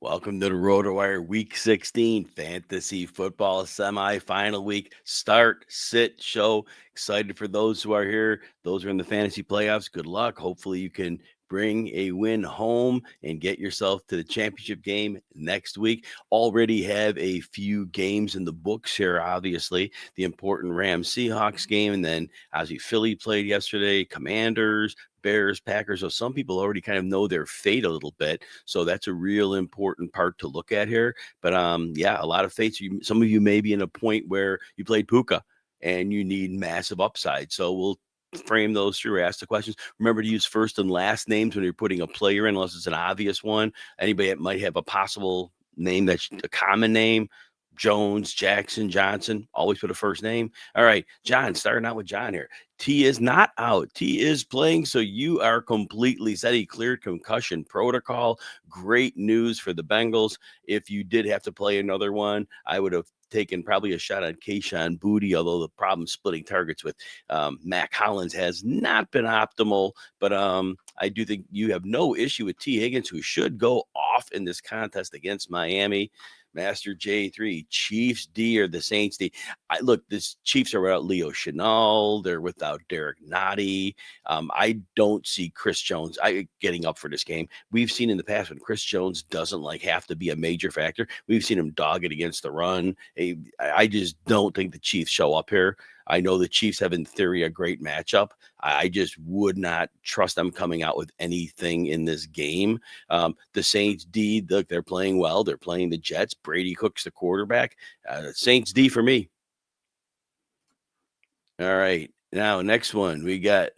Welcome to the RotoWire Week 16 Fantasy Football Semifinal Week. Start, sit, show. Excited for those who are here. Those who are in the fantasy playoffs. Good luck. Hopefully, you can bring a win home and get yourself to the championship game next week. Already have a few games in the books here, obviously. The important Rams Seahawks game, and then obviously Philly played yesterday, Commanders, Bears, Packers. So some people already kind of know their fate a little bit. So that's a real important part to look at here. But yeah, a lot of fates. Some of you may be in a point where you played Puka and you need massive upside. So we'll frame those through, ask the questions. Remember to use first and last names when you're putting a player in, unless it's an obvious one. Anybody that might have a possible name that's a common name. Jones, Jackson, Johnson, always put a first name. All right, John, starting out with John here. T is not out. T is playing, so you are completely set. He cleared concussion protocol. Great news for the Bengals. If you did have to play another one, I would have taken probably a shot on Kayshon Boutte, although the problem splitting targets with Mac Hollins has not been optimal. But I do think you have no issue with T. Higgins, who should go off in this contest against Miami. Master J3, Chiefs D or the Saints D. Look, this Chiefs are without Leo Chenal. They're without Derek Nottie. I don't see Chris Jones getting up for this game. We've seen in the past when Chris Jones doesn't have to be a major factor. We've seen him dog it against the run. I just don't think the Chiefs show up here. I know the Chiefs have, in theory, a great matchup. I just would not trust them coming out with anything in this game. The Saints D, look, they're playing well. They're playing the Jets. Brady Cook's the quarterback. Saints D for me. All right. Now, next one, we got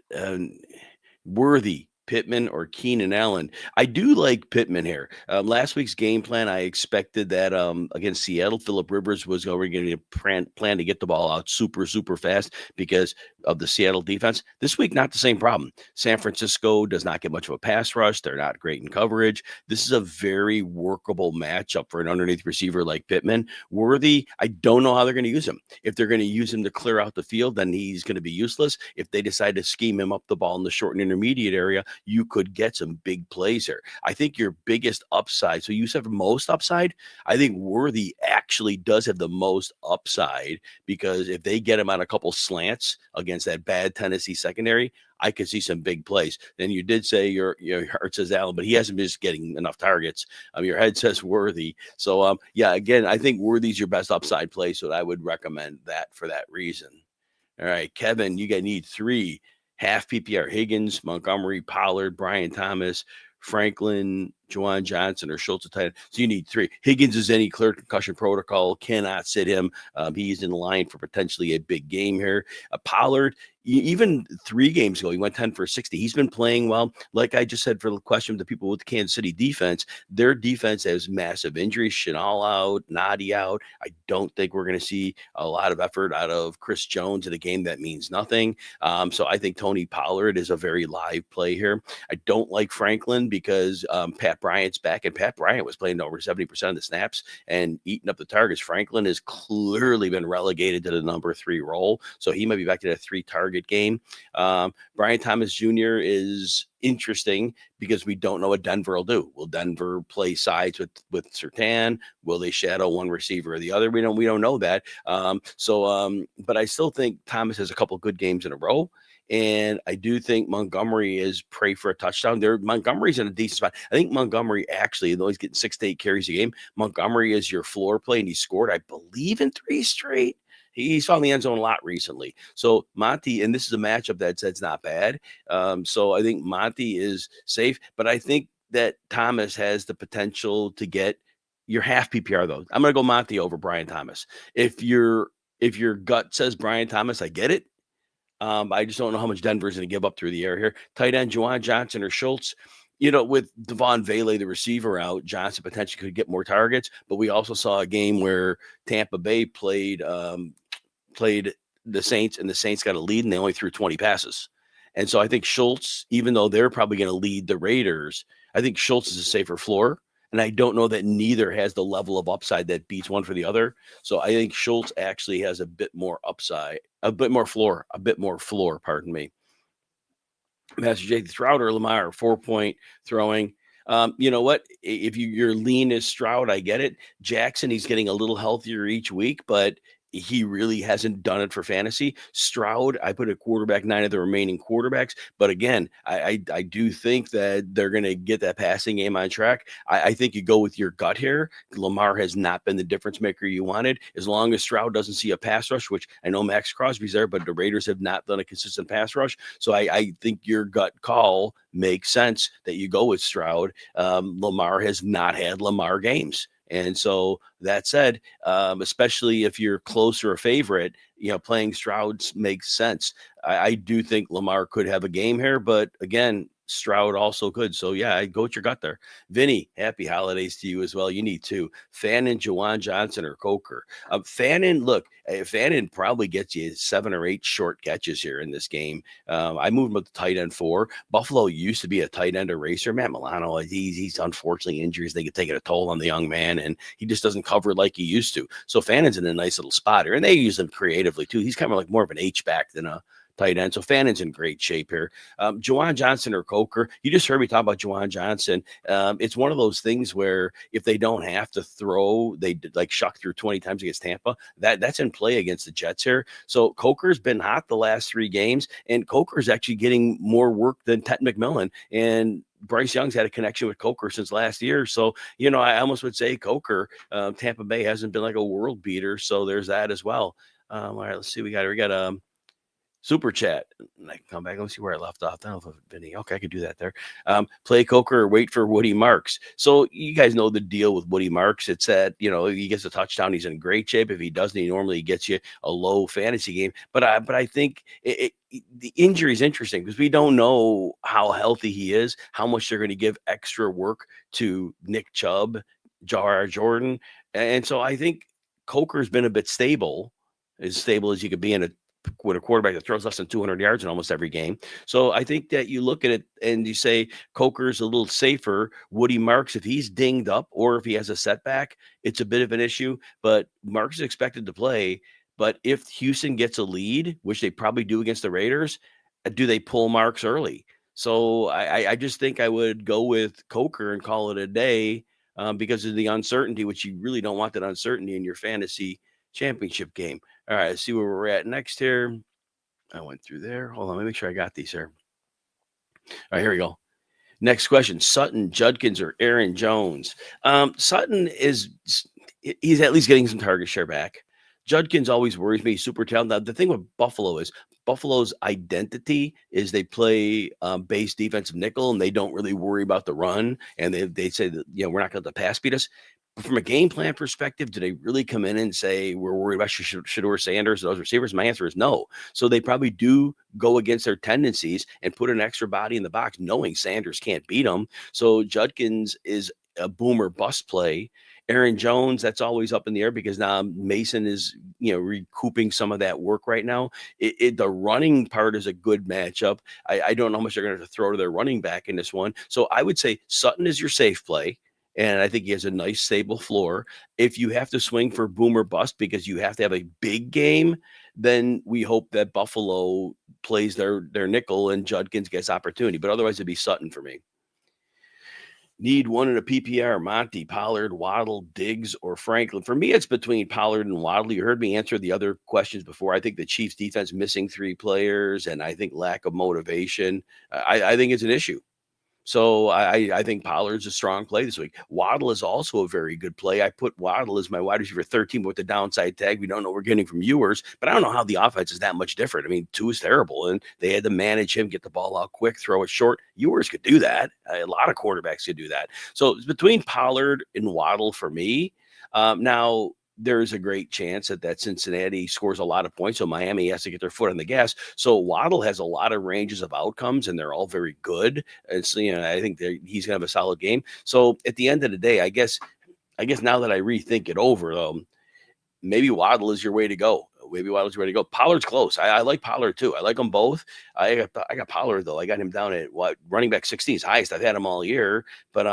Worthy, Pittman, or Keenan Allen. I do like Pittman here. Last week's game plan, I expected that against Seattle, Phillip Rivers was already going to plan to get the ball out super, super fast because of the Seattle defense. This week, not the same problem. San Francisco does not get much of a pass rush. They're not great in coverage. This is a very workable matchup for an underneath receiver like Pittman. Worthy, I don't know how they're going to use him. If they're going to use him to clear out the field, then he's going to be useless. If they decide to scheme him up the ball in the short and intermediate area, you could get some big plays here. I think your biggest upside, so you said most upside, I think Worthy actually does have the most upside because if they get him on a couple slants against that bad Tennessee secondary, I could see some big plays. Then you did say your heart says Allen, but he hasn't been getting enough targets. Your head says Worthy. So yeah, again, I think Worthy's your best upside play, so I would recommend that for that reason. All right, Kevin, you need 3 half PPR: Higgins, Montgomery, Pollard, Brian Thomas, Franklin, Juwan Johnson, or Schultz. So you need 3. Higgins is any clear concussion protocol, cannot sit him. He's in line for potentially a big game here. Pollard, even 3 games ago, he went 10 for 60. He's been playing well. Like I just said for the question of the people with the Kansas City defense, their defense has massive injuries. Chenal out, Nadi out. I don't think we're going to see a lot of effort out of Chris Jones in a game that means nothing. So I think Tony Pollard is a very live play here. I don't like Franklin because Pat Bryant's back, and Pat Bryant was playing over 70% of the snaps and eating up the targets. Franklin has clearly been relegated to the number 3 role, so he might be back to a 3-target game. Brian Thomas Jr. is interesting because we don't know what Denver will do. Will Denver play sides with Surtain? Will they shadow one receiver or the other? We don't know that. But I still think Thomas has a couple good games in a row. And I do think Montgomery is prey for a touchdown. Montgomery's in a decent spot. I think Montgomery actually, though he's getting 6 to 8 carries a game, Montgomery is your floor play, and he scored, I believe, in 3 straight. He's found the end zone a lot recently. So Monty, and this is a matchup that's not bad. So I think Monty is safe, but I think that Thomas has the potential to get your half PPR though. I'm going to go Monty over Brian Thomas. If your gut says Brian Thomas, I get it. I just don't know how much Denver's going to give up through the air here. Tight end, Juwan Johnson or Schultz. With Devon Vele, the receiver, out, Johnson potentially could get more targets. But we also saw a game where Tampa Bay played the Saints, and the Saints got a lead, and they only threw 20 passes. And so I think Schultz, even though they're probably going to lead the Raiders, I think Schultz is a safer floor. And I don't know that neither has the level of upside that beats one for the other. So I think Schultz actually has a bit more upside, a bit more floor, pardon me. Master J, Router, Lamar, 4-point throwing. You know what? If your lean is Stroud, I get it. Jackson, he's getting a little healthier each week, but he really hasn't done it for fantasy. Stroud, I put a quarterback 9 of the remaining quarterbacks, but again, I do think that they're going to get that passing game on track. I think you go with your gut here. Lamar has not been the difference maker you wanted. As long as Stroud doesn't see a pass rush, which I know Max Crosby's there, but the Raiders have not done a consistent pass rush. So I think your gut call makes sense that you go with Stroud. Lamar has not had Lamar games. And so that said, especially if you're close or a favorite, playing Stroud makes sense. I do think Lamar could have a game here, but again, Stroud also could. So yeah, I go with your gut there. Vinny, happy holidays to you as well. You need to. Fannin, Jawan Johnson, or Coker. Fannin, look, Fannin probably gets you 7 or 8 short catches here in this game. I moved him up to tight end 4. Buffalo used to be a tight end eraser. Matt Milano, he's unfortunately injuries. They get taking a toll on the young man, and he just doesn't cover like he used to. So Fannin's in a nice little spot here, and they use him creatively too. He's kind of like more of an H-back than a tight end. So Fannon's in great shape here. Jawan Johnson or Coker, you just heard me talk about Jawan Johnson. It's one of those things where if they don't have to throw, they like shuck through 20 times against Tampa. That's in play against the Jets here. So Coker's been hot the last 3 games, and Coker's actually getting more work than Ted McMillan. And Bryce Young's had a connection with Coker since last year. So, I almost would say Coker, Tampa Bay hasn't been like a world beater. So there's that as well. All right, let's see. We got super chat. And I can come back. Let me see where I left off. I don't know if Vinny. Okay, I could do that there. Play Coker or wait for Woody Marks. So you guys know the deal with Woody Marks. It's that, if he gets a touchdown, he's in great shape. If he doesn't, he normally gets you a low fantasy game. But I think the injury is interesting because we don't know how healthy he is, how much they're going to give extra work to Nick Chubb, Jar Jordan. And so I think Coker's been a bit stable, as stable as you could be in with a quarterback that throws less than 200 yards in almost every game. So I think that you look at it and you say Coker's a little safer. Woody Marks, if he's dinged up or if he has a setback, it's a bit of an issue. But Marks is expected to play. But if Houston gets a lead, which they probably do against the Raiders, do they pull Marks early? So I just think I would go with Coker and call it a day because of the uncertainty, which you really don't want that uncertainty in your fantasy championship game. All right, let's see where we're at next here. I went through there. Hold on, let me make sure I got these here. All right, here we go. Next question: Sutton, Judkins, or Aaron Jones? Sutton he's at least getting some target share back. Judkins always worries me. Super talented. Now, the thing with Buffalo is Buffalo's identity is they play base defensive nickel and they don't really worry about the run. And they say that we're not going to let the pass beat us. But from a game plan perspective, do they really come in and say we're worried about Shador Sanders and those receivers? My answer is no. So they probably do go against their tendencies and put an extra body in the box, knowing Sanders can't beat them. So Judkins is a boomer bust play. Aaron Jones, that's always up in the air because now Mason is, recouping some of that work right now. The running part is a good matchup. I don't know how much they're going to throw to their running back in this one. So I would say Sutton is your safe play. And I think he has a nice, stable floor. If you have to swing for boom or bust because you have to have a big game, then we hope that Buffalo plays their nickel and Judkins gets opportunity. But otherwise, it'd be Sutton for me. Need one in a PPR: Monty, Pollard, Waddle, Diggs, or Franklin. For me, it's between Pollard and Waddle. You heard me answer the other questions before. I think the Chiefs defense missing 3 players, and I think lack of motivation. I think it's an issue. So I think Pollard's a strong play this week. Waddle is also a very good play. I put Waddle as my wide receiver 13 with the downside tag. We don't know what we're getting from viewers, but I don't know how the offense is that much different. I mean, 2 is terrible, and they had to manage him, get the ball out quick, throw it short. Viewers could do that. A lot of quarterbacks could do that. So it's between Pollard and Waddle for me. Now, there's a great chance that Cincinnati scores a lot of points. So Miami has to get their foot on the gas. So Waddle has a lot of ranges of outcomes, and they're all very good. And so, I think he's going to have a solid game. So at the end of the day, I guess now that I rethink it over, maybe Waddle is your way to go. Maybe Waddle's your way to go. Pollard's close. I like Pollard too. I like them both. I got Pollard though. I got him down at running back 16 is highest. I've had him all year. But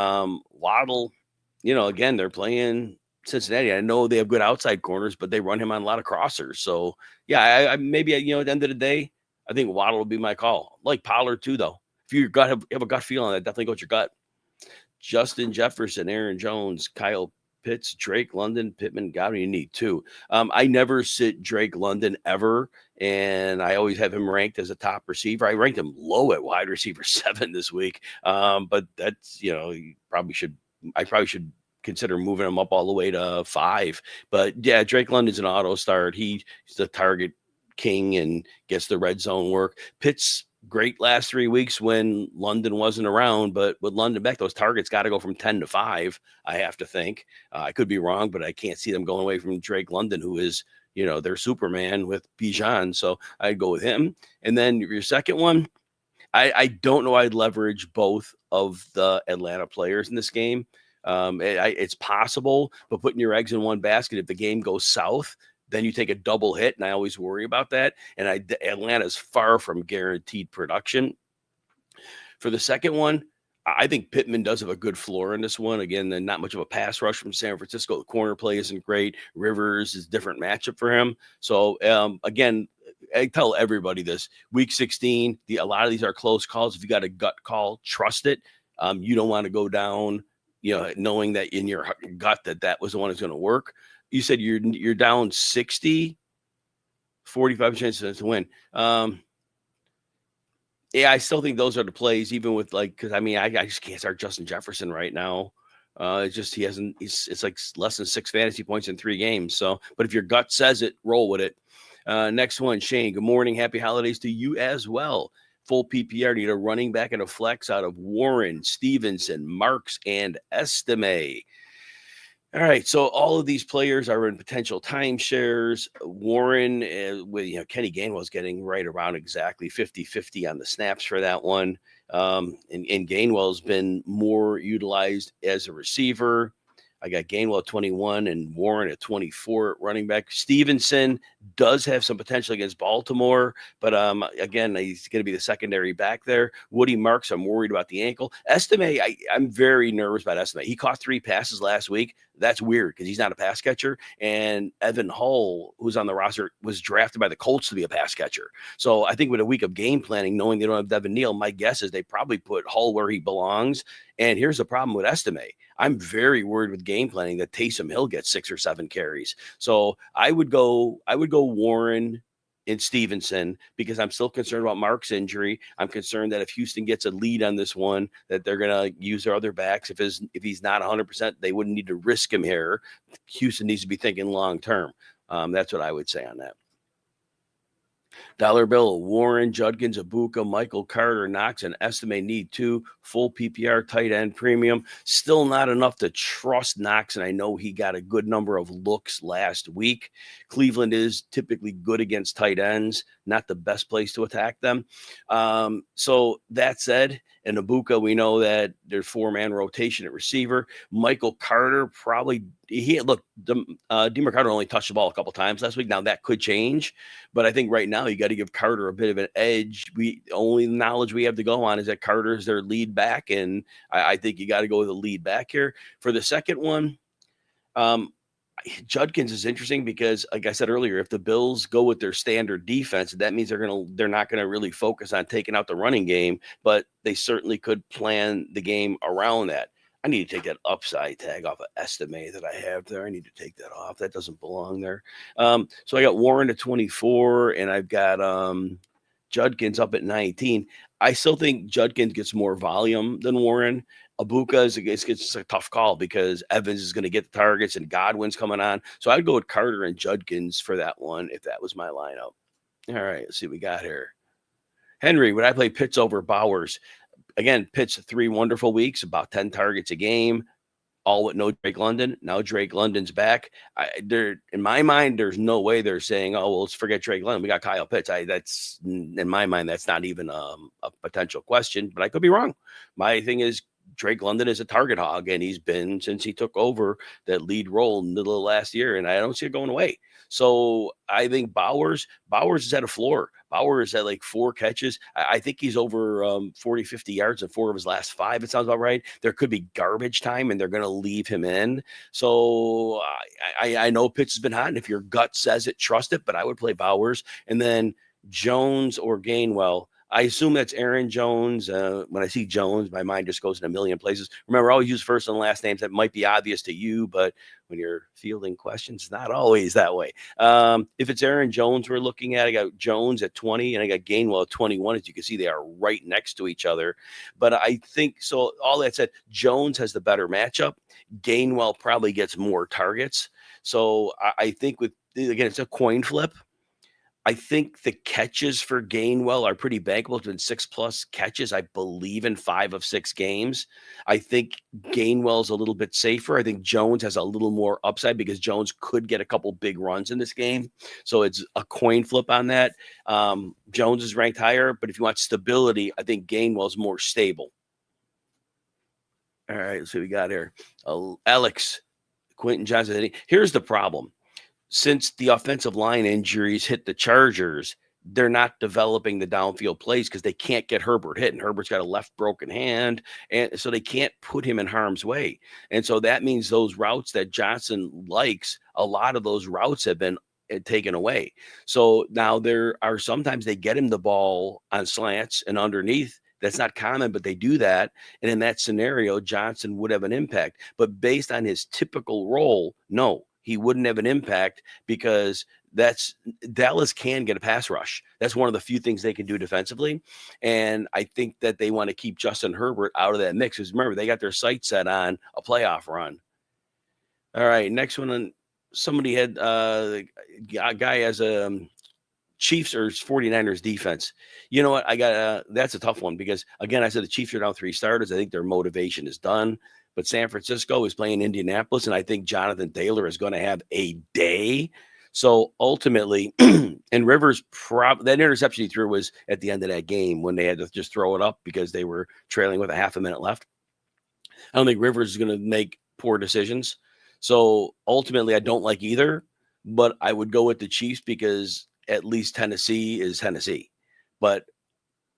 Waddle, again, they're playing Cincinnati. I know they have good outside corners, but they run him on a lot of crossers. So yeah, I maybe at the end of the day, I think Waddle will be my call. I like Pollard too, though. If you have a gut feel on that, definitely go with your gut. Justin Jefferson, Aaron Jones, Kyle Pitts, Drake London, Pittman, Godwin. You need two. I never sit Drake London ever, and I always have him ranked as a top receiver. I ranked him low at wide receiver 7 this week, but that's you probably should. I probably should consider moving him up all the way to 5. But yeah, Drake London's an auto start. He's the target king and gets the red zone work. Pitts great last 3 weeks when London wasn't around, but with London back, those targets got to go from 10 to 5. I have to think. I could be wrong, but I can't see them going away from Drake London, who is their Superman with Bijan. So I'd go with him. And then your second one, I don't know. I'd leverage both of the Atlanta players in this game. It's possible, but putting your eggs in one basket, if the game goes south, then you take a double hit, and I always worry about that. And Atlanta's far from guaranteed production. For the second one, I think Pittman does have a good floor in this one. Again, then not much of a pass rush from San Francisco. The corner play isn't great. Rivers is a different matchup for him. So, again, I tell everybody this. Week 16, a lot of these are close calls. If you got a gut call, trust it. You don't want to go down, knowing that in your gut that was the one that's going to work. You said you're down 60, 45 chances to win. Yeah, I still think those are the plays, even with because I just can't start Justin Jefferson right now. It's just it's like less than 6 fantasy points in 3 games. So, but if your gut says it, roll with it. Next one, Shane. Good morning, happy holidays to you as well. Full PPR, need a running back and a flex out of Warren, Stevenson, Marks, and Estime. All right, so all of these players are in potential timeshares. Warren, with Kenny Gainwell's getting right around exactly 50-50 on the snaps for that one. And Gainwell's been more utilized as a receiver. I got Gainwell at 21 and Warren at 24 at running back. Stevenson does have some potential against Baltimore, but again, he's going to be the secondary back there. Woody Marks, I'm worried about the ankle. Estime, I'm very nervous about Estime. He caught 3 passes last week. That's weird because he's not a pass catcher. And Evan Hull, who's on the roster, was drafted by the Colts to be a pass catcher. So I think with a week of game planning, knowing they don't have Devin Neal, my guess is they probably put Hull where he belongs. And here's the problem with Estime. I'm very worried with game planning that Taysom Hill gets 6 or 7 carries. So I would go Warren and Stevenson because I'm still concerned about Mark's injury. I'm concerned that if Houston gets a lead on this one, that they're going to use their other backs. If he's not 100%, they wouldn't need to risk him here. Houston needs to be thinking long term. That's what I would say on that. Dollar bill, Warren, Judkins, Ibuka, Michael Carter, Knox, and Estime need 2 full PPR tight end premium. Still not enough to trust Knox, and I know he got a good number of looks last week. Cleveland is typically good against tight ends, not the best place to attack them. So that said, in Ibuka, we know that there's 4-man rotation at receiver. Michael Carter probably DeMarcado only touched the ball a couple times last week. Now that could change, but I think right now you got to give Carter a bit of an edge. Only knowledge we have to go on is that Carter is their lead back, and I think you got to go with the lead back here. For the second one, Judkins is interesting because, like I said earlier, if the Bills go with their standard defense, that means they're not gonna really focus on taking out the running game, but they certainly could plan the game around that. I need to take that upside tag off of Estime that I have there. I need to take that off. That doesn't belong there. So I got Warren at 24, and I've got Judkins up at 19. I still think Judkins gets more volume than Warren. Ibuka it's a tough call because Evans is going to get the targets and Godwin's coming on. So I'd go with Carter and Judkins for that one if that was my lineup. All right, let's see what we got here. Henry, would I play Pitts over Bowers? Again, Pitts 3 wonderful weeks, about 10 targets a game, all with no Drake London. Now Drake London's back. In my mind, there's no way they're saying, "Oh, well, let's forget Drake London. We got Kyle Pitts." That's in my mind, that's not even a potential question, but I could be wrong. My thing is Drake London is a target hog, and he's been since he took over that lead role in the middle of last year, and I don't see it going away. So I think Bowers is at a floor. Bowers had like 4 catches. I think he's over 40, 50 yards in 4 of his last 5. It sounds about right. There could be garbage time, and they're going to leave him in. So I know Pitts has been hot, and if your gut says it, trust it, but I would play Bowers. And then Jones or Gainwell, I assume that's Aaron Jones. When I see Jones, my mind just goes in a million places. Remember, I always use first and last names. That might be obvious to you, but when you're fielding questions, it's not always that way. If it's Aaron Jones we're looking at, I got Jones at 20 and I got Gainwell at 21. As you can see, they are right next to each other. But I think so. All that said, Jones has the better matchup. Gainwell probably gets more targets. So I think again, it's a coin flip. I think the catches for Gainwell are pretty bankable. It's been 6+ catches, I believe, in 5 of 6 games. I think Gainwell's a little bit safer. I think Jones has a little more upside because Jones could get a couple big runs in this game. So it's a coin flip on that. Jones is ranked higher, but if you want stability, I think Gainwell's more stable. All right, let's see what we got here. Alex, Quentin Johnson. Here's the problem. Since the offensive line injuries hit the Chargers, they're not developing the downfield plays because they can't get Herbert hit. And Herbert's got a left broken hand. And so they can't put him in harm's way. And so that means those routes that Johnson likes, a lot of those routes have been taken away. So now there are sometimes they get him the ball on slants and underneath. That's not common, but they do that. And in that scenario, Johnson would have an impact. But based on his typical role, no, he wouldn't have an impact because Dallas can get a pass rush. That's one of the few things they can do defensively. And I think that they want to keep Justin Herbert out of that mix. Because remember, they got their sights set on a playoff run. All right, next one. Somebody had a guy has a Chiefs or 49ers defense. You know what? That's a tough one because, again, I said the Chiefs are down 3 starters. I think their motivation is done. But San Francisco is playing Indianapolis, and I think Jonathan Taylor is going to have a day. So ultimately, and Rivers, that interception he threw was at the end of that game when they had to just throw it up because they were trailing with a half a minute left. I don't think Rivers is going to make poor decisions. So ultimately, I don't like either, but I would go with the Chiefs because at least Tennessee is Tennessee. But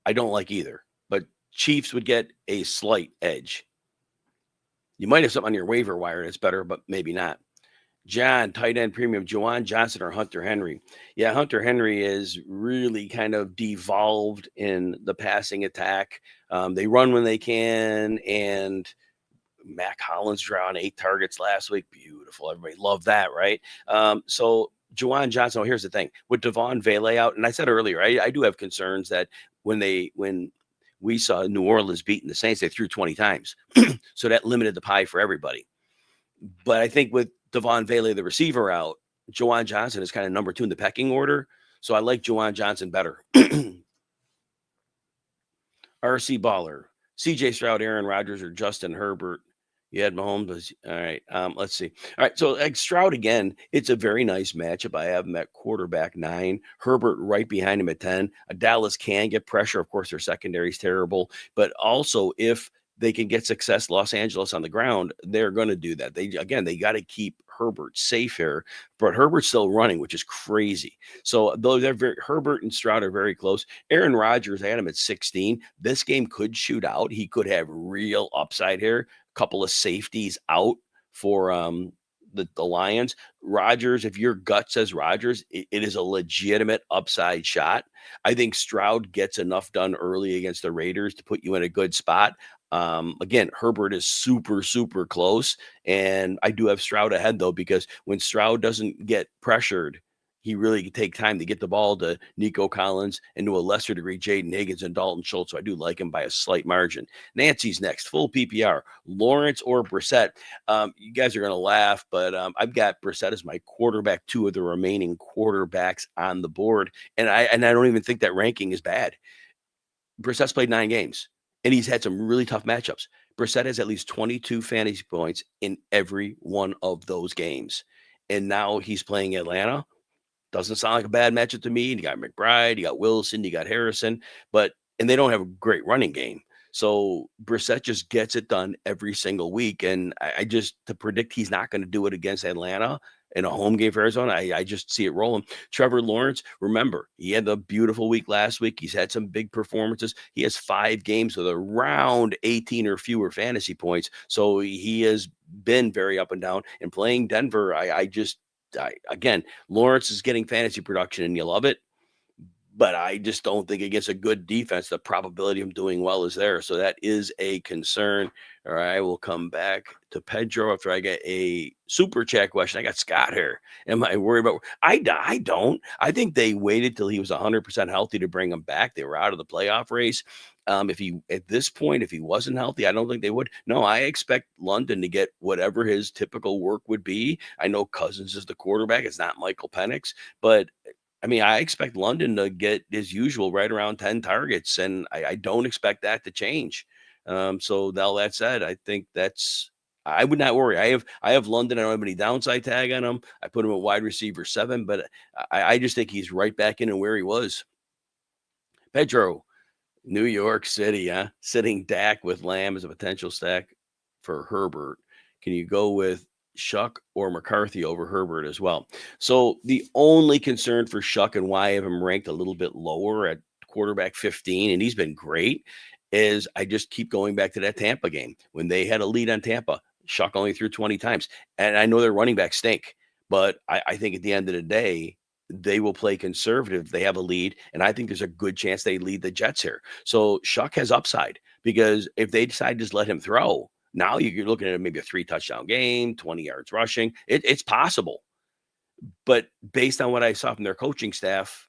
I don't like either. But Chiefs would get a slight edge. You might have something on your waiver wire that's better, but maybe not. John, tight end premium, Juwan Johnson or Hunter Henry? Yeah, Hunter Henry is really kind of devolved in the passing attack. They run when they can, and Mac Hollins drew on 8 targets last week. Beautiful. Everybody loved that, right? So Juwan Johnson, here's the thing. With Devon Vele out, and I said earlier, I do have concerns that when we saw New Orleans beating the Saints, they threw 20 times. So that limited the pie for everybody. But I think with Devon Vele, the receiver, out, Juwan Johnson is kind of number 2 in the pecking order. So I like Juwan Johnson better. RC Baller, CJ Stroud, Aaron Rodgers, or Justin Herbert. You had Mahomes. All right. Let's see. All right. So like Stroud again, it's a very nice matchup. I have him at quarterback 9. Herbert right behind him at 10. Dallas can get pressure. Of course, their secondary is terrible. But also, if they can get success, Los Angeles on the ground, they're going to do that. They got to keep Herbert safe here, but Herbert's still running, which is crazy. So though Herbert and Stroud are very close. Aaron Rodgers, I had him at 16. This game could shoot out. He could have real upside here. Couple of safeties out for the Lions. Rodgers, if your gut says Rodgers, it is a legitimate upside shot. I think Stroud gets enough done early against the Raiders to put you in a good spot. Again, Herbert is super, super close. And I do have Stroud ahead, though, because when Stroud doesn't get pressured, he really can take time to get the ball to Nico Collins and to a lesser degree, Jaden Higgins and Dalton Schultz. So I do like him by a slight margin. Nancy's next, full PPR, Lawrence or Brissett. You guys are going to laugh, but I've got Brissett as my quarterback, 2 of the remaining quarterbacks on the board. And I don't even think that ranking is bad. Brissett's played 9 games, and he's had some really tough matchups. Brissett has at least 22 fantasy points in every one of those games. And now he's playing Atlanta. Doesn't sound like a bad matchup to me. You got McBride, you got Wilson, you got Harrison, and they don't have a great running game. So Brissett just gets it done every single week. And I just, to predict he's not going to do it against Atlanta in a home game for Arizona, I just see it rolling. Trevor Lawrence, remember, he had the beautiful week last week. He's had some big performances. He has 5 games with around 18 or fewer fantasy points. So he has been very up and down. And playing Denver, again, Lawrence is getting fantasy production and you love it, but I just don't think against a good defense, the probability of him doing well is there. So that is a concern. All right, I will come back to Pedro after I get a super chat question. I got Scott here. Am I worried about? I don't. I think they waited till he was 100% healthy to bring him back. They were out of the playoff race. If he at this point, if he wasn't healthy, I don't think they would. No, I expect London to get whatever his typical work would be. I know Cousins is the quarterback; it's not Michael Penix, but I mean, I expect London to get as usual right around 10 targets, and I don't expect that to change. So now that said, I think I would not worry. I have London. I don't have any downside tag on him. I put him at wide receiver 7, but I just think he's right back in and where he was. Pedro, New York City, huh? Sitting Dak with Lamb as a potential stack for Herbert. Can you go with Shuck or McCarthy over Herbert as well? So the only concern for Shuck and why I have him ranked a little bit lower at quarterback 15, and he's been great, is I just keep going back to that Tampa game. When they had a lead on Tampa, Shuck only threw 20 times. And I know their running backs stink, but I think at the end of the day, they will play conservative. They have a lead, and I think there's a good chance they lead the Jets here. So Shuck has upside because if they decide to just let him throw, now you're looking at maybe a 3 touchdown game, 20 yards rushing. It's possible. But based on what I saw from their coaching staff,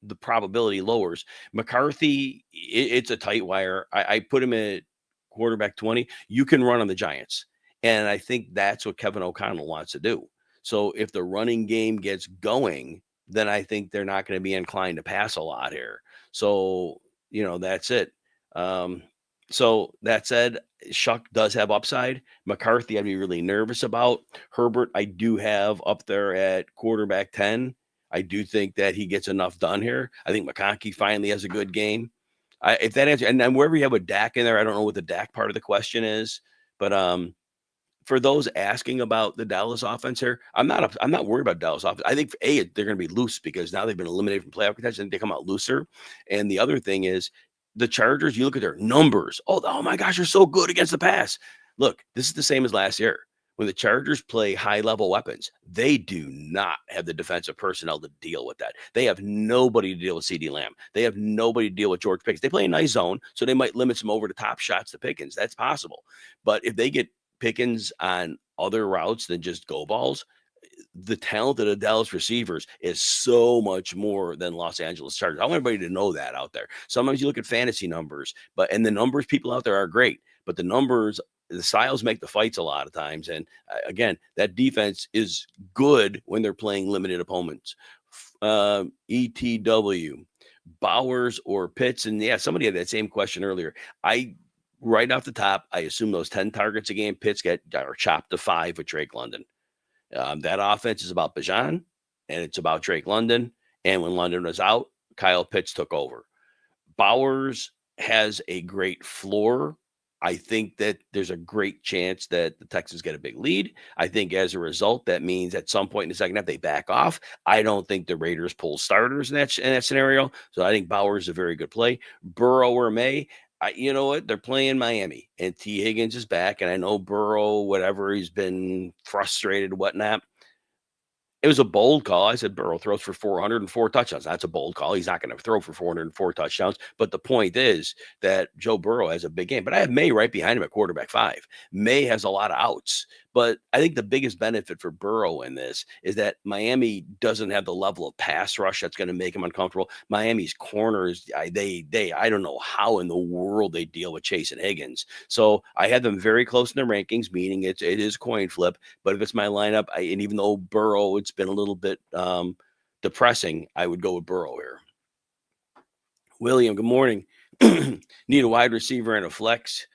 the probability lowers. McCarthy, it's a tight wire. I put him at quarterback 20. You can run on the Giants. And I think that's what Kevin O'Connell wants to do. So if the running game gets going, then I think they're not going to be inclined to pass a lot here. So, that's it. Um, so that said, Shuck does have upside. McCarthy, I'd be really nervous about. Herbert, I do have up there at quarterback 10. I do think that he gets enough done here. I think McConkey finally has a good game. If that answer, and then wherever you have a Dak in there, I don't know what the Dak part of the question is, but for those asking about the Dallas offense here, I'm not worried about Dallas offense. I think they're going to be loose because now they've been eliminated from playoff contention. I think they come out looser. And the other thing is the Chargers. You look at their numbers. Oh my gosh, they're so good against the pass. Look, this is the same as last year. When the Chargers play high level weapons, they do not have the defensive personnel to deal with that. They have nobody to deal with CD Lamb. They have nobody to deal with George Pickens. They play a nice zone, so they might limit some over the top shots to Pickens. That's possible. But if they get Pickens on other routes than just go balls, the talent of the Dallas receivers is so much more than Los Angeles Chargers. I want everybody to know that out there. Sometimes you look at fantasy numbers, and the numbers people out there are great, but the styles make the fights a lot of times. And again, that defense is good when they're playing limited opponents. ETW, Bowers or Pitts, and yeah, somebody had that same question earlier. Right off the top, I assume those 10 targets a game, Pitts are chopped to 5 with Drake London. That offense is about Bajan, and it's about Drake London. And when London was out, Kyle Pitts took over. Bowers has a great floor. I think that there's a great chance that the Texans get a big lead. I think as a result, that means at some point in the second half, they back off. I don't think the Raiders pull starters in that scenario. So I think Bowers is a very good play. Burrow or May, you know what? They're playing Miami, and T. Higgins is back. And I know Burrow, whatever, he's been frustrated, whatnot. It was a bold call. I said Burrow throws for 404 touchdowns. That's a bold call. He's not going to throw for 404 touchdowns. But the point is that Joe Burrow has a big game. But I have May right behind him at quarterback 5. May has a lot of outs. But I think the biggest benefit for Burrow in this is that Miami doesn't have the level of pass rush that's going to make him uncomfortable. Miami's corners, I don't know how in the world they deal with Chase and Higgins. So I had them very close in the rankings, meaning it is coin flip. But if it's my lineup, and even though Burrow, it's been a little bit depressing, I would go with Burrow here. William, good morning. Need a wide receiver and a flex.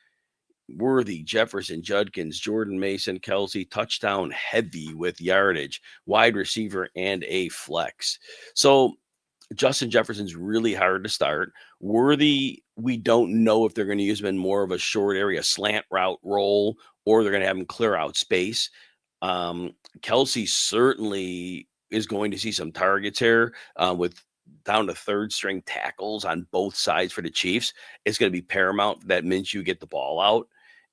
Worthy, Jefferson, Judkins, Jordan Mason, Kelsey, touchdown heavy with yardage, wide receiver, and a flex. So Justin Jefferson's really hard to start. Worthy, we don't know if they're going to use him in more of a short area slant route role or they're going to have him clear out space. Kelsey certainly is going to see some targets here with down to third string tackles on both sides for the Chiefs. It's going to be paramount that Minshew get the ball out.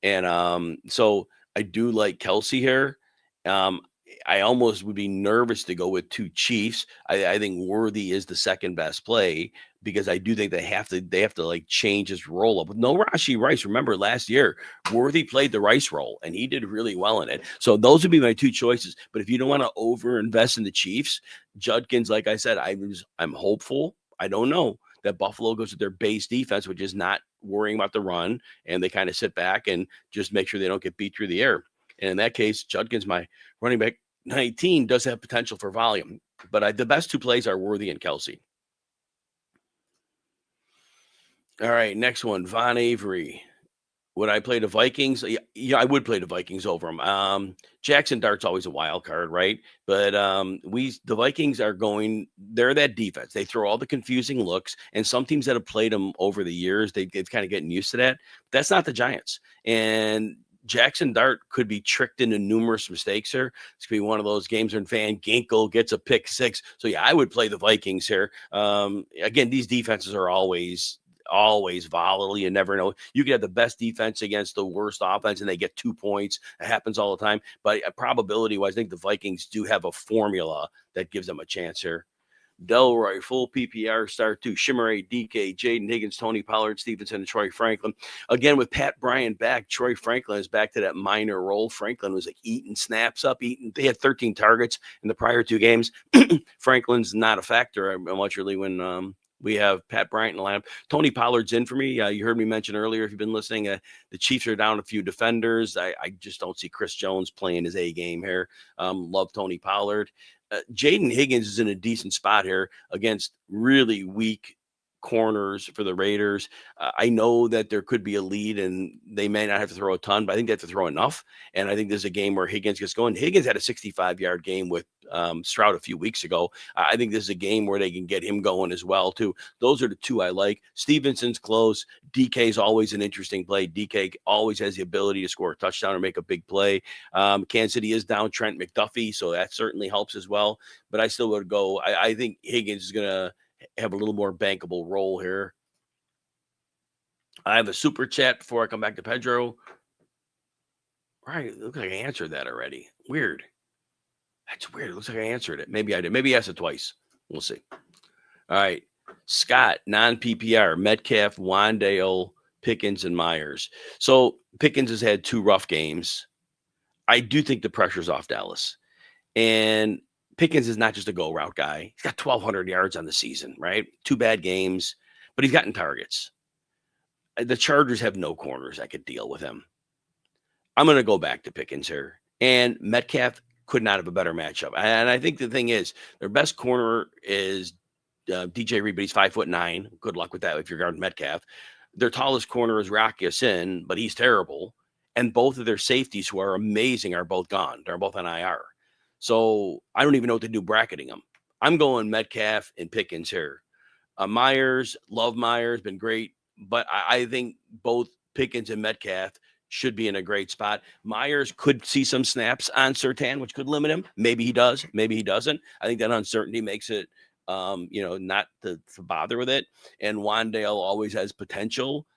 And so I do like Kelsey here. Um, I almost would be nervous to go with 2 Chiefs. I think Worthy is the second best play because I do think they have to like change his role up with no Rashi Rice. Remember last year, Worthy played the Rice role and he did really well in it. So those would be my 2 choices. But if you don't want to over invest in the Chiefs, Judkins, like I said, I'm hopeful. I don't know that Buffalo goes with their base defense, which is not worrying about the run, and they kind of sit back and just make sure they don't get beat through the air. And in that case, Judkins, my running back 19, does have potential for volume. But the best 2 plays are Worthy and Kelsey. All right, next one, Von Avery. Would I play the Vikings? Yeah, I would play the Vikings over them. Jackson Dart's always a wild card, right? But the Vikings are going. They're that defense. They throw all the confusing looks, and some teams that have played them over the years, they've kind of getting used to that. That's not the Giants, and Jackson Dart could be tricked into numerous mistakes here. It's gonna be one of those games when Van Ginkel gets a pick 6. So yeah, I would play the Vikings here. Again, these defenses are always volatile. You never know. You could have the best defense against the worst offense and they get 2 points. It happens all the time. But probability wise, I think the Vikings do have a formula that gives them a chance here. Delroy, full PPR start to Shimmeray, DK, Jaden Higgins, Tony Pollard, Stevenson, and Troy Franklin. Again, with Pat Bryant back, Troy Franklin is back to that minor role. Franklin was like eating snaps up, They had 13 targets in the prior 2 games. Franklin's not a factor much really when we have Pat Bryant in the lineup. Tony Pollard's in for me. You heard me mention earlier, if you've been listening, the Chiefs are down a few defenders. I just don't see Chris Jones playing his A game here. Love Tony Pollard. Jaden Higgins is in a decent spot here against really weak corners for the Raiders. I know that there could be a lead and they may not have to throw a ton, but I think they have to throw enough. And I think there's a game where Higgins gets going. Higgins had a 65-yard game with Stroud a few weeks ago. I think this is a game where they can get him going as well, too. Those are the 2 I like. Stevenson's close. DK is always an interesting play. DK always has the ability to score a touchdown or make a big play. Kansas City is down Trent McDuffie, so that certainly helps as well. But I still would go. I think Higgins is going to have a little more bankable role here. I have a super chat before I come back to Pedro. Right, it looks like I answered that already. Weird. That's weird. It looks like I answered it. Maybe I did. Maybe I asked it twice. We'll see. All right. Scott, non-PPR, Metcalf, Wandale, Pickens, and Myers. So Pickens has had 2 rough games. I do think the pressure's off Dallas. And Pickens is not just a go route guy. He's got 1,200 yards on the season, right? 2 bad games, but he's gotten targets. The Chargers have no corners that could deal with him. I'm going to go back to Pickens here. And Metcalf could not have a better matchup. And I think the thing is, their best corner is DJ Reed, but he's 5'9". Good luck with that if you're guarding Metcalf. Their tallest corner is Rock Ya-Sin, but he's terrible. And both of their safeties, who are amazing, are both gone. They're both on IR. So I don't even know what to do bracketing them. I'm going Metcalf and Pickens here. Myers, love Myers, been great. But I think both Pickens and Metcalf should be in a great spot. Myers could see some snaps on Surtain, which could limit him. Maybe he does. Maybe he doesn't. I think that uncertainty makes it, not to bother with it. And Wandale always has potential.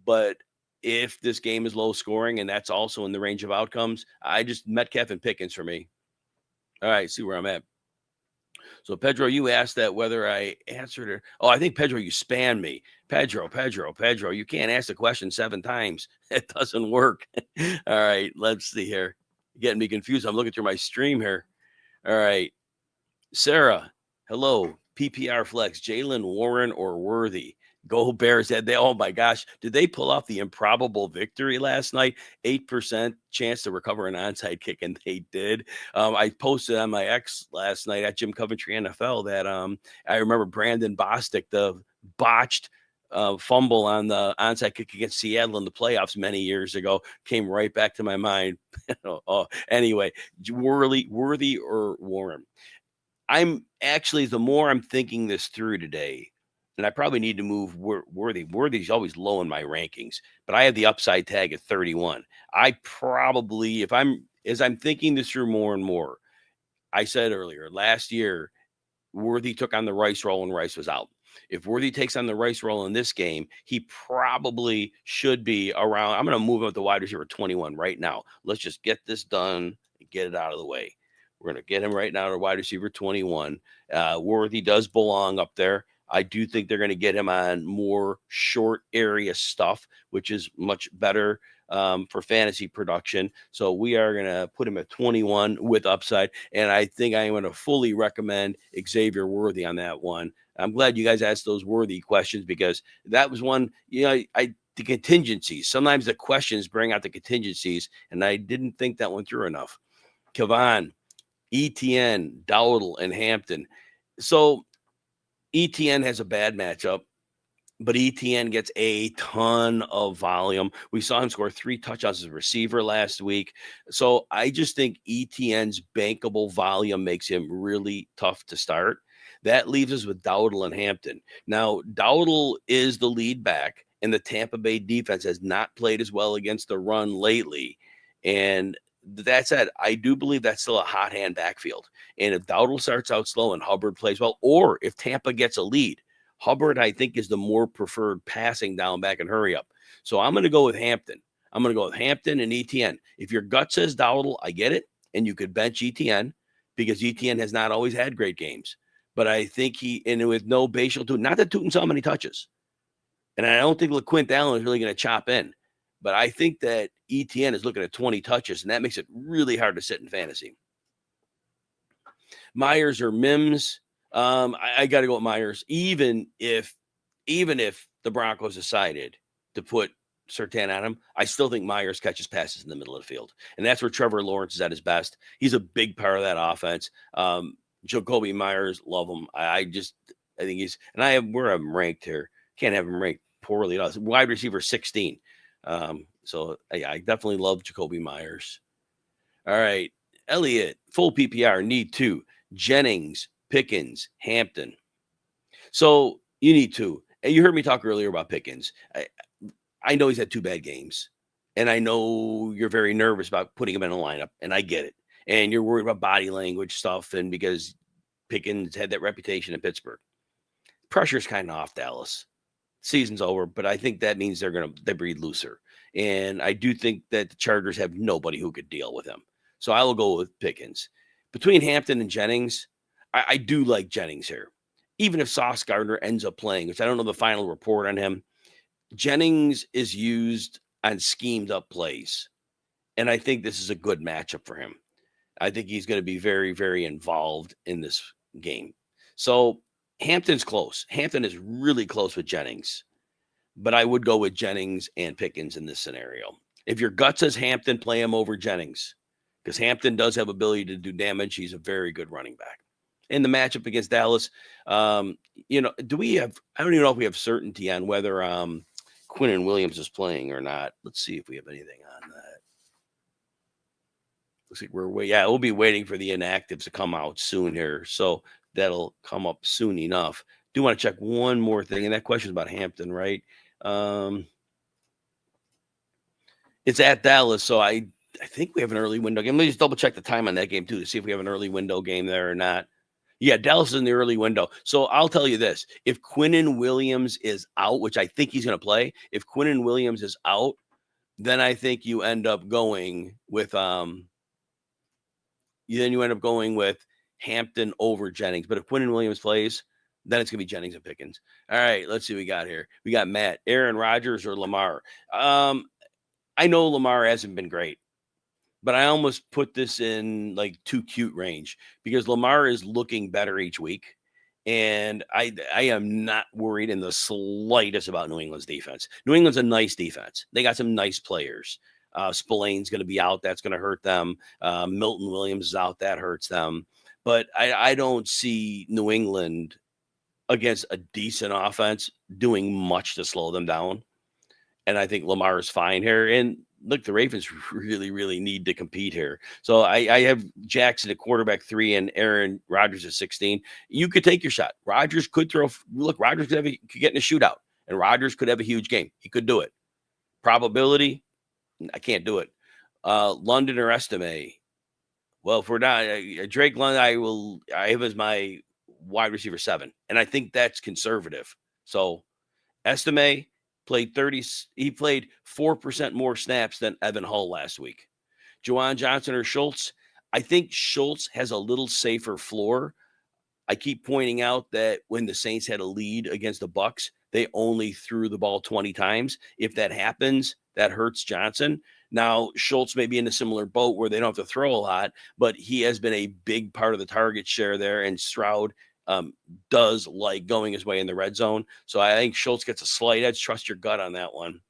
But if this game is low scoring and that's also in the range of outcomes, Metcalf and Pickens for me. All right, see where I'm at. So, Pedro, you asked that whether I answered it. Oh, I think, Pedro, you spammed me. Pedro, you can't ask the question 7 times. It doesn't work. All right, let's see here. Getting me confused. I'm looking through my stream here. All right. Sarah, hello. PPR flex, Jalen Warren or Worthy? Go Bears. Oh my gosh, did they pull off the improbable victory last night? 8% chance to recover an onside kick, and they did. I posted on my X last night at Jim Coventry NFL that I remember Brandon Bostic, the botched fumble on the onside kick against Seattle in the playoffs many years ago, came right back to my mind. Anyway, Worthy or Warren? I'm actually, the more I'm thinking this through today, and I probably need to move Worthy. Worthy's always low in my rankings, but I have the upside tag at 31. I probably, as I'm thinking this through more and more, I said earlier, last year, Worthy took on the Rice role and Rice was out. If Worthy takes on the Rice role in this game, he probably should be around. I'm going to move up the wide receiver 21 right now. Let's just get this done and get it out of the way. We're going to get him right now to wide receiver 21. Worthy does belong up there. I do think they're going to get him on more short area stuff, which is much better for fantasy production. So we are going to put him at 21 with upside. And I think I'm going to fully recommend Xavier Worthy on that one. I'm glad you guys asked those Worthy questions, because that was one, the contingencies. Sometimes the questions bring out the contingencies, and I didn't think that one through enough. Kavan, ETN, Dowdle, and Hampton. So ETN has a bad matchup, but ETN gets a ton of volume. We saw him score 3 touchdowns as a receiver last week. So I just think ETN's bankable volume makes him really tough to start. That leaves us with Dowdle and Hampton. Now, Dowdle is the lead back, and the Tampa Bay defense has not played as well against the run lately. And that said, I do believe that's still a hot hand backfield. And if Dowdle starts out slow and Hubbard plays well, or if Tampa gets a lead, Hubbard, I think, is the more preferred passing down back and hurry up. So I'm going to go with Hampton. I'm going to go with Hampton and ETN. If your gut says Dowdle, I get it. And you could bench ETN, because ETN has not always had great games. But I think and with no Bashal Tootin, not that Tootin saw many touches. And I don't think LaQuint Allen is really going to chop in. But I think that ETN is looking at 20 touches, and that makes it really hard to sit in fantasy. Myers or Mims, I got to go with Myers, even if the Broncos decided to put Surtain on him. I still think Myers catches passes in the middle of the field, and that's where Trevor Lawrence is at his best. He's a big part of that offense. Jacoby Myers, love him. I think he's, and where I'm ranked here. Can't have him ranked poorly at all. Wide receiver 16. So I definitely love Jacoby Myers. All right, Elliott, full PPR, need 2. Jennings, Pickens, Hampton. So you need 2. And you heard me talk earlier about Pickens. I know he's had 2 bad games, and I know you're very nervous about putting him in a lineup, and I get it. And you're worried about body language stuff, and because Pickens had that reputation in Pittsburgh. Pressure's kind of off Dallas. Season's over, but I think that means they breathe looser. And I do think that the Chargers have nobody who could deal with him. So I will go with Pickens. Between Hampton and Jennings, I do like Jennings here. Even if Sauce Gardner ends up playing, which I don't know the final report on him, Jennings is used on schemed up plays. And I think this is a good matchup for him. I think he's going to be very, very involved in this game. So Hampton's close. Hampton is really close with Jennings. But I would go with Jennings and Pickens in this scenario. If your gut says Hampton, play him over Jennings, because Hampton does have ability to do damage. He's a very good running back. In the matchup against Dallas, do we have, I don't even know if we have certainty on whether Quinnen Williams is playing or not. Let's see if we have anything on that. Looks like we'll be waiting for the inactives to come out soon here. So that'll come up soon enough. Do want to check one more thing, and that question is about Hampton, right? It's at Dallas, so I think we have an early window game. Let me just double check the time on that game too to see if we have an early window game there or not. Yeah, Dallas is in the early window. So I'll tell you this. If Quinnen Williams is out, which I think he's going to play, if Quinnen Williams is out, then I think you end up going with Hampton over Jennings. But if Quinnen Williams plays, then it's going to be Jennings and Pickens. All right, let's see what we got here. We got Matt, Aaron Rodgers, or Lamar. I know Lamar hasn't been great, but I almost put this in like too cute range, because Lamar is looking better each week. And I am not worried in the slightest about New England's defense. New England's a nice defense. They got some nice players. Spillane's going to be out. That's going to hurt them. Milton Williams is out. That hurts them. But I don't see New England against a decent offense doing much to slow them down. And I think Lamar is fine here. And look, the Ravens really, really need to compete here. So I have Jackson at quarterback 3 and Aaron Rodgers at 16. You could take your shot. Rodgers could throw. Look, Rodgers could get in a shootout, and Rodgers could have a huge game. He could do it. Probability, I can't do it. London or Estime. Well, if we're not Drake London, I have as my wide receiver 7, and I think that's conservative. So Estime played 30. He played 4% more snaps than Evan Hull last week. Juwan Johnson or Schultz. I think Schultz has a little safer floor. I keep pointing out that when the Saints had a lead against the Bucks, they only threw the ball 20 times. If that happens, that hurts Johnson. Now, Schultz may be in a similar boat where they don't have to throw a lot, but he has been a big part of the target share there. And Stroud does like going his way in the red zone. So I think Schultz gets a slight edge. Trust your gut on that one.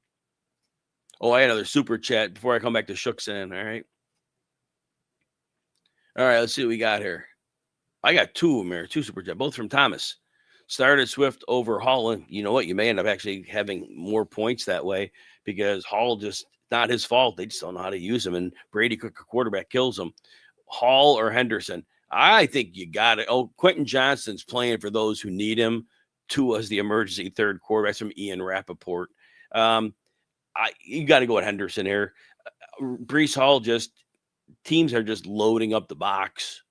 Oh, I had another super chat before I come back to Shookson. All right. All right. Let's see what we got here. I got two of them here, two super chat, both from Thomas. Started Swift over Hall, and you know what? You may end up actually having more points that way because Hall just not his fault. They just don't know how to use him, and Brady Cook, a quarterback, kills him. Hall or Henderson? I think you got it. Oh, Quentin Johnston's playing for those who need him. Tua as the emergency third quarterback from Ian Rappaport. You got to go with Henderson here. Brees Hall teams are just loading up the box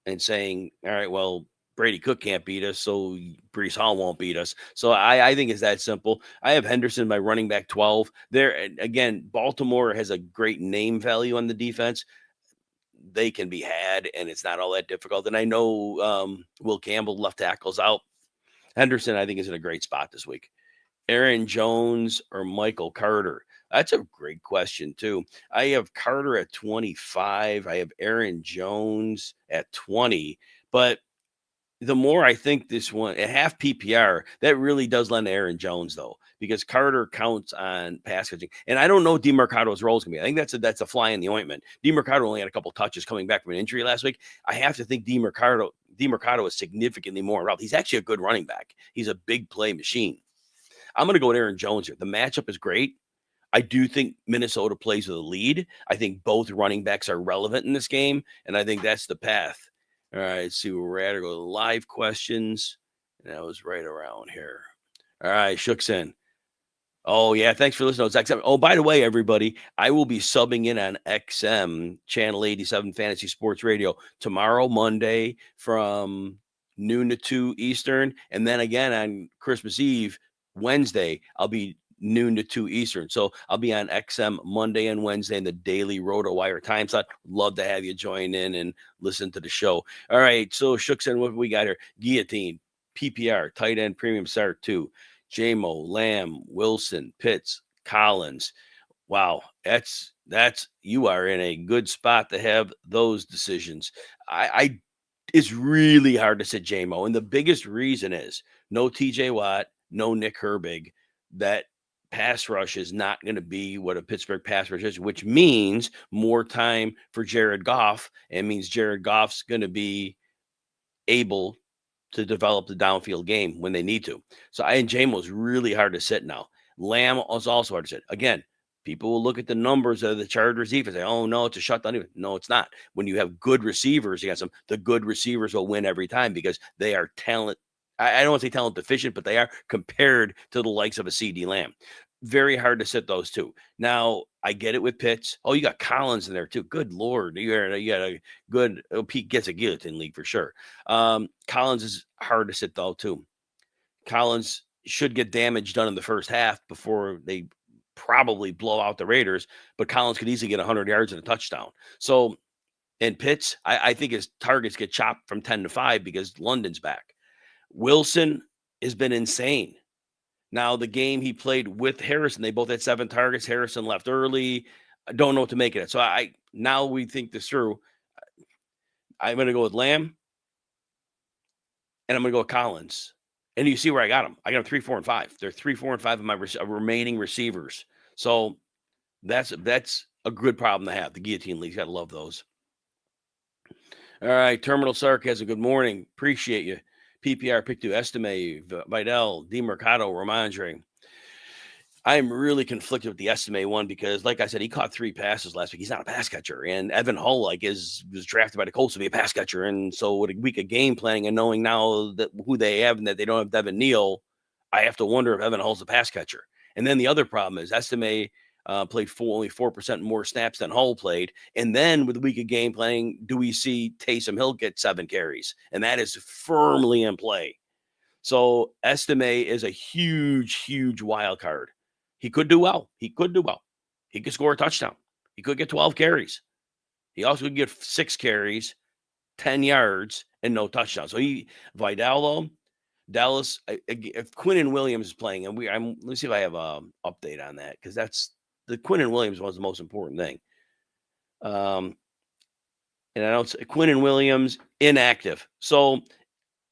and saying, all right, well, Brady Cook can't beat us, so Brees Hall won't beat us. So I think it's that simple. I have Henderson by running back 12. There again, Baltimore has a great name value on the defense. They can be had, and it's not all that difficult. And I know Will Campbell left tackles out. Henderson, I think, is in a great spot this week. Aaron Jones or Michael Carter? That's a great question, too. I have Carter at 25. I have Aaron Jones at 20. But the more I think this one, at half PPR, that really does lend to Aaron Jones, though, because Carter counts on pass catching. And I don't know what DeMarcado's role is going to be. I think that's a fly in the ointment. DeMarcado only had a couple touches coming back from an injury last week. I have to think DeMarcado is significantly more involved. He's actually a good running back. He's a big play machine. I'm going to go with Aaron Jones here. The matchup is great. I do think Minnesota plays with a lead. I think both running backs are relevant in this game, and I think that's the path. All right, let's see where we're at. I'll go to live questions. And that was right around here. All right, Shookson. Oh, yeah. Thanks for listening to XM. Oh, by the way, everybody, I will be subbing in on XM, Channel 87 Fantasy Sports Radio, tomorrow, Monday, from noon to 2 Eastern. And then again on Christmas Eve, Wednesday, I'll be noon to 2 Eastern. So I'll be on XM Monday and Wednesday in the daily RotoWire time slot. Love to have you join in and listen to the show. All right. So, Shookson, what we got here? Guillotine, PPR, tight end, premium start 2. J-Mo, Lamb, Wilson, Pitts, Collins. Wow, that's you are in a good spot to have those decisions. I it's really hard to sit J-Mo, and the biggest reason is no TJ Watt, no Nick Herbig. That pass rush is not going to be what a Pittsburgh pass rush is, which means more time for Jared Goff, and means Jared Goff's going to be able to develop the downfield game when they need to. So and J-Mo's really hard to sit now. Lamb is also hard to sit. Again, people will look at the numbers of the Chargers defense and say, oh, no, it's a shutdown. No, it's not. When you have good receivers against them, the good receivers will win every time because they are talent. I don't want to say talent deficient, but they are compared to the likes of a CD Lamb. Very hard to sit those two. Now, I get it with Pitts. Oh, you got Collins in there too. Good Lord. You got a good Pete gets a guillotine league for sure. Collins is hard to sit though, too. Collins should get damage done in the first half before they probably blow out the Raiders, but Collins could easily get 100 yards and a touchdown. So, and Pitts, I think his targets get chopped from 10 to 5 because London's back. Wilson has been insane. Now, the game he played with Harrison, they both had 7 targets. Harrison left early. I don't know what to make of it. So now we think this through. I'm going to go with Lamb, and I'm going to go with Collins. And you see where I got them. I got them 3, 4, and 5. They're 3, 4, and 5 of my remaining receivers. So that's a good problem to have. The guillotine leagues, got to love those. All right, Terminal Sarcasm, good morning. Appreciate you. PPR, Pick 2, Estime, Vidal, DeMarcado, Ramondre. I am really conflicted with the Estime one because, like I said, he caught 3 passes last week. He's not a pass catcher. And Evan Hull, was drafted by the Colts to be a pass catcher. And so with a week of game planning and knowing now that who they have and that they don't have Devin Neal, I have to wonder if Evan Hull's a pass catcher. And then the other problem is Estime played only 4% more snaps than Hull played. And then with a week of game planning, do we see Taysom Hill get 7 carries? And that is firmly in play. So Estime is a huge, huge wild card. He could do well. He could score a touchdown. He could get 12 carries. He also could get 6 carries, 10 yards, and no touchdown. So Vidal, though, Dallas, if Quinnen Williams is playing, and let me see if I have an update on that, because that's the Quinnen Williams was the most important thing. And I don't Quinnen Williams inactive. So,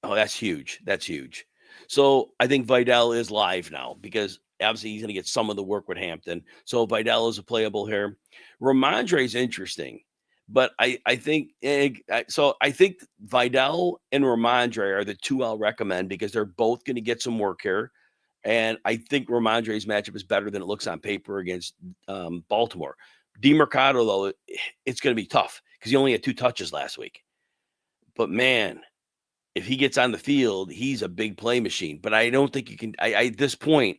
that's huge. That's huge. So I think Vidal is live now because obviously he's going to get some of the work with Hampton. So Vidal is a playable here. Ramondre is interesting, but I think I think Vidal and Ramondre are the two I'll recommend because they're both going to get some work here. And I think Ramondre's matchup is better than it looks on paper against Baltimore. DeMercado, though, it's going to be tough because he only had 2 touches last week. But man, if he gets on the field, he's a big play machine. But I don't think you can. At this point,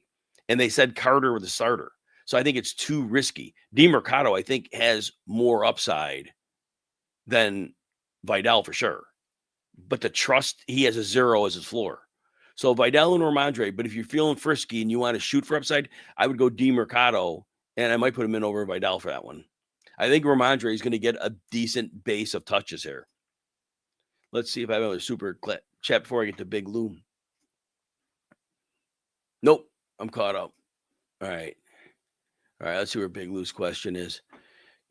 and they said Carter was the starter, so I think it's too risky. DeMercado, I think, has more upside than Vidal for sure. But the trust, he has a 0 as his floor. So Vidal and Ramondre. But if you're feeling frisky and you want to shoot for upside, I would go DeMercado, and I might put him in over Vidal for that one. I think Ramondre is going to get a decent base of touches here. Let's see if I have another super chat before I get to Big Loom. Nope, I'm caught up. All right. Let's see where Big Lou's question is.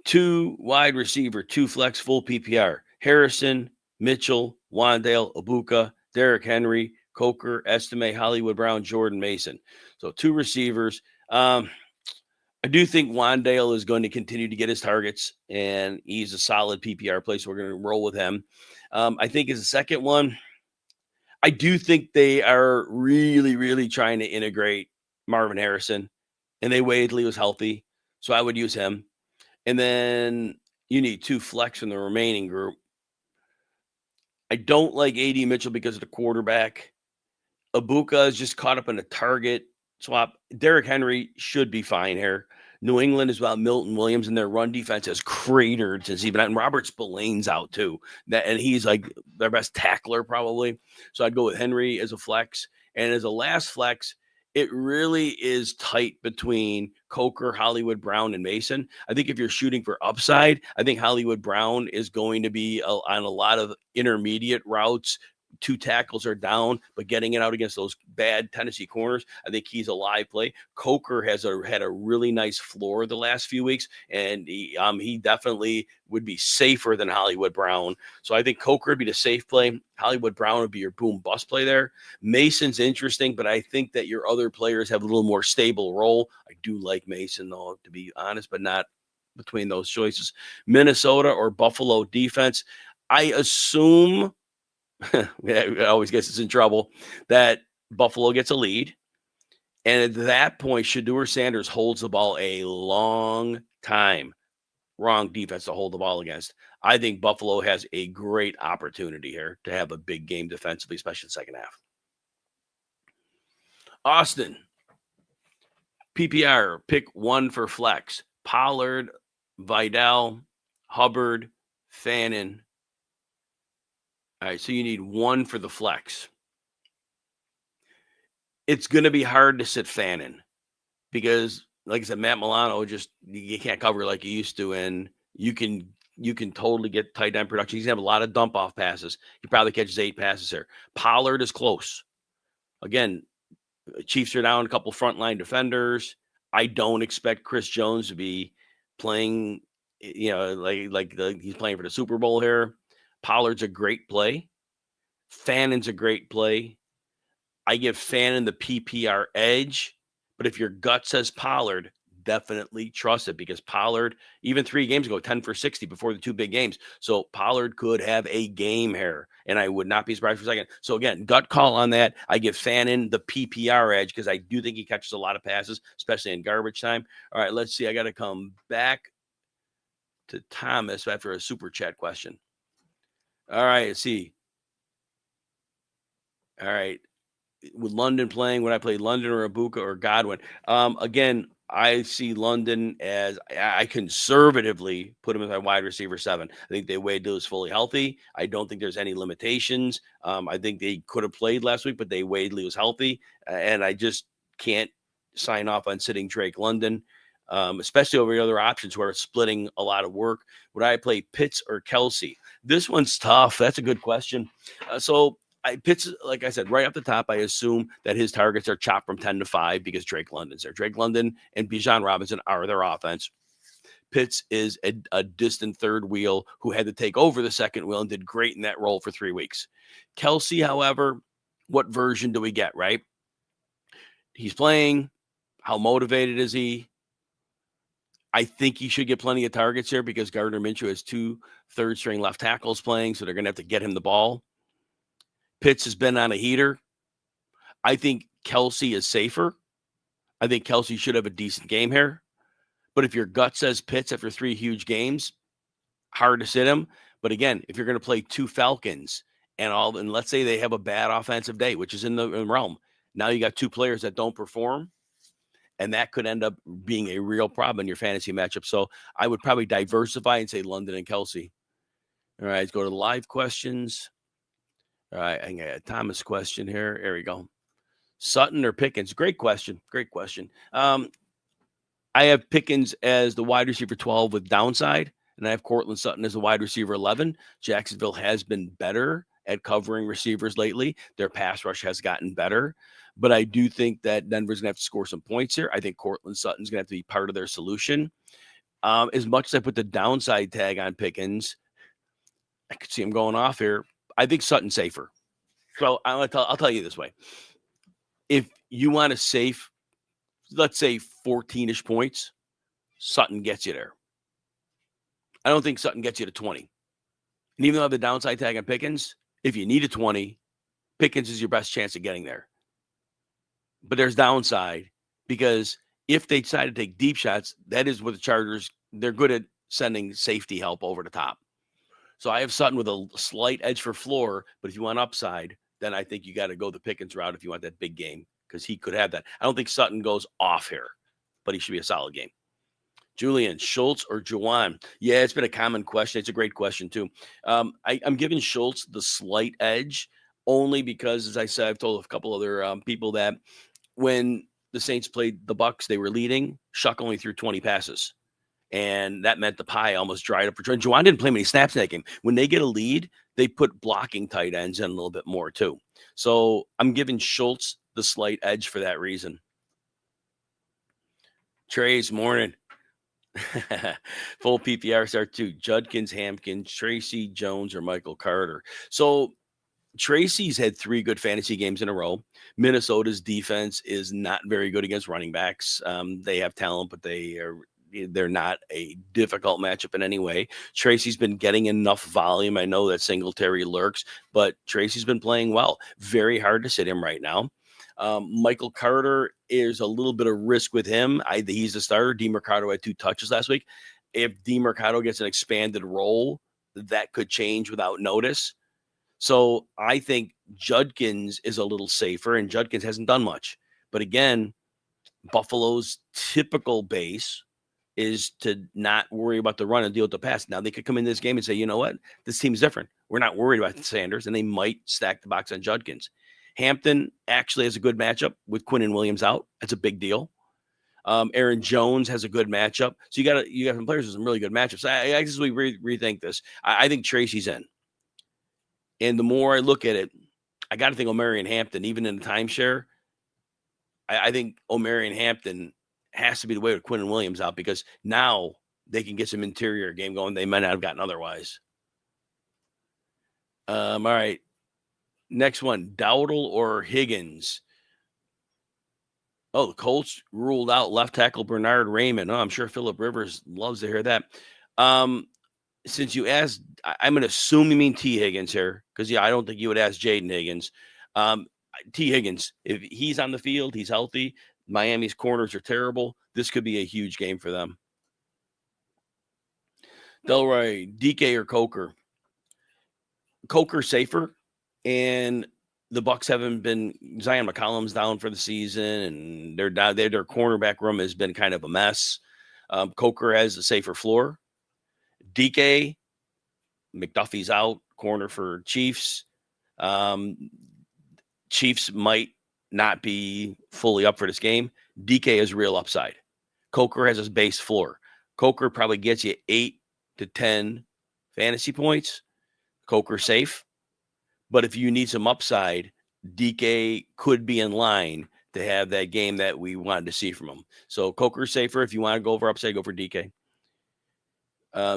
2 wide receiver, 2 flex, full PPR. Harrison, Mitchell, Wandale, Ibuka, Derrick Henry, Coker, Estime, Hollywood Brown, Jordan Mason. So 2 receivers. I do think Wandale is going to continue to get his targets, and he's a solid PPR play, so we're going to roll with him. I think as a second one, I do think they are really, really trying to integrate Marvin Harrison, and they waited till he was healthy, so I would use him. And then you need 2 flex in the remaining group. I don't like A.D. Mitchell because of the quarterback. Ibuka is just caught up in a target swap. Derrick Henry should be fine here. New England is about Milton Williams, and their run defense has cratered since he's been out. And Robert Spillane's out too. And he's like their best tackler probably. So I'd go with Henry as a flex. And as a last flex, it really is tight between Coker, Hollywood Brown, and Mason. I think if you're shooting for upside, I think Hollywood Brown is going to be on a lot of intermediate routes. 2 tackles are down, but getting it out against those bad Tennessee corners, I think he's a live play. Coker had a really nice floor the last few weeks, and he definitely would be safer than Hollywood Brown. So I think Coker would be the safe play. Hollywood Brown would be your boom bust play there. Mason's interesting, but I think that your other players have a little more stable role. I do like Mason, though, to be honest, but not between those choices. Minnesota or Buffalo defense. I assume I always gets us in trouble that Buffalo gets a lead. And at that point, Shedeur Sanders holds the ball a long time. Wrong defense to hold the ball against. I think Buffalo has a great opportunity here to have a big game defensively, especially in the second half. Austin, PPR, pick 1 for flex. Pollard, Vidal, Hubbard, Fannin. All right, so you need 1 for the flex. It's going to be hard to sit Fannin because, like I said, Matt Milano you can't cover like you used to, and you can totally get tight end production. He's going to have a lot of dump off passes. He probably catches 8 passes there. Pollard is close. Again, Chiefs are down a couple frontline defenders. I don't expect Chris Jones to be playing, like he's playing for the Super Bowl here. Pollard's a great play. Fannin's a great play. I give Fannin the PPR edge, but if your gut says Pollard, definitely trust it because Pollard, even 3 games ago, 10 for 60 before the 2 big games. So Pollard could have a game here, and I would not be surprised for a second. So again, gut call on that. I give Fannin the PPR edge because I do think he catches a lot of passes, especially in garbage time. All right, let's see. I got to come back to Thomas after a super chat question. All right, let's see. All right. With London playing, would I play London or Ibuka or Godwin? Again, I see London as I conservatively put him as my wide receiver 7. I think they waited till he was fully healthy. I don't think there's any limitations. I think they could have played last week, but they waited till he was healthy. And I just can't sign off on sitting Drake London. especially over the other options where it's splitting a lot of work. Would I play Pitts or Kelsey? This one's tough. That's a good question. Pitts, like I said, right off the top, I assume that his targets are chopped from 10 to 5 because Drake London's there. Drake London and Bijan Robinson are their offense. Pitts is a distant third wheel who had to take over the second wheel and did great in that role for 3 weeks. Kelsey, however, what version do we get, right? He's playing. How motivated is he? I think he should get plenty of targets here because Gardner Minshew has 2 third-string left tackles playing, so they're going to have to get him the ball. Pitts has been on a heater. I think Kelsey is safer. I think Kelsey should have a decent game here. But if your gut says Pitts after 3 huge games, hard to sit him. But again, if you're going to play 2 Falcons and let's say they have a bad offensive day, which is in the realm, now you got 2 players that don't perform, and that could end up being a real problem in your fantasy matchup. So I would probably diversify and say London and Kelsey. All right, let's go to the live questions. All right, I got a Thomas question here. There we go. Sutton or Pickens? Great question. Great question. I have Pickens as the wide receiver 12 with downside, and I have Cortland Sutton as the wide receiver 11. Jacksonville has been better at covering receivers lately. Their pass rush has gotten better, but I do think that Denver's going to have to score some points here. I think Cortland Sutton's going to have to be part of their solution. As much as I put the downside tag on Pickens, I could see him going off here. I think Sutton's safer. So I'll tell you this way. If you want a safe, let's say 14-ish points, Sutton gets you there. I don't think Sutton gets you to 20. And even though I have the downside tag on Pickens, if you need a 20, Pickens is your best chance of getting there. But there's downside because if they decide to take deep shots, that is what the Chargers, they're good at sending safety help over the top. So I have Sutton with a slight edge for floor, but if you want upside, then I think you got to go the Pickens route if you want that big game because he could have that. I don't think Sutton goes off here, but he should be a solid game. Julian, Schultz or Juwan? Yeah, it's been a common question. It's a great question, too. I'm giving Schultz the slight edge only because, as I said, I've told a couple other people that when the Saints played the Bucs, they were leading. Shuck only threw 20 passes, and that meant the pie almost dried up for Juwan. Juwan didn't play many snaps in that game. When they get a lead, they put blocking tight ends in a little bit more, too. So I'm giving Schultz the slight edge for that reason. Trey's morning. Full PPR start too. Judkins, Hampkins, Tracy, Jones, or Michael Carter. So Tracy's had 3 good fantasy games in a row. Minnesota's defense is not very good against running backs. They have talent, but they're not a difficult matchup in any way. Tracy's been getting enough volume. I know that Singletary lurks, but Tracy's been playing well. Very hard to sit him right now. Michael Carter is a little bit of risk with him. He's a starter. DeMercado had 2 touches last week. If DeMercado gets an expanded role, that could change without notice. So I think Judkins is a little safer, and Judkins hasn't done much. But again, Buffalo's typical base is to not worry about the run and deal with the pass. Now, they could come in this game and say, you know what? This team's different. We're not worried about Sanders, and they might stack the box on Judkins. Hampton actually has a good matchup with Quinnen Williams out. That's a big deal. Aaron Jones has a good matchup. So you got some players with some really good matchups. I guess we rethink this. I think Tracy's in. And the more I look at it, I got to think Omarion Hampton, even in the timeshare. I think Omarion Hampton has to be the way with Quinnen Williams out because now they can get some interior game going they might not have gotten otherwise. All right. Next one, Dowdle or Higgins? Oh, the Colts ruled out left tackle Bernard Raymond. Oh, I'm sure Phillip Rivers loves to hear that. Since you asked, I'm going to assume you mean T. Higgins here because, I don't think you would ask Jaden Higgins. T. Higgins, if he's on the field, he's healthy. Miami's corners are terrible. This could be a huge game for them. Delroy, DK or Coker? Coker safer. And the Bucs haven't been Zion McCollum's down for the season, and their cornerback room has been kind of a mess. Coker has a safer floor. DK, McDuffie's out, corner for Chiefs. Chiefs might not be fully up for this game. DK is real upside. Coker has his base floor. Coker probably gets you 8 to 10 fantasy points. Coker safe. But if you need some upside, DK could be in line to have that game that we wanted to see from him. So Coker's safer. If you want to go for upside, go for DK.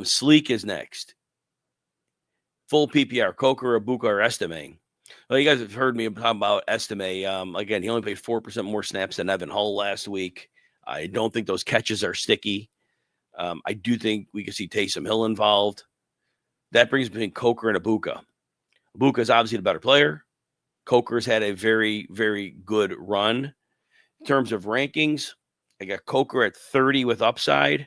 Sleek is next. Full PPR, Coker, Ibuka, or Estime. Well, you guys have heard me talk about Estime. Again, he only played 4% more snaps than Evan Hull last week. I don't think those catches are sticky. I do think we could see Taysom Hill involved. That brings between Coker and Ibuka. Ibuka is obviously the better player. Coker's had a very, very good run. In terms of rankings, I got Coker at 30 with upside,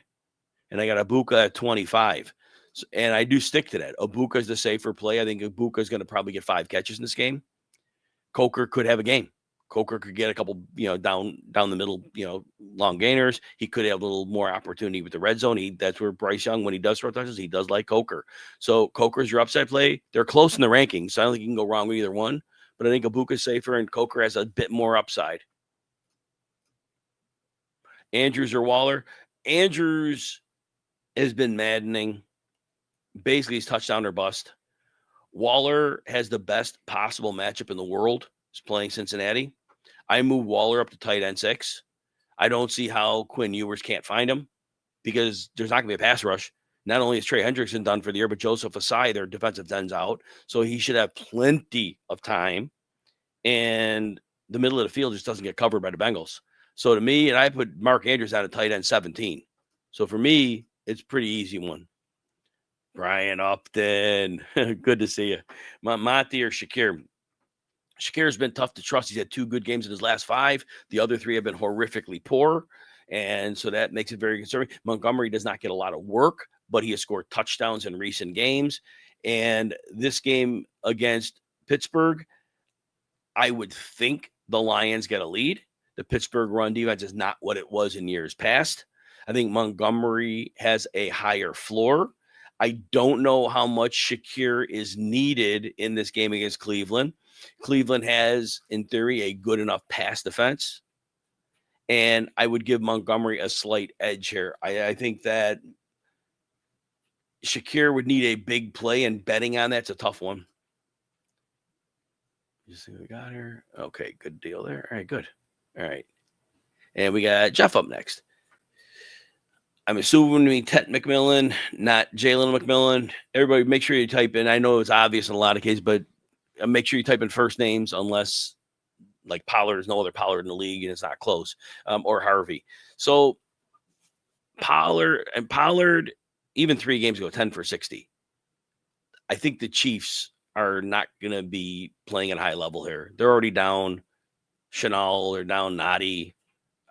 and I got Ibuka at 25. So, and I do stick to that. Ibuka is the safer play. I think Ibuka is going to probably get 5 catches in this game. Coker could have a game. Coker could get a couple, down the middle, long gainers. He could have a little more opportunity with the red zone. That's where Bryce Young, when he does throw touches, he does like Coker. So Coker's your upside play. They're close in the rankings, so I don't think you can go wrong with either one. But I think Ibuka's safer and Coker has a bit more upside. Andrews or Waller? Andrews has been maddening. Basically, he's touchdown or bust. Waller has the best possible matchup in the world. He's playing Cincinnati. I move Waller up to tight end 6. I don't see how Quinn Ewers can't find him because there's not going to be a pass rush. Not only is Trey Hendrickson done for the year, but Joseph Asai, their defensive end's out. So he should have plenty of time. And the middle of the field just doesn't get covered by the Bengals. So to me, and I put Mark Andrews out at tight end 17. So for me, it's a pretty easy one. Brian Upton, good to see you. Monty or Shakir? Shakir's been tough to trust. He's had 2 good games in his last 5. The other 3 have been horrifically poor. And so that makes it very concerning. Montgomery does not get a lot of work, but he has scored touchdowns in recent games. And this game against Pittsburgh, I would think the Lions get a lead. The Pittsburgh run defense is not what it was in years past. I think Montgomery has a higher floor. I don't know how much Shakir is needed in this game against Cleveland. Cleveland has, in theory, a good enough pass defense. And I would give Montgomery a slight edge here. I think that Shakir would need a big play, and betting on that's a tough one. You see what we got here? Okay, good deal there. All right, good. All right. And we got Jeff up next. I'm assuming we Ted McMillan, not Jalen McMillan. Everybody, make sure you type in. I know it's obvious in a lot of cases, but make sure you type in first names unless, like, Pollard is no other Pollard in the league and it's not close, or Harvey. So Pollard, even 3 games ago, 10 for 60. I think the Chiefs are not going to be playing at a high level here. They're already down Chanel. They're down Noddy.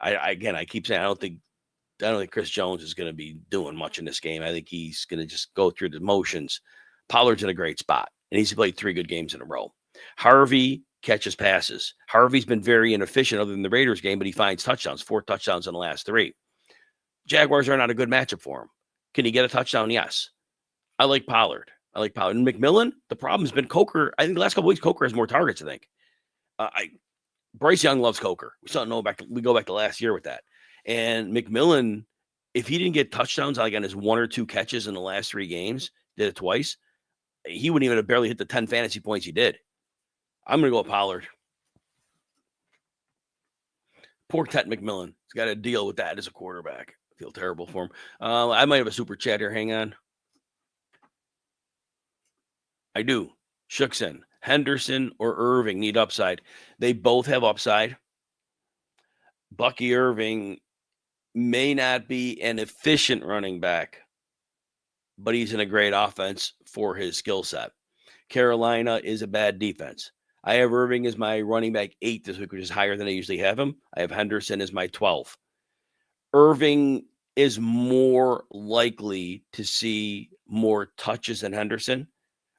I keep saying I don't think Chris Jones is going to be doing much in this game. I think he's going to just go through the motions. Pollard's in a great spot, and he's played 3 good games in a row. Harvey catches passes. Harvey's been very inefficient other than the Raiders game, but he finds touchdowns, 4 touchdowns in the last 3. Jaguars are not a good matchup for him. Can he get a touchdown? Yes. I like Pollard. And McMillan, the problem has been Coker. I think the last couple weeks, Coker has more targets, I think. Bryce Young loves Coker. We go back to last year with that. And McMillan, if he didn't get touchdowns like on his 1 or 2 catches in the last 3 games, did it twice, he wouldn't even have barely hit the 10 fantasy points he did. I'm going to go with Pollard. Poor Ted McMillan. He's got to deal with that as a quarterback. I feel terrible for him. I might have a super chat here. Hang on. I do. Shookson, Henderson, or Irving need upside. They both have upside. Bucky Irving may not be an efficient running back, but he's in a great offense for his skill set. Carolina is a bad defense. I have Irving as my running back 8 this week, which is higher than I usually have him. I have Henderson as my 12. Irving is more likely to see more touches than Henderson.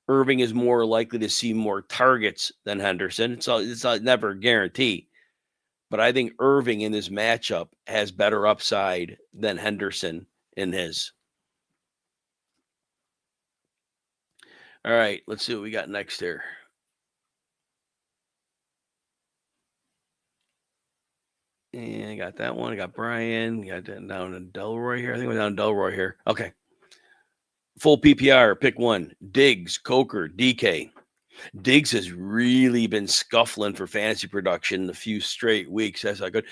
Irving is more likely to see more targets than Henderson. So it's never a guarantee. But I think Irving in this matchup has better upside than Henderson in his. All right, let's see what we got next here. And I got that one. I got Brian. Got that down in Delroy here. I think we're down in Delroy here. Okay. Full PPR. Pick one. Diggs, Coker, DK. Diggs has really been scuffling for fantasy production a few straight weeks. That's not good.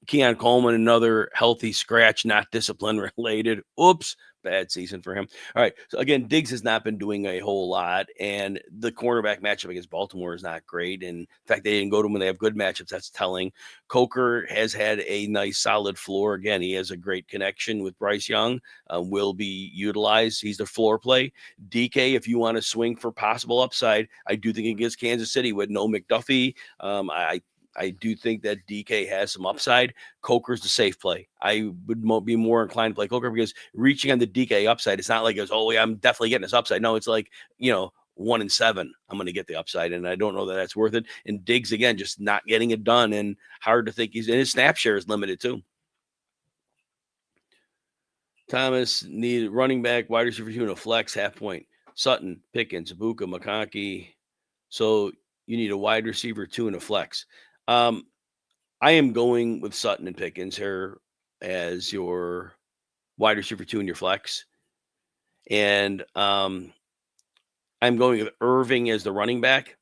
Keon Coleman, another healthy scratch, not discipline related. Oops, bad season for him. All right. So again, Diggs has not been doing a whole lot, and the cornerback matchup against Baltimore is not great. And in fact, they didn't go to them when they have good matchups. That's telling. Coker has had a nice, solid floor. Again, he has a great connection with Bryce Young. Will be utilized. He's the floor play. DK, if you want to swing for possible upside, I do think against Kansas City with no McDuffie. I do think that DK has some upside. Coker's the safe play. I would be more inclined to play Coker because reaching on the DK upside, it's not like it's, oh, yeah, I'm definitely getting this upside. No, it's like, 1 and 7, I'm going to get the upside, and I don't know that that's worth it. And Diggs, again, just not getting it done, and hard to think and his snap share is limited too. Thomas needed running back, wide receiver 2, and a flex, half point. Sutton, Pickens, Ibuka, McConkey. So you need a wide receiver 2 and a flex. I am going with Sutton and Pickens here as your wide receiver 2 and your flex. And I'm going with Irving as the running back.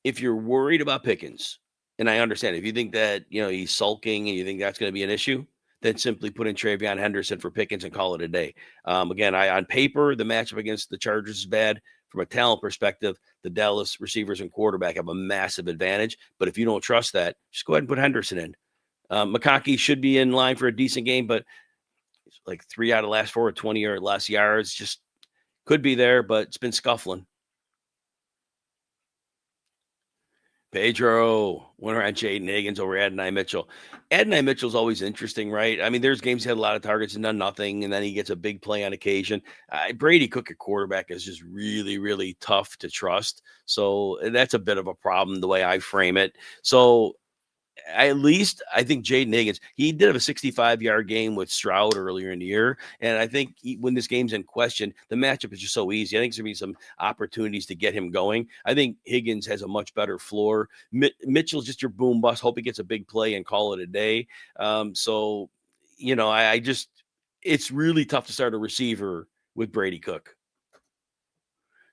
If you're worried about Pickens, and I understand if you think that, he's sulking and you think that's going to be an issue, then simply put in Travion Henderson for Pickens and call it a day. Again, on paper, the matchup against the Chargers is bad. From a talent perspective, the Dallas receivers and quarterback have a massive advantage. But if you don't trust that, just go ahead and put Henderson in. McConkey should be in line for a decent game, but like 3 out of the last 4 or 20 or less yards, just could be there, but it's been scuffling. Pedro, winner on Jaden Higgins over Adonai Mitchell. Adonai Mitchell's always interesting, right? I mean, there's games he had a lot of targets and done nothing, and then he gets a big play on occasion. Brady Cook at quarterback is just really, really tough to trust. So that's a bit of a problem the way I frame it. So at least I think Jaden Higgins, he did have a 65-yard game with Stroud earlier in the year. And I think when this game's in question, the matchup is just so easy. I think there's going to be some opportunities to get him going. I think Higgins has a much better floor. Mitchell's just your boom bust. Hope he gets a big play and call it a day. I just, it's really tough to start a receiver with Brady Cook.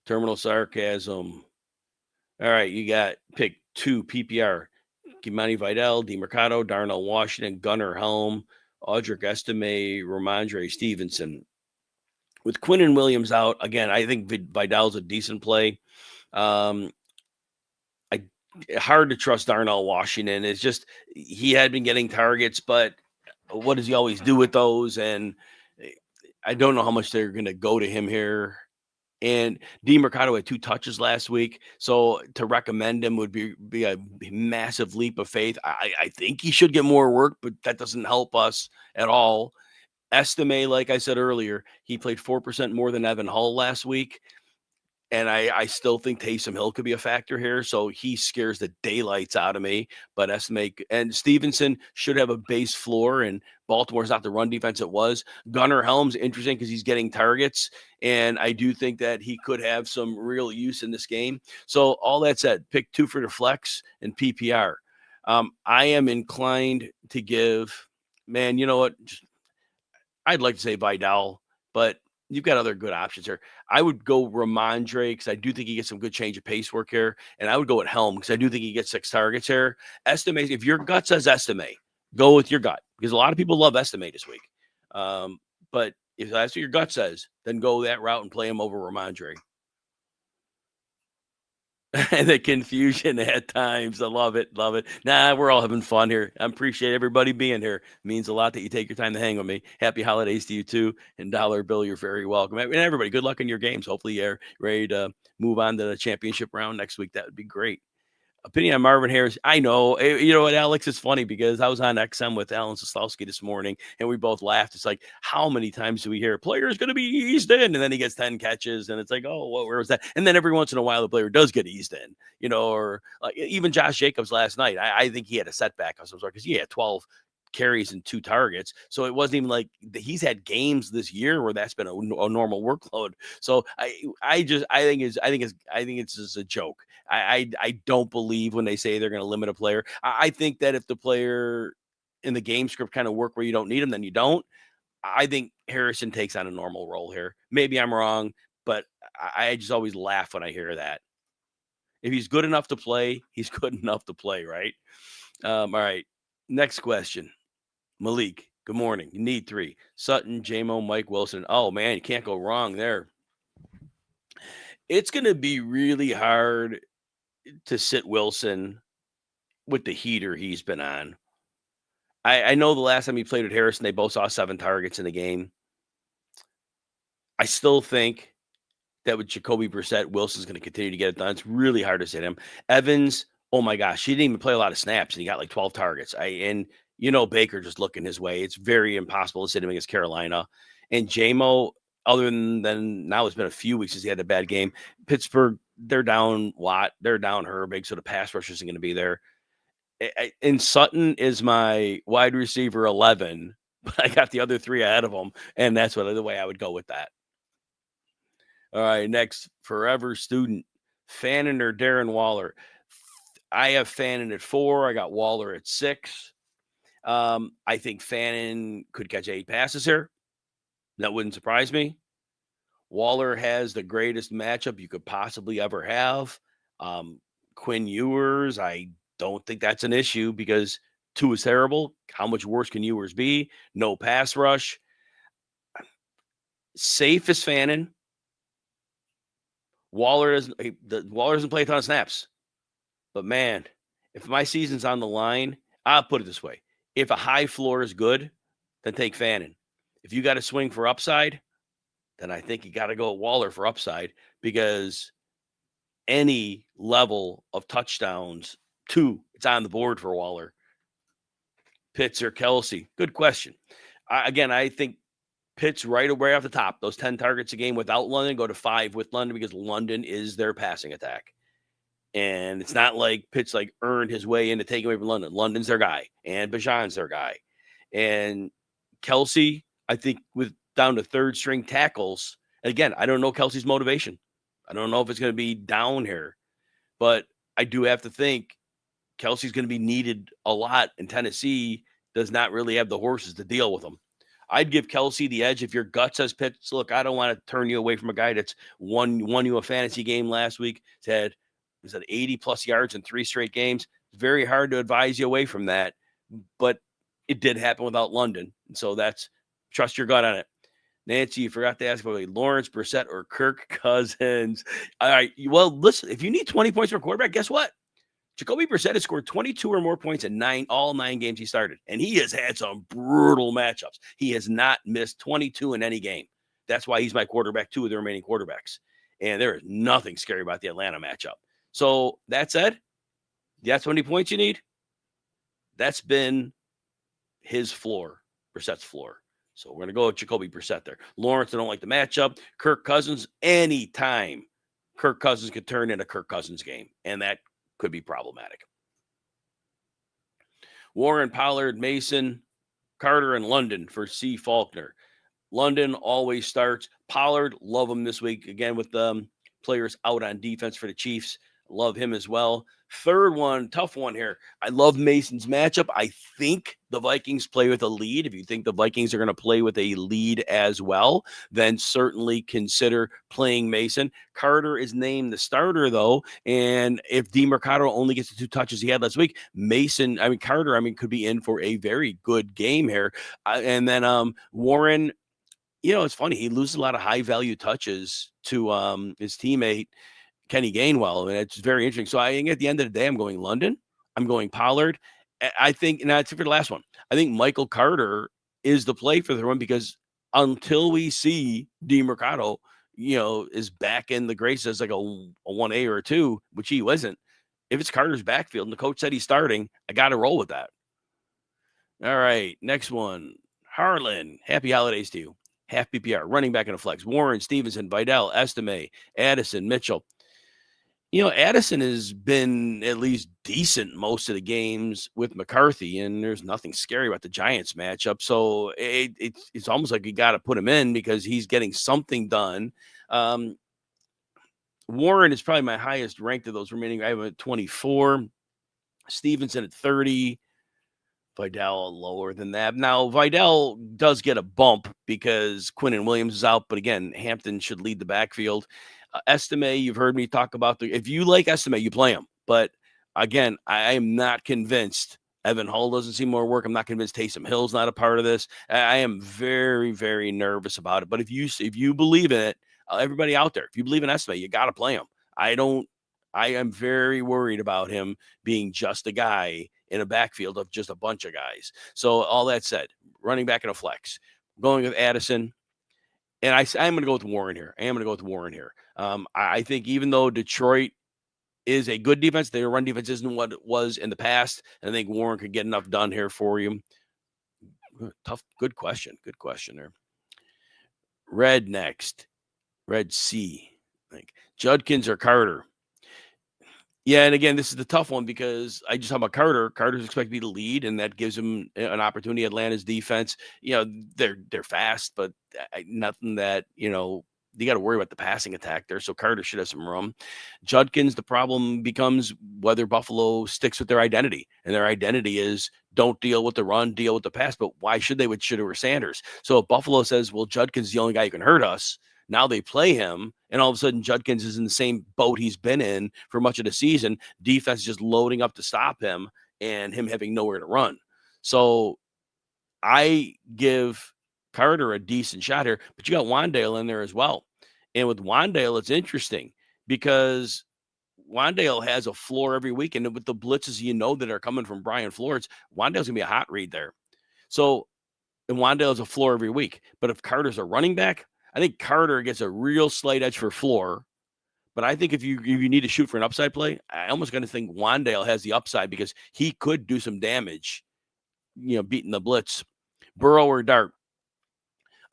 Terminal sarcasm. All right, you got pick 2 PPR. Kimani Vidal, DeMercado, Darnell Washington, Gunnar Helm, Audric Estime, Ramondre Stevenson. With Quinnen Williams out, again, I think Vidal's a decent play. Hard to trust Darnell Washington. It's just he had been getting targets, but what does he always do with those? And I don't know how much they're going to go to him here. And DeMercado had 2 touches last week. So to recommend him would be a massive leap of faith. I think he should get more work, but that doesn't help us at all. Estime, like I said earlier, he played 4% more than Evan Hull last week. And I still think Taysom Hill could be a factor here. So he scares the daylights out of me. But Estime and Stevenson should have a base floor, and Baltimore's not the run defense it was. Gunnar Helm's interesting because he's getting targets. And I do think that he could have some real use in this game. So all that said, pick 2 for the flex and PPR. I am inclined to give, man, you know what? I'd like to say Vidal, but you've got other good options here. I would go Ramondre because I do think he gets some good change of pace work here. And I would go at Helm because I do think he gets 6 targets here. Estime, if your gut says Estime, go with your gut because a lot of people love Estime this week. But if that's what your gut says, then go that route and play him over Ramondre. The confusion at times. I love it. Love it. Nah, we're all having fun here. I appreciate everybody being here. It means a lot that you take your time to hang with me. Happy holidays to you too. And Dollar Bill, you're very welcome. And everybody, good luck in your games. Hopefully you're ready to move on to the championship round next week. That would be great. Opinion on Marvin Harris. I know. You know what, Alex? It's funny because I was on XM with Alan Soslowski this morning, and we both laughed. It's like, how many times do we hear player's going to be eased in, and then he gets 10 catches, and it's like, oh, where was that? And then every once in a while, the player does get eased in, or like even Josh Jacobs last night. I think he had a setback because he had 12 carries and 2 targets. So it wasn't even like he's had games this year where that's been a normal workload. So I think it's just a joke. I don't believe when they say they're going to limit a player. I think that if the player in the game script kind of work where you don't need him, then you don't. I think Harrison takes on a normal role here. Maybe I'm wrong, but I just always laugh when I hear that. If he's good enough to play, he's good enough to play, right? All right. Next question. Malik, good morning. You need 3. Sutton, JMO, Mike Wilson. Oh, man, you can't go wrong there. It's going to be really hard to sit Wilson with the heater he's been on. I know the last time he played with Harrison, they both saw 7 targets in the game. I still think that with Jacoby Brissett, Wilson's going to continue to get it done. It's really hard to sit him. Evans, oh my gosh, he didn't even play a lot of snaps, and he got like 12 targets. And Baker just looking his way. It's very impossible to sit him against Carolina. And JMO, other than now, it's been a few weeks since he had a bad game. Pittsburgh, they're down Watt, they're down Herbig, so the pass rush isn't going to be there. And Sutton is my wide receiver 11, but I got the other 3 ahead of him, and that's the way I would go with that. All right, next, forever student, Fannin or Darren Waller. I have Fannin at 4. I got Waller at 6. I think Fannin could catch 8 passes here. That wouldn't surprise me. Waller has the greatest matchup you could possibly ever have. Quinn Ewers, I don't think that's an issue because 2 is terrible. How much worse can Ewers be? No pass rush. Safe as Fannin. Waller doesn't play a ton of snaps. But man, if my season's on the line, I'll put it this way. If a high floor is good, then take Fannin. If you got to swing for upside, then I think you got to go at Waller for upside because any level of touchdowns, 2, it's on the board for Waller. Pitts or Kelsey? Good question. I think Pitts right away off the top. Those 10 targets a game without London go to 5 with London because London is their passing attack. And it's not like Pitts earned his way into taking away from London. London's their guy, and Bijan's their guy. And Kelsey, I think, with down to 3rd string tackles, again, I don't know Kelsey's motivation. I don't know if it's going to be down here, but I do have to think Kelsey's going to be needed a lot, and Tennessee does not really have the horses to deal with him. I'd give Kelsey the edge if your gut says, Pitts, look, I don't want to turn you away from a guy that's won you a fantasy game last week, said 80-plus yards in 3 straight games. It's very hard to advise you away from that, but it did happen without London. And so that's trust your gut on it. Nancy, you forgot to ask about Lawrence, Brissett, or Kirk Cousins. All right. Well, listen, if you need 20 points for a quarterback, guess what? Jacoby Brissett has scored 22 or more points in all 9 games he started, and he has had some brutal matchups. He has not missed 22 in any game. That's why he's my quarterback, 2 of the remaining quarterbacks. And there is nothing scary about the Atlanta matchup. So that said, that's how many points you need. That's been his floor, Brissett's floor. So we're going to go with Jacoby Brissett there. Lawrence, I don't like the matchup. Kirk Cousins, anytime Kirk Cousins could turn into Kirk Cousins game, and that could be problematic. Warren, Pollard, Mason, Carter, and London for C. Faulkner. London always starts. Pollard, love him this week. Again, with the players out on defense for the Chiefs. Love him as well. Third one, tough one here. I love Mason's matchup. I think the Vikings play with a lead. If you think the Vikings are going to play with a lead as well, then certainly consider playing Mason. Carter is named the starter, though. And if DeMercado only gets the 2 touches he had last week, Carter could be in for a very good game here. And then Warren, it's funny. He loses a lot of high-value touches to his teammate, Kenny Gainwell, and it's very interesting. So I think at the end of the day, I'm going London. I'm going Pollard. I think, now it's for the last one. I think Michael Carter is the play for the one because until we see DeMercado, is back in the graces like a 1A or a 2, which he wasn't. If it's Carter's backfield and the coach said he's starting, I got to roll with that. All right, next one. Harlan, happy holidays to you. Half PPR, running back in a flex. Warren, Stevenson, Vidal, Estime, Addison, Mitchell. Addison has been at least decent most of the games with McCarthy, and there's nothing scary about the Giants matchup. So it's almost like you got to put him in because he's getting something done. Warren is probably my highest ranked of those remaining. I have him at 24. Stevenson at 30. Vidal lower than that. Now, Vidal does get a bump because Quinnen Williams is out, but again, Hampton should lead the backfield. Estime, you've heard me talk about if you like Estime, you play him. But again, I am not convinced. Evan Hull doesn't see more work. I'm not convinced Taysom Hill's not a part of this. I am very, very nervous about it. But if you believe in it, everybody out there, if you believe in Estime, you got to play him. I am very worried about him being just a guy in a backfield of just a bunch of guys. So all that said, running back in a flex, going with Addison, and I'm going to go with Warren here. I think even though Detroit is a good defense, their run defense isn't what it was in the past, and I think Warren could get enough done here for you. Good question there. Red next, Red C, like Judkins or Carter. Yeah, and again, this is the tough one because I just talked about Carter. Carter's expected to be the lead, and that gives him an opportunity. Atlanta's defense, they're fast, but nothing that you got to worry about the passing attack there. So Carter should have some room. Judkins, the problem becomes whether Buffalo sticks with their identity, and their identity is don't deal with the run, deal with the pass. But why should they with Shedeur or Sanders? So if Buffalo says, well, Judkins is the only guy who can hurt us. Now they play him, and all of a sudden Judkins is in the same boat he's been in for much of the season. Defense just loading up to stop him and him having nowhere to run. So I give Carter a decent shot here, but you got Wandale in there as well. And with Wandale, it's interesting because Wandale has a floor every week, and with the blitzes that are coming from Brian Flores, Wandale's going to be a hot read there. So, and Wandale is a floor every week. But if Carter's a running back, I think Carter gets a real slight edge for floor. But I think if you need to shoot for an upside play, I almost going to think Wandale has the upside because he could do some damage, beating the blitz. Burrow or Dart?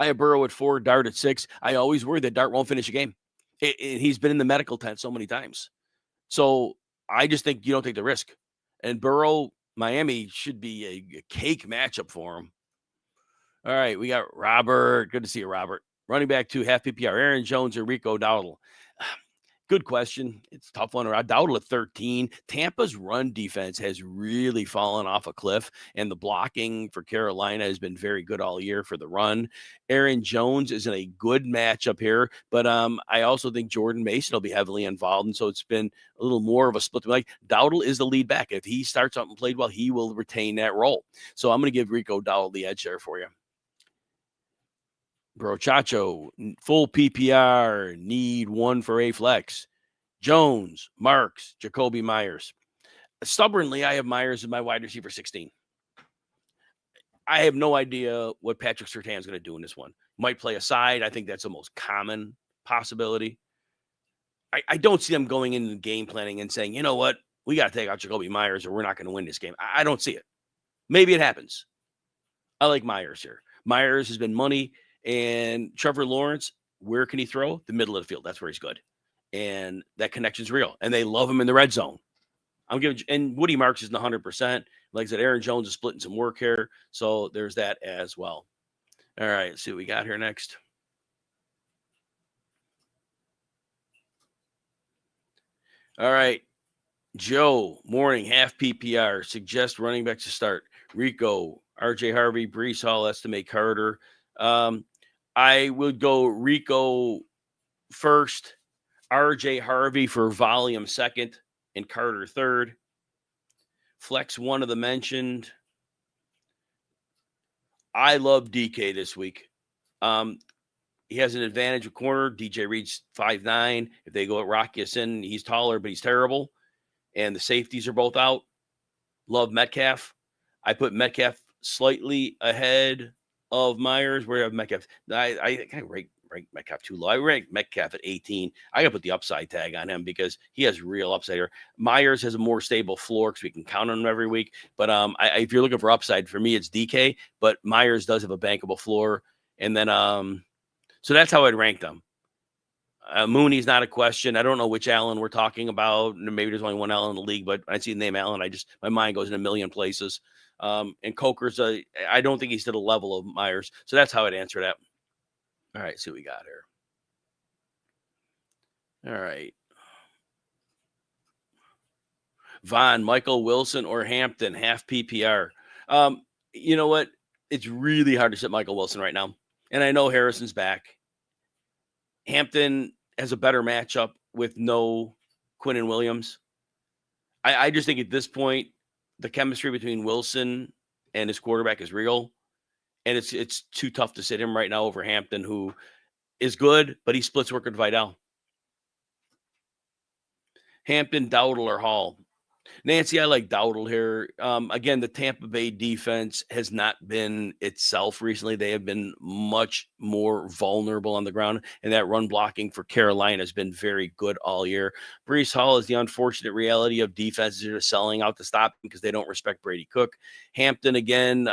I have Burrow at 4, Dart at 6. I always worry that Dart won't finish a game. He's been in the medical tent so many times. So I just think you don't take the risk. And Burrow, Miami should be a cake matchup for him. All right, we got Robert. Good to see you, Robert. Running back 2, half PPR, Aaron Jones or Rico Dowdle. Good question. It's a tough one. Dowdle at 13. Tampa's run defense has really fallen off a cliff, and the blocking for Carolina has been very good all year for the run. Aaron Jones is in a good matchup here, but I also think Jordan Mason will be heavily involved, and so it's been a little more of a split. Like Dowdle is the lead back. If he starts out and played well, he will retain that role. So I'm going to give Rico Dowdle the edge there for you. Bro, Chacho, full PPR, need 1 for a flex. Jones, Marks, Jacoby Myers. Stubbornly, I have Myers as my wide receiver 16. I have no idea what Patrick Surtain is going to do in this one. Might play a side. I think that's the most common possibility. I don't see them going into the game planning and saying, you know what, we got to take out Jacoby Myers or we're not going to win this game. I don't see it. Maybe it happens. I like Myers here. Myers has been money. And Trevor Lawrence, where can he throw? The middle of the field. That's where he's good. And that connection's real. And they love him in the red zone. And Woody Marks isn't 100%. Like I said, Aaron Jones is splitting some work here. So there's that as well. All right, let's see what we got here next. All right. Joe, morning, half PPR. Suggest running back to start. Rico, RJ Harvey, Breece Hall, Estimate Carter. I would go Rico first, RJ Harvey for volume second, and Carter third. Flex one of the mentioned. I love DK this week. He has an advantage of corner. DJ Reed's 5'9". If they go at Rock Ya-Sin, he's taller, but he's terrible. And the safeties are both out. Love Metcalf. I put Metcalf slightly ahead of Myers. Where I have Metcalf? I kind of rank Metcalf too low. I rank Metcalf at 18. I got to put the upside tag on him because he has real upside here. Myers has a more stable floor because we can count on him every week. But if you're looking for upside, for me, it's DK. But Myers does have a bankable floor. And then, so that's how I'd rank them. Mooney's not a question. I don't know which Allen we're talking about. Maybe there's only one Allen in the league, but I see the name Allen. My mind goes in a million places. And Coker's I don't think he's to the level of Myers. So that's how I'd answer that. All right, see what we got here. All right. Von, Michael Wilson, or Hampton, half PPR. Um, you know what? It's really hard to sit Michael Wilson right now. And I know Harrison's back. Hampton has a better matchup with no Quinnen Williams. I just think at this point, the chemistry between Wilson and his quarterback is real. And it's too tough to sit him right now over Hampton, who is good, but he splits work with Vidal. Hampton, Dowdle, or Hall. Nancy, I like Dowdle here. Again, the Tampa Bay defense has not been itself recently. They have been much more vulnerable on the ground, and that run blocking for Carolina has been very good all year. Brees Hall is the unfortunate reality of defenses that are selling out to stop him because they don't respect Brady Cook. Hampton, again,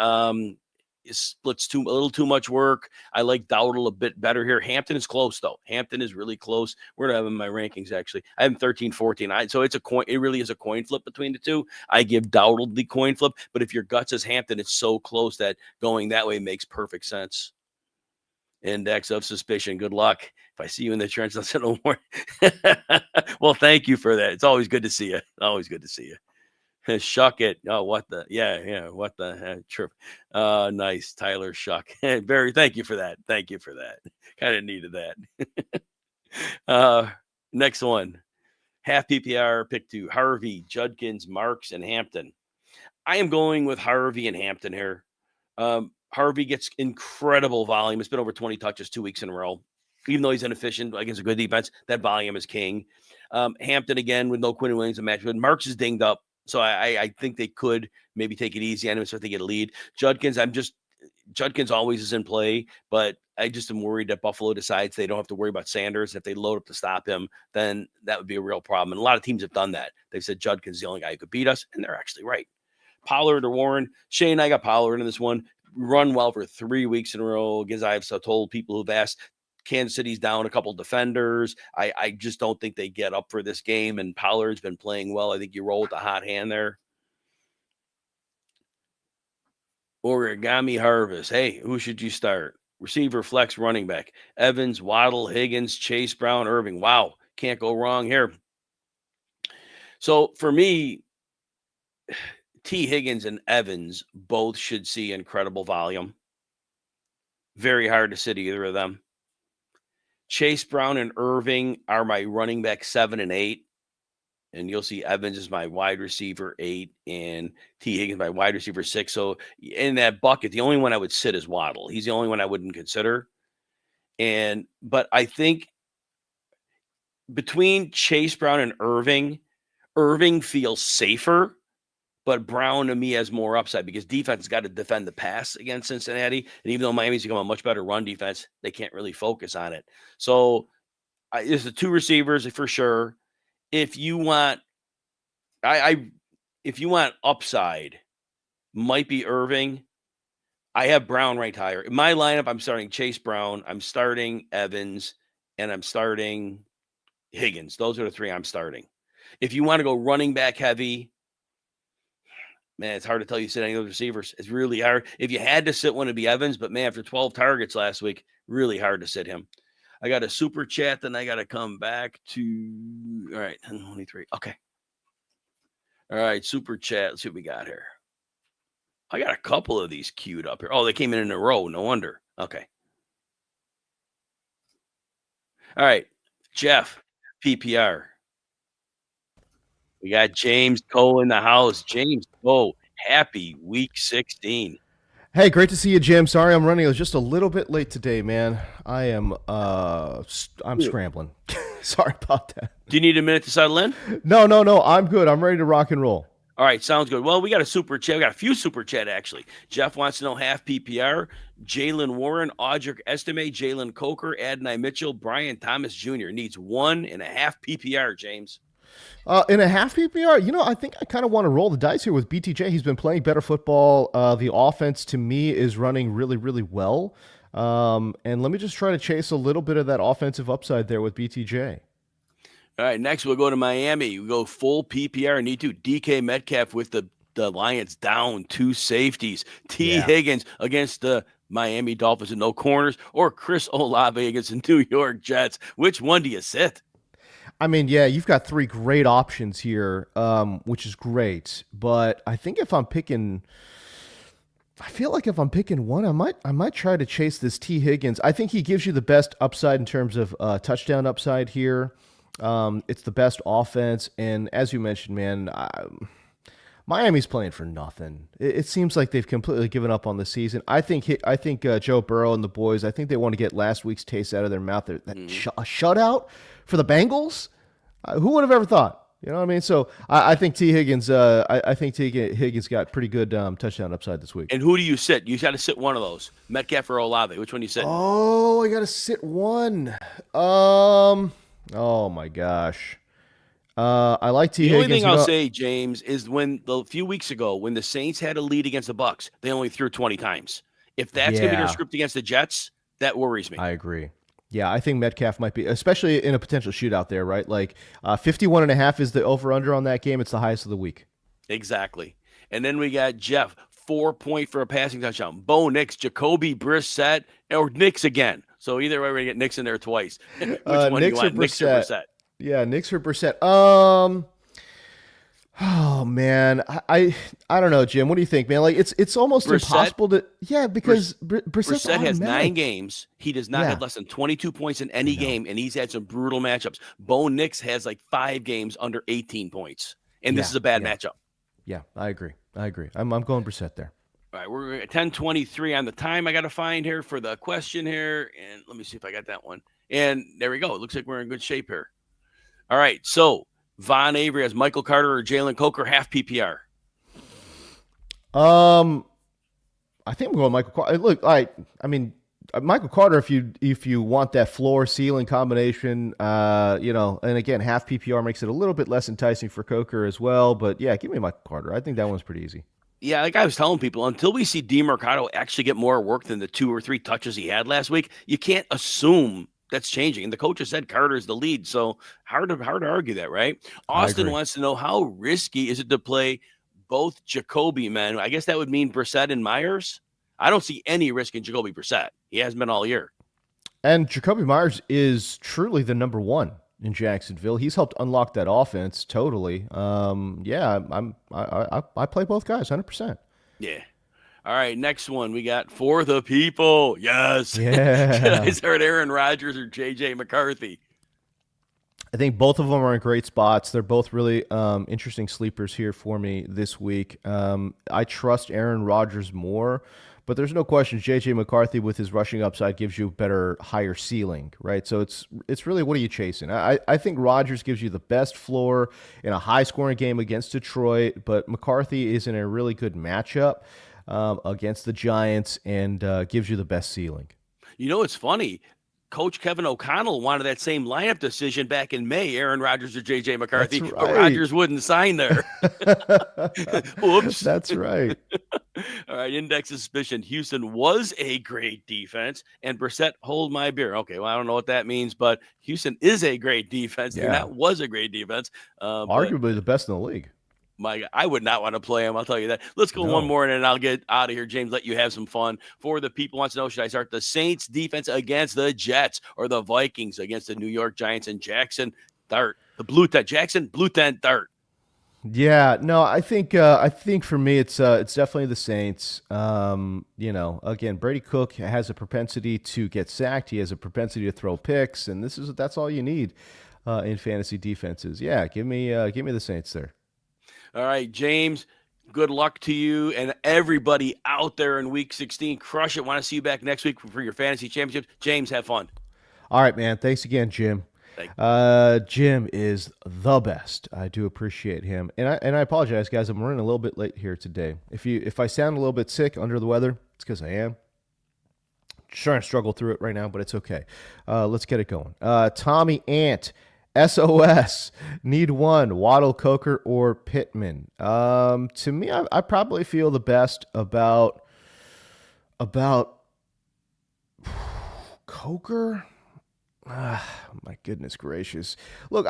splits a little too much work. I like Dowdle a bit better here. Hampton is close, though. Hampton is really close. Where do I have in my rankings, actually? I have 13, 14. So it's a coin. It really is a coin flip between the two. I give Dowdle the coin flip, but if your gut says Hampton, it's so close that going that way makes perfect sense. Index of suspicion. Good luck. If I see you in the trench, I'll say no more. Well, thank you for that. It's always good to see you. Always good to see you. Shuck it. Oh, what the? Yeah. What the? Trip. Nice, Tyler Shuck. Very. Thank you for that. Thank you for that. Kind of needed that. Next one. Half PPR pick 2. Harvey, Judkins, Marks, and Hampton. I am going with Harvey and Hampton here. Harvey gets incredible volume. It's been over 20 touches 2 weeks in a row. Even though he's inefficient against a good defense, that volume is king. Hampton, again, with no Quinn Williams a match, but Marks is dinged up. So I think they could maybe take it easy on him so they get a lead. Judkins always is in play, but I just am worried that Buffalo decides they don't have to worry about Sanders. If they load up to stop him, then that would be a real problem. And a lot of teams have done that. They've said Judkins is the only guy who could beat us, and they're actually right. Pollard or Warren. Shane, I got Pollard in this one. Run well for 3 weeks in a row. Because I've told people who've asked, Kansas City's down a couple defenders. I just don't think they get up for this game, and Pollard's been playing well. I think you roll with a hot hand there. Origami Harvest. Hey, who should you start? Receiver, flex, running back. Evans, Waddle, Higgins, Chase Brown, Irving. Wow, can't go wrong here. So for me, T. Higgins and Evans both should see incredible volume. Very hard to sit either of them. Chase Brown and Irving are my running back 7 and 8. And you'll see Evans is my wide receiver 8 and T. Higgins my wide receiver 6. So in that bucket, the only one I would sit is Waddle. He's the only one I wouldn't consider. But I think between Chase Brown and Irving feels safer, but Brown to me has more upside because defense has got to defend the pass against Cincinnati. And even though Miami's become a much better run defense, they can't really focus on it. So there's the 2 receivers for sure. If you want, if you want upside, might be Irving. I have Brown ranked higher. In my lineup, I'm starting Chase Brown, I'm starting Evans, and I'm starting Higgins. Those are the 3 I'm starting. If you want to go running back heavy, man, it's hard to tell you sit any of those receivers. It's really hard. If you had to sit one, it'd be Evans, but man, after 12 targets last week, really hard to sit him. I got a super chat, then I got to come back to, all right, 10:23. Okay. All right, super chat. Let's see what we got here. I got a couple of these queued up here. Oh, they came in a row. No wonder. Okay. All right, Jeff, PPR. We got James Koh in the house. James Koh, happy week 16. Hey, great to see you, Jim. Sorry I'm running just a little bit late today, man. I'm scrambling. Sorry about that. Do you need a minute to settle in? No. I'm good. I'm ready to rock and roll. All right, sounds good. Well, we got a super chat. We got a few super chat, actually. Jeff wants to know half PPR. Jalen Warren, Audric Estime, Jalen Coker, Adonai Mitchell, Brian Thomas Jr. needs 1.5 PPR, James. In a half PPR, I think I kind of want to roll the dice here with BTJ. He's been playing better football. The offense, to me, is running really, really well. And let me just try to chase a little bit of that offensive upside there with BTJ. All right, next we'll go to Miami. We go full PPR. Need to DK Metcalf with the Lions down 2 safeties. Higgins against the Miami Dolphins and no corners, or Chris Olave against the New York Jets. Which one do you sit? I mean, yeah, you've got 3 great options here, which is great. But I think if I'm picking, I feel like if I'm picking one, I might try to chase this T Higgins. I think he gives you the best upside in terms of touchdown upside here. It's the best offense, and as you mentioned, man, Miami's playing for nothing. It seems like they've completely given up on the season. I think Joe Burrow and the boys. I think they want to get last week's taste out of their mouth. A shutout for the Bengals. Who would have ever thought? You know what I mean? So I think T Higgins. I think T Higgins got pretty good touchdown upside this week. And who do you sit? You got to sit one of those, Metcalf or Olave. Which one you sitting? Oh, I gotta sit one. Um. Oh my gosh. I like T The only Higgins. thing I'll say, James, is when a few weeks ago when the Saints had a lead against the Bucks, they only threw 20 times. If that's going to be their Yeah, script against the Jets, that worries me. I agree. Yeah, I think Metcalf might be, especially in a potential shootout there, right? Like 51 and a half is the over under on that game. It's the highest of the week. Exactly. And then we got Jeff, 4 point for a passing touchdown. Bo Nix, Jacoby Brissett, or Nix again. So either way, we're going to get Nix in there twice. Which one do you Knicks or want, Nix or Brissett? Brissett? Yeah, Knicks or Brissett. Oh man, I don't know, Jim. What do you think, man? Like it's almost Brissett, impossible to because Brissett's Brissett has 9 automatic. games. He does not Yeah, have less than 22 points in I any know. game, and he's had some brutal matchups. Bo Nix has like 5 games under 18 points, and this Yeah, is a bad yeah, matchup. yeah. I agree. I agree. I'm going Brissett there. All right, we're at 10:23 on the time I got to find here for the question here, and let me see if I got that one. And there we go. It looks like we're in good shape here. All right, so Von Avery has Michael Carter or Jalen Coker half PPR. Um, I think I'm going Michael Carter. Look, I mean, Michael Carter. If you want that floor ceiling combination, and again, half PPR makes it a little bit less enticing for Coker as well. But yeah, give me Michael Carter. I think that one's pretty easy. Yeah, like I was telling people, until we see DeMarcado actually get more work than the 2 or 3 touches he had last week, you can't assume that's changing. And the coach has said Carter's the lead, so hard to argue that, right? I Austin agree. wants to know how risky is it to play both Jacoby men. I guess that would mean Brissett and Myers. I don't see any risk in Jacoby Brissett. He hasn't been all year. And Jacoby Myers is truly the number one in Jacksonville. He's helped unlock that offense totally. Yeah, I play both guys 100%. Yeah. All right, next one we got for the people. Yes. Should I Yeah. start Aaron Rodgers or JJ McCarthy? I think both of them are in great spots. They're both really interesting sleepers here for me this week. I trust Aaron Rodgers more, but there's no question J.J. McCarthy with his rushing upside gives you a better, higher ceiling, right? So it's really what are you chasing? I think Rodgers gives you the best floor in a high scoring game against Detroit, but McCarthy is in a really good matchup against the Giants and gives you the best ceiling. You know, it's funny. Coach Kevin O'Connell wanted that same lineup decision back in May, Aaron Rodgers or JJ That's McCarthy, but right. Rodgers wouldn't sign there. Whoops. That's right. All right, index suspicion. Houston was a great defense, and Brissett hold my beer. Okay, well, I don't know what that means, but Houston is a great defense. They're Yeah. not was a great defense, but Arguably the best in the league. I would not want to play him. I'll tell you that. Let's go one No. more, and then I'll get out of here. James, let you have some fun. For the people wants to know, should I start the Saints defense against the Jets or the Vikings against the New York Giants and Jackson Dart? The blue tent, Jackson blue tent Dart. Yeah, no, I think for me it's definitely the Saints. Again, Brady Cook has a propensity to get sacked. He has a propensity to throw picks, and that's all you need in fantasy defenses. Yeah, give me the Saints there. All right, James. Good luck to you and everybody out there in Week 16. Crush it. Want to see you back next week for your fantasy championship. James, have fun. All right, man. Thanks again, Jim. Thank Jim is the best. I do appreciate him, and I apologize, guys. I'm running a little bit late here today. If I sound a little bit sick, under the weather, it's because I am. Trying to struggle through it right now, but it's okay. Let's get it going. Tommy Ant, SOS, need one, Waddle, Coker, or Pittman. To me, I probably feel the best about Coker. My goodness gracious! Look,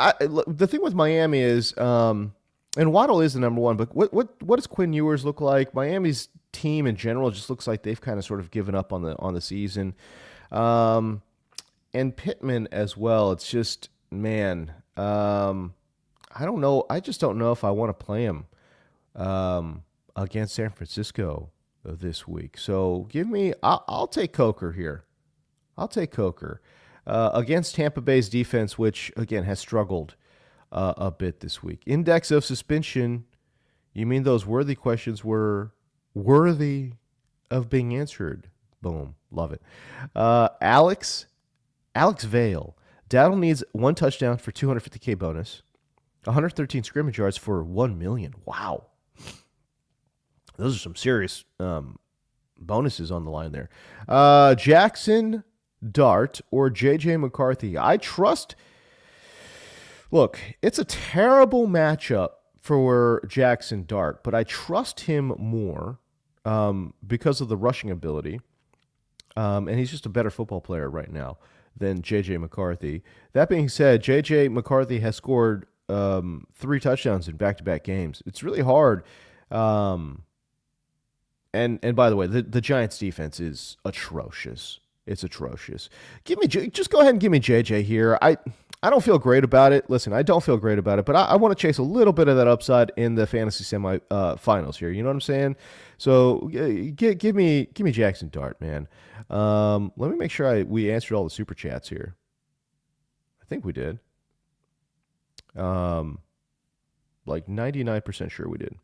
the thing with Miami is, and Waddle is the number one. But what does Quinn Ewers look like? Miami's team in general just looks like they've kind of sort of given up on the season, and Pittman as well. It's just man, I don't know. I just don't know if I want to play him against San Francisco. this week. So give me, I'll take Coker here. I'll take Coker against Tampa Bay's defense, which again has struggled a bit this week. Index of suspension. You mean those worthy questions were worthy of being answered? Boom, love it. Alex Vale. Dowdle needs 1 touchdown for 250K bonus, 113 scrimmage yards for 1 million. Wow, those are some serious bonuses on the line there. Jackson Dart or JJ McCarthy. I trust. Look, it's a terrible matchup for Jackson Dart, but I trust him more because of the rushing ability. And he's just a better football player right now than J.J. McCarthy. That being said, J.J. McCarthy has scored 3 touchdowns in back-to-back games. It's really hard. And by the way, the Giants' defense is atrocious. It's atrocious. Just go ahead and give me J.J. here. I don't feel great about it. Listen, I don't feel great about it, but I want to chase a little bit of that upside in the fantasy finals here. You know what I'm saying? So give me Jackson Dart, man. Let me make sure we answered all the super chats here. I think we did. Like 99% sure we did.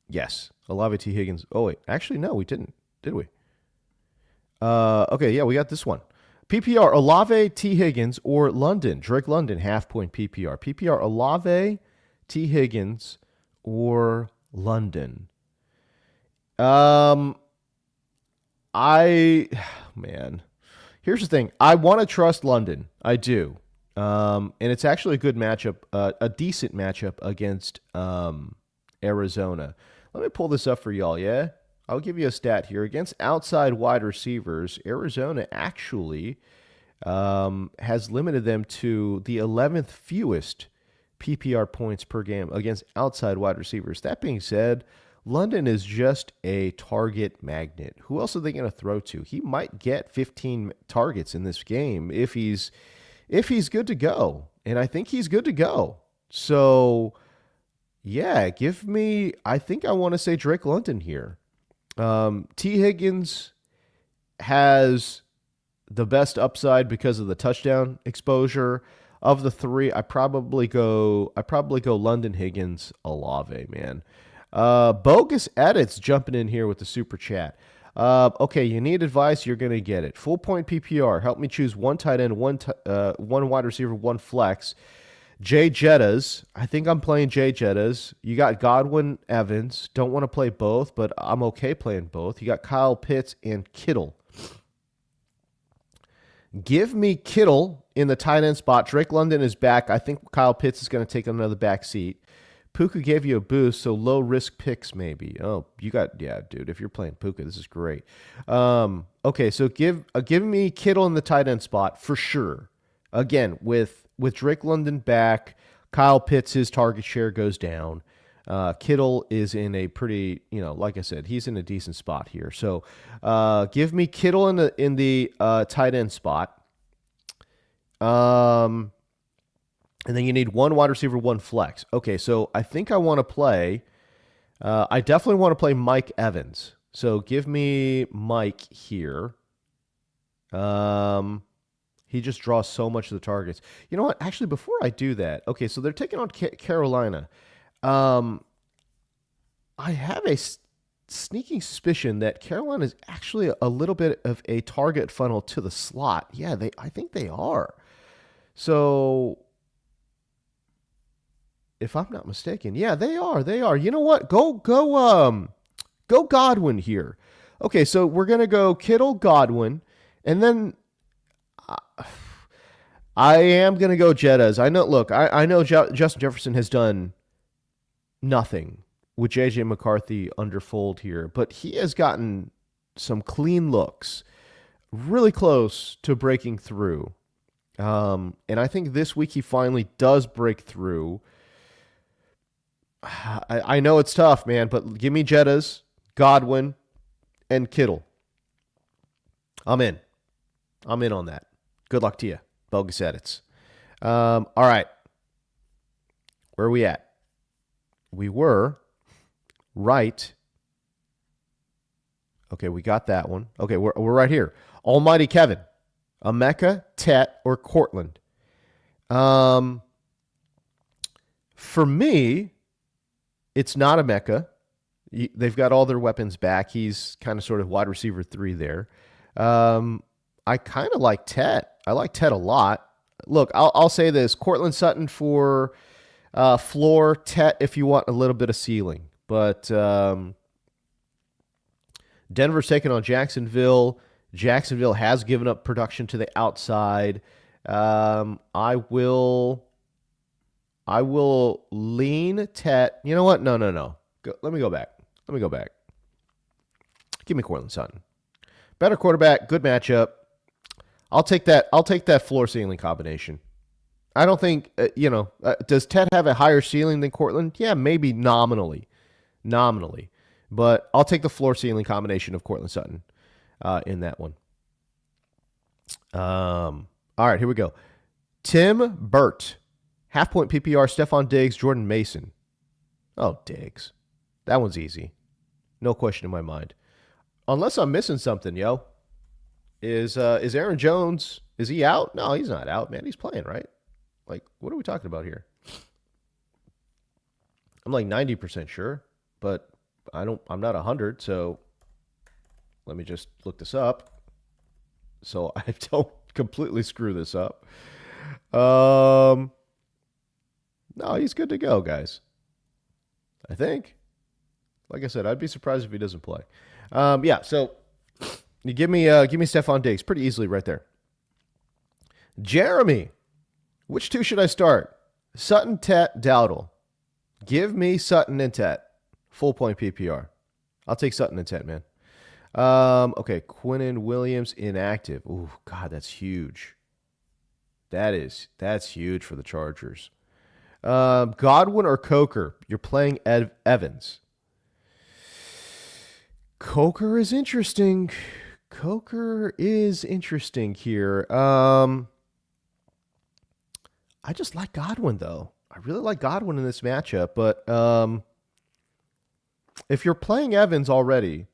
Yes, Olave T. Higgins. Oh wait, actually no, we didn't. Did we? Okay, yeah, we got this one. PPR, Olave, T. Higgins, or London. Drake London, half-point PPR. PPR, Olave, T. Higgins, or London. Man. Here's the thing. I want to trust London. I do. And it's actually a good matchup, a decent matchup against Arizona. Let me pull this up for y'all, yeah? I'll give you a stat here. Against outside wide receivers, Arizona actually has limited them to the 11th fewest PPR points per game against outside wide receivers. That being said, London is just a target magnet. Who else are they going to throw to? He might get 15 targets in this game if he's good to go. And I think he's good to go. So, yeah, I think I want to say Drake London here. T. Higgins has the best upside because of the touchdown exposure. Of the 3, I probably go London, Higgins, Olave, man. Bogus Edits jumping in here with the super chat. Okay, you need advice, you're gonna get it. Full point PPR. Help me choose 1 tight end, one wide receiver, 1 flex. Jay Jettas. I think I'm playing Jay Jettas. You got Godwin, Evans. Don't want to play both, but I'm okay playing both. You got Kyle Pitts and Kittle. Give me Kittle in the tight end spot. Drake London is back. I think Kyle Pitts is going to take another back seat. Puka gave you a boost, so low risk picks maybe. Oh, yeah, dude. If you're playing Puka, this is great. Okay, so give me Kittle in the tight end spot for sure. Again, with Drake London back, Kyle Pitts, his target share goes down. Kittle is in a pretty, like I said, he's in a decent spot here. So give me Kittle in the tight end spot. And then you need 1 wide receiver, 1 flex. Okay, so I think I want to play. I definitely want to play Mike Evans. So give me Mike here. He just draws so much of the targets. You know what? Actually, before I do that, okay, so they're taking on Carolina. I have a sneaking suspicion that Carolina is actually a little bit of a target funnel to the slot. Yeah, I think they are. So, if I'm not mistaken, yeah, they are. They are. You know what? Go Godwin here. Okay, so we're gonna go Kittle, Godwin, and then I am going to go Jettas. I know. Look, I know Justin Jefferson has done nothing with J.J. McCarthy underfold here, but he has gotten some clean looks, really close to breaking through. And I think this week he finally does break through. I know it's tough, man, but give me Jettas, Godwin, and Kittle. I'm in on that. Good luck to you, Bogus Edits. All right. Where are we at? We were right Okay, we got that one. Okay, we're right here. Almighty Kevin, Emeka, Tet, or Cortland? Um, for me, it's not Emeka. They've got all their weapons back. He's kind of sort of wide receiver 3 there. I kind of like Tet. I like Tet a lot. Look, I'll say this: Cortland Sutton for floor, Tet if you want a little bit of ceiling. But Denver's taking on Jacksonville. Jacksonville has given up production to the outside. I will lean Tet. You know what? No. Let me go back. Give me Cortland Sutton. Better quarterback, good matchup. I'll take that. I'll take that floor ceiling combination. I don't think does Ted have a higher ceiling than Cortland? Yeah, maybe nominally, but I'll take the floor ceiling combination of Cortland Sutton in that one. All right, here we go. Tim Burt, half point PPR, Stephon Diggs, Jordan Mason. Oh, Diggs, that one's easy, no question in my mind. Unless I'm missing something, yo. Is Aaron Jones, is he out? No, he's not out, man. He's playing, right? Like, what are we talking about here? I'm like 90% sure, but I'm not 100, so let me just look this up so I don't completely screw this up. No, he's good to go, guys. I think. Like I said, I'd be surprised if he doesn't play. Yeah, so you give me Stephon Diggs pretty easily right there. Jeremy, which two should I start? Sutton, Tet, Dowdle. Give me Sutton and Tet. Full point PPR. I'll take Sutton and Tet, man. Okay, Quinnen Williams inactive. Ooh, God, that's huge. That's huge for the Chargers. Godwin or Coker? You're playing Evans. Coker is interesting here. I just like Godwin, though. I really like Godwin in this matchup, but if you're playing Evans already,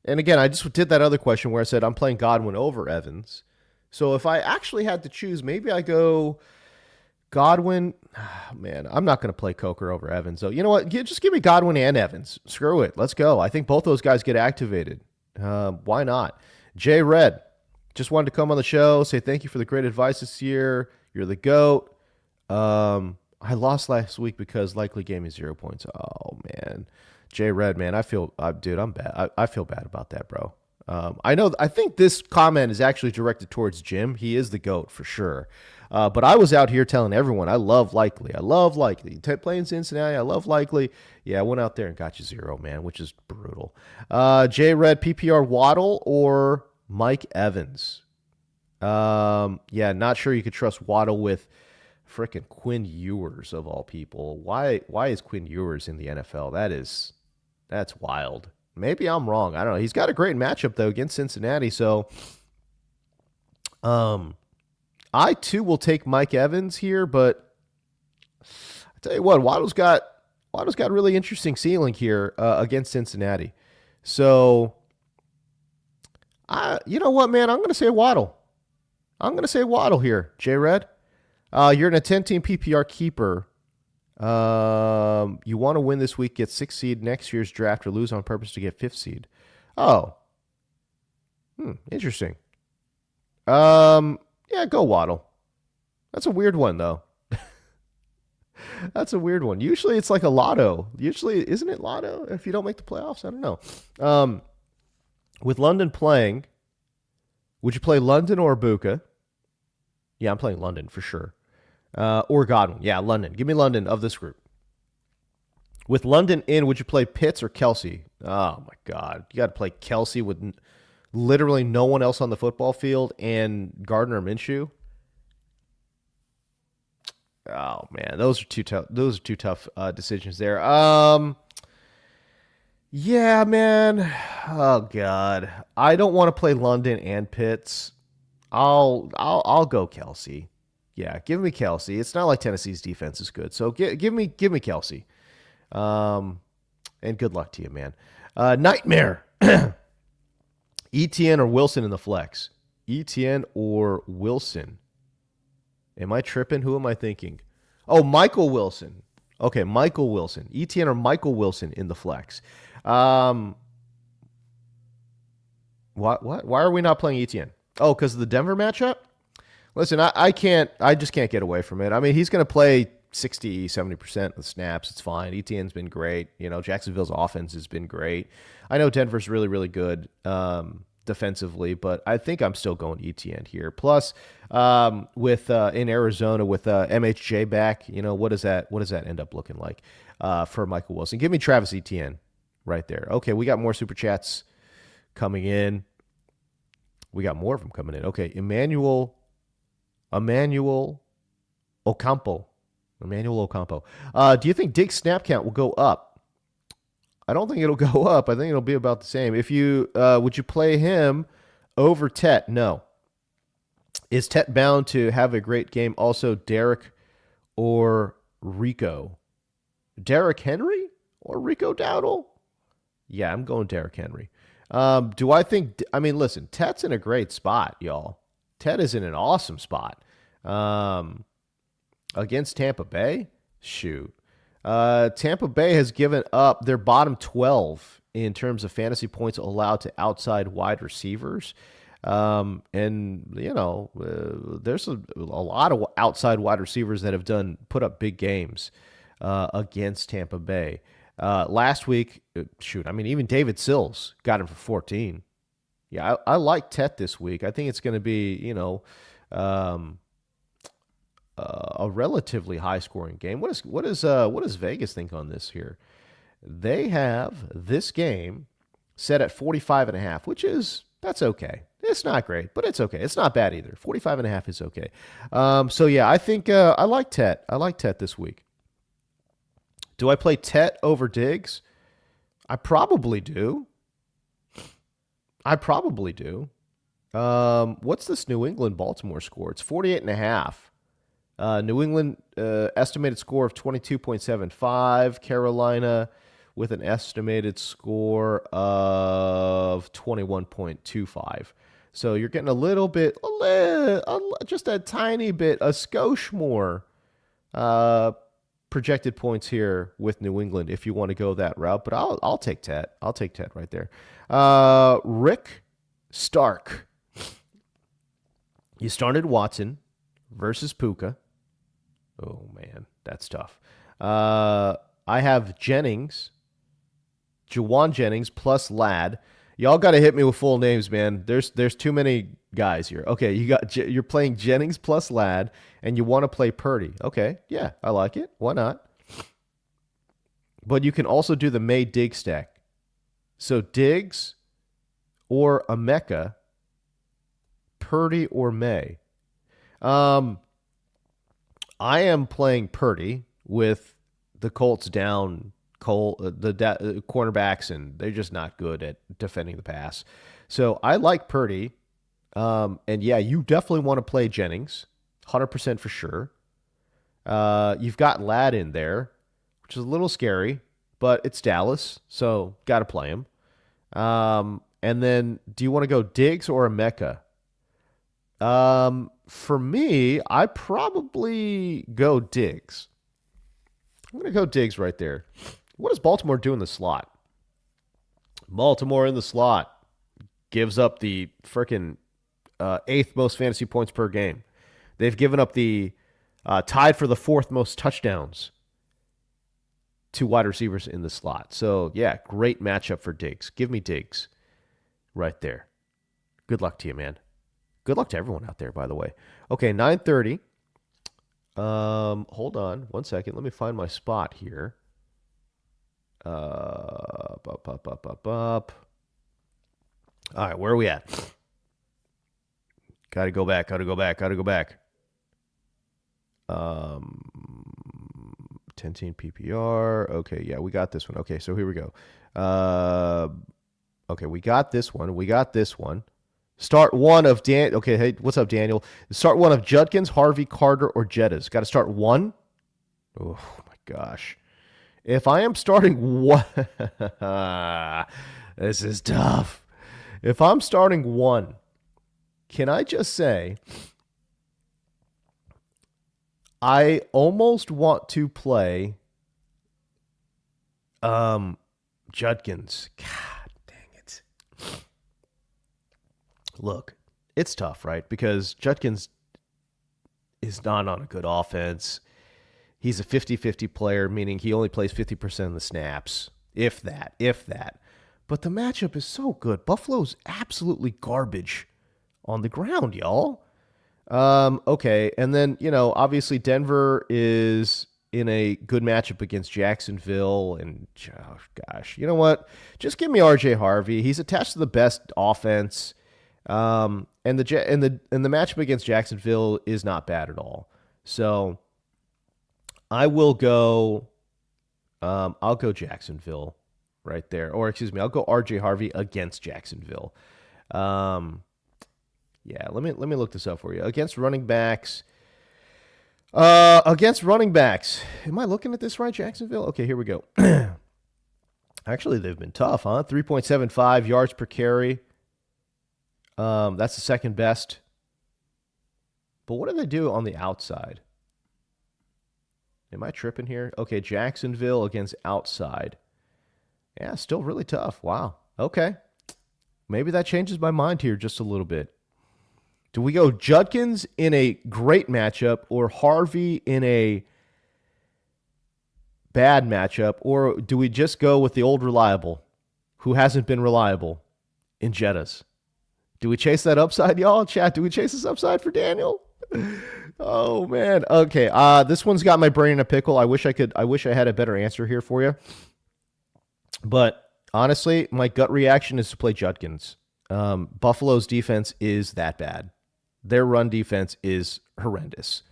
and again, I just did that other question where I said I'm playing Godwin over Evans. So if I actually had to choose, maybe I go Godwin. Man, I'm not going to play Coker over Evans, though. You know what? Just give me Godwin and Evans. Screw it. Let's go. I think both those guys get activated. Why not? Jay Red, just wanted to come on the show, say thank you for the great advice this year. You're the GOAT. I lost last week because likely gave me 0 points. Oh, man. Jay Red, man, dude, I'm bad. I feel bad about that, bro. I think this comment is actually directed towards Jim. He is the GOAT for sure. But I was out here telling everyone I love Likely. Playing Cincinnati, I love Likely. Yeah, I went out there and got you 0, man, which is brutal. Jay Red, PPR Waddle or Mike Evans? Yeah, not sure you could trust Waddle with frickin' Quinn Ewers of all people. Why is Quinn Ewers in the NFL? That's wild. Maybe I'm wrong. I don't know. He's got a great matchup though against Cincinnati. So, I too will take Mike Evans here, but I tell you what, Waddle's got really interesting ceiling here against Cincinnati. So, you know what, man? I'm going to say Waddle. Here, J Red. You're in a 10-team PPR keeper. You want to win this week, get 6th seed next year's draft, or lose on purpose to get 5th seed. Oh, interesting. Yeah, go Waddle. That's a weird one, though. That's a weird one. Usually it's like a lotto. Usually, isn't it lotto if you don't make the playoffs? I don't know. With London playing, would you play London or Ibuka? Yeah, I'm playing London for sure. Or Godwin. Yeah, London. Give me London of this group. With London in, would you play Pitts or Kelsey? Oh, my God. You got to play Kelsey with literally no one else on the football field and Gardner Minshew. Oh, man. Those are two tough decisions there. Yeah, man. Oh, God. I don't want to play London and Pitts. I'll go Kelsey. Yeah, give me Kelsey. It's not like Tennessee's defense is good, so give me Kelsey. And good luck to you, man. Nightmare. ETN or Wilson in the flex? ETN or Wilson? Am I tripping? Who am I thinking? Oh, Michael Wilson. Okay, Michael Wilson. ETN or Michael Wilson in the flex? Um, Why are we not playing ETN? Oh, because of the Denver matchup? Listen, I can't. I just can't get away from it. I mean, he's going to play 60, 70% of the snaps. It's fine. ETN's been great. Jacksonville's offense has been great. I know Denver's really, really good defensively, but I think I'm still going ETN here. Plus, with in Arizona with MHJ back, what does that end up looking like for Michael Wilson? Give me Travis Etienne right there. Okay, we got more super chats coming in. We got more of them coming in. Okay, Emmanuel Ocampo. Do you think Diggs' snap count will go up? I don't think it'll go up. I think it'll be about the same. If you would you play him over Tet? No. Is Tet bound to have a great game? Also, Derek or Rico? Derrick Henry or Rico Dowdle? Yeah, I'm going Derrick Henry. Do I think? I mean, listen, Tet's in a great spot, y'all. Tet is in an awesome spot. Against Tampa Bay, shoot. Tampa Bay has given up their bottom 12 in terms of fantasy points allowed to outside wide receivers. There's a lot of outside wide receivers that have put up big games against Tampa Bay. Last week, even David Sills got him for 14. Yeah, I like Tet this week. I think it's going to be, a relatively high scoring game. What does Vegas think on this here? They have this game set at 45.5, that's okay. It's not great, but it's okay. It's not bad either. 45.5 is okay. I think I like Tet. I like Tet this week. Do I play Tet over Diggs? I probably do. What's this New England Baltimore score? It's 48.5. New England estimated score of 22.75. Carolina with an estimated score of 21.25. So you're getting just a tiny bit, a skosh more projected points here with New England if you want to go that route. But I'll take Tet. I'll take Tet right there. Rick Stark. You started Watson versus Puka. Oh, man, that's tough. I have Jawan Jennings plus Ladd. Y'all got to hit me with full names, man. There's too many guys here. Okay, you're playing Jennings plus Ladd, and you want to play Purdy. Okay, yeah, I like it. Why not? But you can also do the May Diggs stack. So Diggs or Emeka, Purdy or May. I am playing Purdy with the Colts down cornerbacks, and they're just not good at defending the pass. So I like Purdy. And yeah, you definitely want to play Jennings, 100% for sure. You've got Ladd in there, which is a little scary, but it's Dallas, so got to play him. And then do you want to go Diggs or Emeka? For me, I probably go Diggs. I'm going to go Diggs right there. What does Baltimore do in the slot? Baltimore in the slot gives up the freaking eighth most fantasy points per game. They've given up the tied for the fourth most touchdowns to wide receivers in the slot. So, yeah, great matchup for Diggs. Give me Diggs right there. Good luck to you, man. Good luck to everyone out there, by the way. Okay, 9:30. Hold on one second. Let me find my spot here. Up. All right, where are we at? Got to go back. 10-team PPR. Okay, yeah, we got this one. Okay, so here we go. Okay, we got this one. Start one of Dan. Okay, hey, what's up, Daniel? Start one of Judkins, Harvey, Carter, or Jettas. Got to start one? Oh, my gosh. If I am starting one... This is tough. If I'm starting one, can I just say I almost want to play Judkins. God dang it. Look, it's tough, right? Because Judkins is not on a good offense. He's a 50-50 player, meaning he only plays 50% of the snaps, if that. But the matchup is so good. Buffalo's absolutely garbage on the ground, y'all. Okay, and then, obviously Denver is in a good matchup against Jacksonville, and oh, gosh, you know what? Just give me RJ Harvey. He's attached to the best offense. And the matchup against Jacksonville is not bad at all. So I will go. I'll go Jacksonville right there, or excuse me, I'll go RJ Harvey against Jacksonville. Yeah, let me look this up for you. Against running backs. Am I looking at this right, Jacksonville? Okay, here we go. Actually, they've been tough, huh? 3.75 yards per carry. That's the second best. But what do they do on the outside? Am I tripping here? Okay, Jacksonville against outside. Yeah, still really tough. Wow. Okay. Maybe that changes my mind here just a little bit. Do we go Judkins in a great matchup or Harvey in a bad matchup? Or do we just go with the old reliable who hasn't been reliable in Jettas? Do we chase that upside, y'all? Chat, do we chase this upside for Daniel? Oh, man. Okay, this one's got my brain in a pickle. I wish I had a better answer here for you. But honestly, my gut reaction is to play Judkins. Buffalo's defense is that bad. Their run defense is horrendous.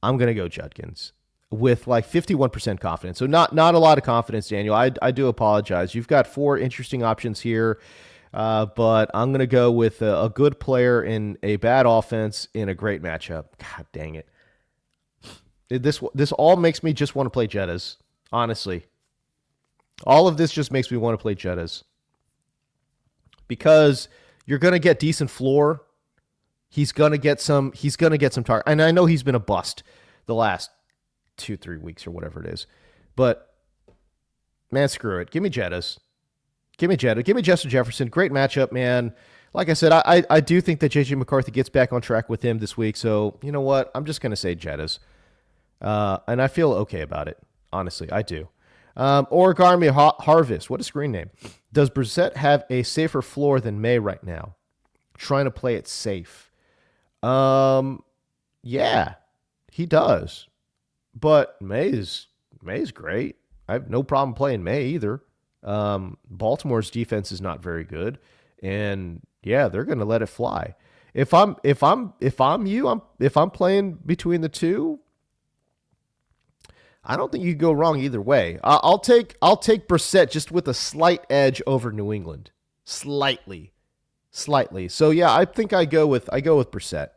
I'm going to go Judkins with like 51% confidence. So not a lot of confidence, Daniel. I do apologize. You've got 4 interesting options here, but I'm going to go with a good player in a bad offense in a great matchup. God dang it. This all makes me just want to play Jettas, honestly. All of this just makes me want to play Jettas. Because you're going to get decent floor. He's going to get some target. And I know he's been a bust the last 2-3 weeks or whatever it is. But man, screw it. Give me Jettas. Give me Jetta. Give me Justin Jefferson. Great matchup, man. Like I said, I do think that J.J. McCarthy gets back on track with him this week. So, you know what? I'm just going to say Jettas. And I feel okay about it. Honestly, I do. Origami Harvest. What a screen name. Does Brissett have a safer floor than May right now? Trying to play it safe. Yeah, he does. But May is great. I have no problem playing May either. Baltimore's defense is not very good, and yeah, they're going to let it fly. If I'm playing between the two, I don't think you can go wrong either way. I'll take Brissett just with a slight edge over New England, slightly. So yeah, I think I go with Brissett.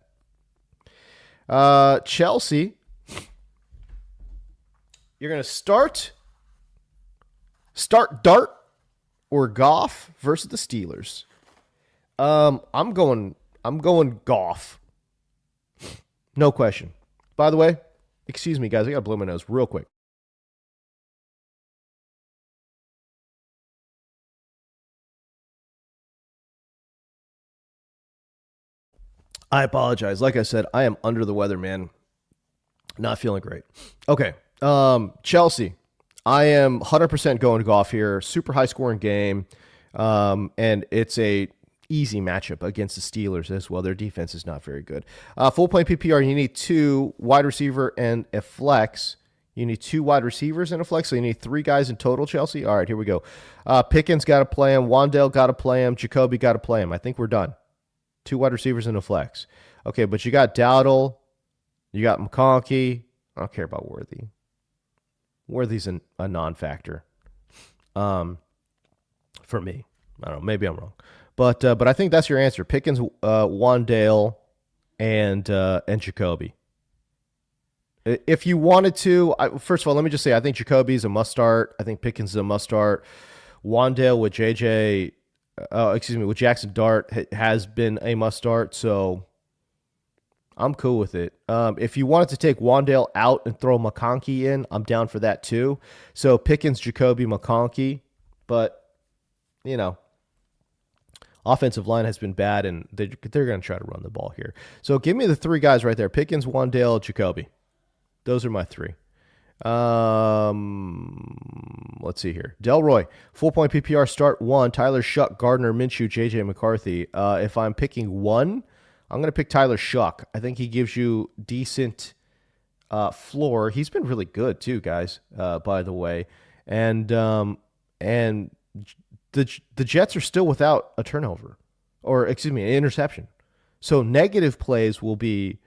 Chelsea, you're going to start Dart or Goff versus the Steelers. I'm going Goff. No question. By the way, excuse me, guys, I got to blow my nose real quick. I apologize. Like I said, I am under the weather, man. Not feeling great. Okay. Chelsea. I am 100% going Goff here. Super high scoring game. And it's a easy matchup against the Steelers as well. Their defense is not very good. Full point PPR, you need 2 wide receiver and a flex. You need 2 wide receivers and a flex, so you need 3 guys in total, Chelsea. All right, here we go. Pickens got to play him. Wandale got to play him. Jacoby got to play him. I think we're done. 2 wide receivers and a flex. Okay, but you got Dowdle. You got McConkey. I don't care about Worthy. Worthy's a non-factor for me. I don't know. Maybe I'm wrong. But I think that's your answer. Pickens, Wandale, and Jacoby. If you wanted to, first of all, let me just say I think Jacoby's a must start. I think Pickens is a must start. Wandale with JJ excuse me, with Jackson Dart has been a must start. So I'm cool with it. If you wanted to take Wandale out and throw McConkey in, I'm down for that too. So Pickens, Jacoby, McConkey, but you know, offensive line has been bad, and they're going to try to run the ball here. So give me the three guys right there: Pickens, Wandale, Jacoby. Those are my three. Let's see here. Delroy, full point PPR start one. Tyler Shuck, Gardner Minshew, JJ McCarthy. If I'm picking one, I'm going to pick Tyler Shuck. I think he gives you decent floor. He's been really good too, guys. By the way, and the Jets are still without a turnover, or excuse me, an interception. So negative plays will be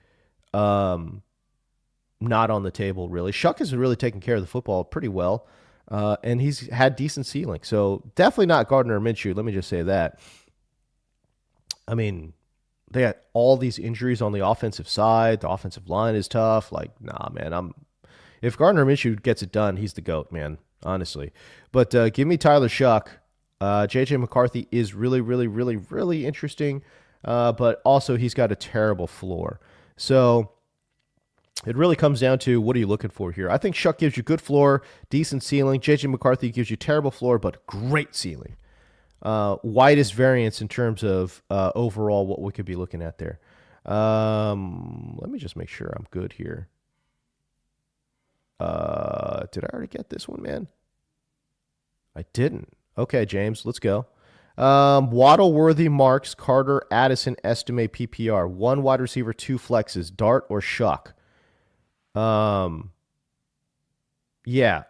not on the table, really. Shuck has really taken care of the football pretty well, and he's had decent ceiling. So definitely not Gardner Minshew. Let me just say that. I mean, they got all these injuries on the offensive side. The offensive line is tough. Like, nah, man. If Gardner Minshew gets it done, he's the GOAT, man, honestly. But give me Tyler Shuck. JJ McCarthy is really, really, really, really interesting, but also he's got a terrible floor. So it really comes down to what are you looking for here. I think Shuck gives you good floor, decent ceiling. JJ McCarthy gives you terrible floor, but great ceiling. Widest variance in terms of overall what we could be looking at there. Let me just make sure I'm good here. Did I already get this one, man? I didn't. Okay, James, let's go. Waddle, Worthy, Marks, Carter, Addison, estimate PPR. One wide receiver, two flexes, Dart or Shuck. Yeah,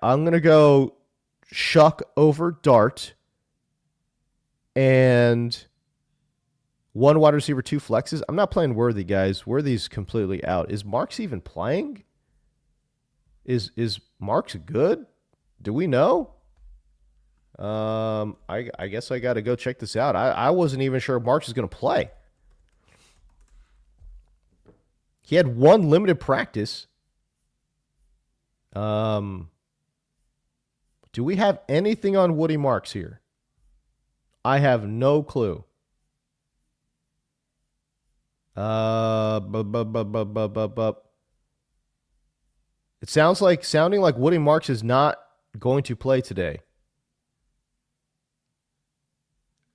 I'm going to go Shuck over Dart. And one wide receiver, two flexes. I'm not playing Worthy, guys. Worthy's completely out. Is Marks even playing? Is Marks good? Do we know? I guess I got to go check this out. I wasn't even sure Marks is going to play. He had one limited practice. Do we have anything on Woody Marks here? I have no clue. It sounding like Woody Marks is not going to play today.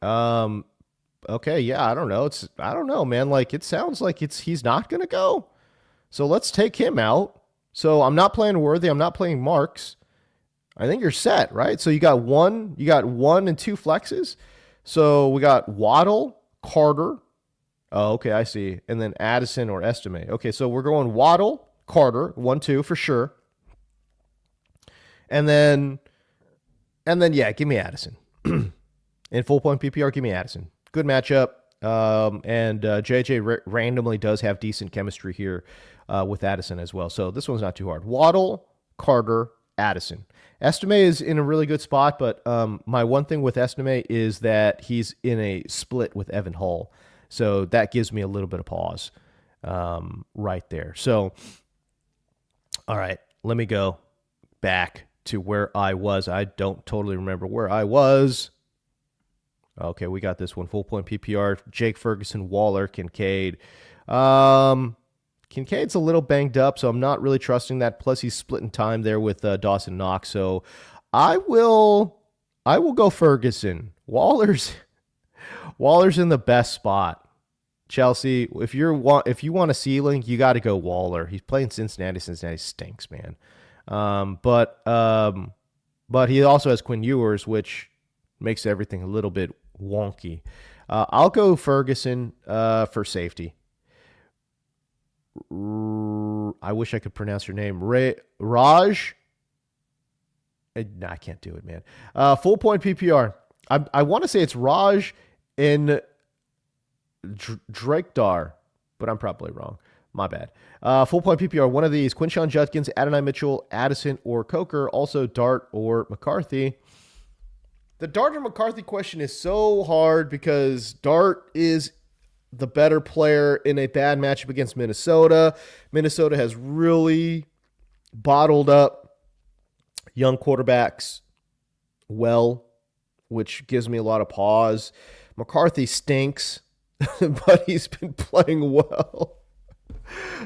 Okay, yeah, I don't know. I don't know, man. Like it sounds like he's not gonna go. So let's take him out. So I'm not playing Worthy, I'm not playing Marks. I think you're set, right? So you got one and two flexes. So we got Waddle, Carter. Oh, okay, I see. And then Addison or Estimate. Okay, so we're going Waddle, Carter, 1-2 for sure. And then yeah, give me Addison. In full point PPR, give me Addison. Good matchup. And JJ randomly does have decent chemistry here with Addison as well. So this one's not too hard. Waddle, Carter, Addison. Estime is in a really good spot, but my one thing with Estime is that he's in a split with Evan Hull. So that gives me a little bit of pause right there. So, all right, let me go back to where I was. I don't totally remember where I was. Okay, we got this one. Full point PPR. Jake Ferguson, Waller, Kincaid. Kincaid's a little banged up, so I'm not really trusting that. Plus, he's splitting time there with Dawson Knox. So I will go Ferguson. Waller's in the best spot. Chelsea, if you want a ceiling, you got to go Waller. He's playing Cincinnati. Cincinnati stinks, man. But he also has Quinn Ewers, which makes everything a little bit wonky. I'll go Ferguson for safety. I wish I could pronounce your name. Raj. No, I can't do it, man. Full point PPR. I want to say it's Raj in Drakedar, but I'm probably wrong. My bad. Full point PPR. One of these: Quinshon Judkins, Adonai Mitchell, Addison, or Coker. Also Dart or McCarthy. The Dart or McCarthy question is so hard because Dart is the better player in a bad matchup against Minnesota. Minnesota has really bottled up young quarterbacks well. which gives me a lot of pause. McCarthy stinks, but he's been playing well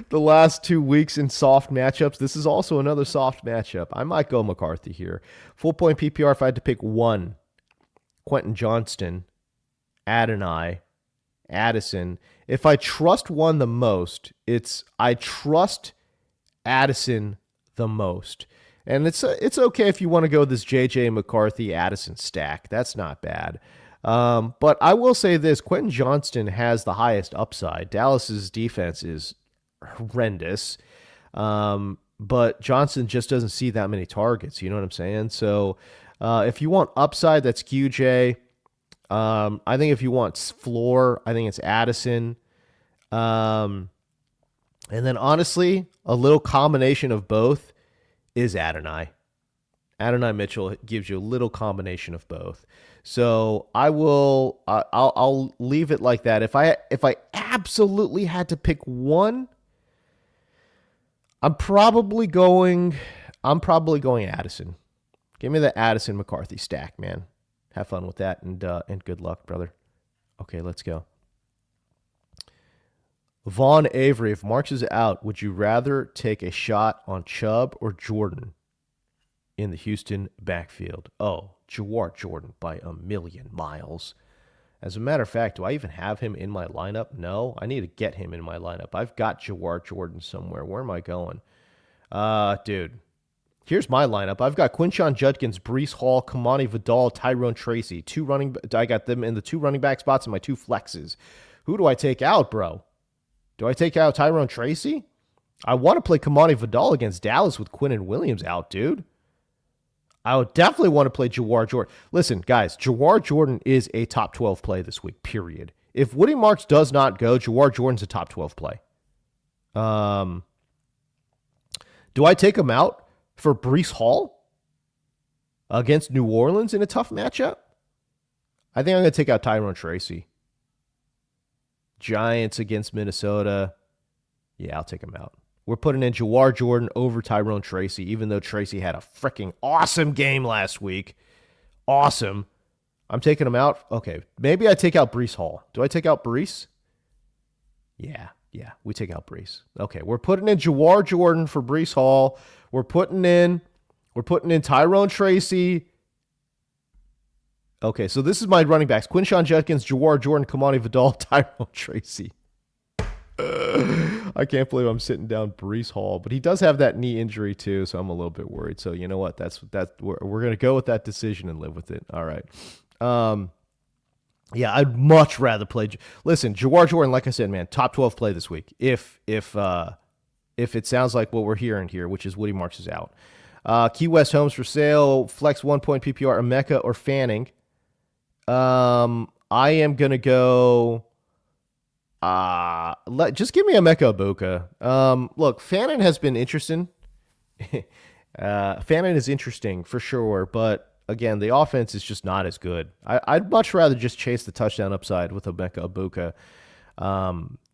the last 2 weeks in soft matchups. This is also another soft matchup. I might go McCarthy here. Full point PPR if I had to pick one. Quentin Johnston, Adonai, Addison. If I trust one the most, I trust Addison the most. And it's okay if you want to go this JJ McCarthy Addison stack. That's not bad. But I will say this, Quentin Johnston has the highest upside. Dallas's defense is horrendous. But Johnson just doesn't see that many targets. You know what I'm saying? So if you want upside, that's QJ. I think if you want floor, I think it's Addison. And then honestly, a little combination of both is Adonai. Adonai Mitchell gives you a little combination of both. So I'll leave it like that. If I absolutely had to pick one, I'm probably going Addison. Give me the Addison McCarthy stack, man. Have fun with that, and good luck, brother. Okay, let's go. Vaughn Avery, if Marks is out, would you rather take a shot on Chubb or Jordan in the Houston backfield? Oh, Jawar Jordan by a million miles. As a matter of fact, do I even have him in my lineup? No, I need to get him in my lineup. I've got Jawar Jordan somewhere. Where am I going? Dude, here's my lineup. I've got Quinshon Judkins, Breece Hall, Kamani Vidal, Tyrone Tracy. I got them in the 2 running back spots and my 2 flexes. Who do I take out, bro? Do I take out Tyrone Tracy? I want to play Kamani Vidal against Dallas with Quinnen Williams out, dude. I would definitely want to play Jawar Jordan. Listen, guys, Jawar Jordan is a top 12 play this week, period. If Woody Marks does not go, Jawar Jordan's a top 12 play. Do I take him out for Breece Hall against New Orleans in a tough matchup? I think I'm going to take out Tyrone Tracy. Giants against Minnesota. Yeah, I'll take him out. We're putting in Jawar Jordan over Tyrone Tracy, even though Tracy had a freaking awesome game last week. Awesome. I'm taking him out. Okay, maybe I take out Breece Hall. Do I take out Breece? Yeah, we take out Breece. Okay, we're putting in Jawar Jordan for Breece Hall. We're putting in Tyrone Tracy. Okay, so this is my running backs. Quinshon Judkins, Jawar Jordan, Kamani Vidal, Tyrone Tracy. I can't believe I'm sitting down Breece Hall, but he does have that knee injury too, so I'm a little bit worried. So you know what? We're going to go with that decision and live with it. All right. Yeah, I'd much rather play. Listen, Jawar Jordan, like I said, man, top 12 play this week. If it sounds like what we're hearing here, which is Woody Marks is out. Key West homes for sale. Flex 1 point PPR, Emeka or Fanning. I am gonna go. Just give me Emeka Ibuka. Look, Fannin has been interesting. Fannin is interesting for sure, but again, the offense is just not as good. I'd much rather just chase the touchdown upside with Emeka Ibuka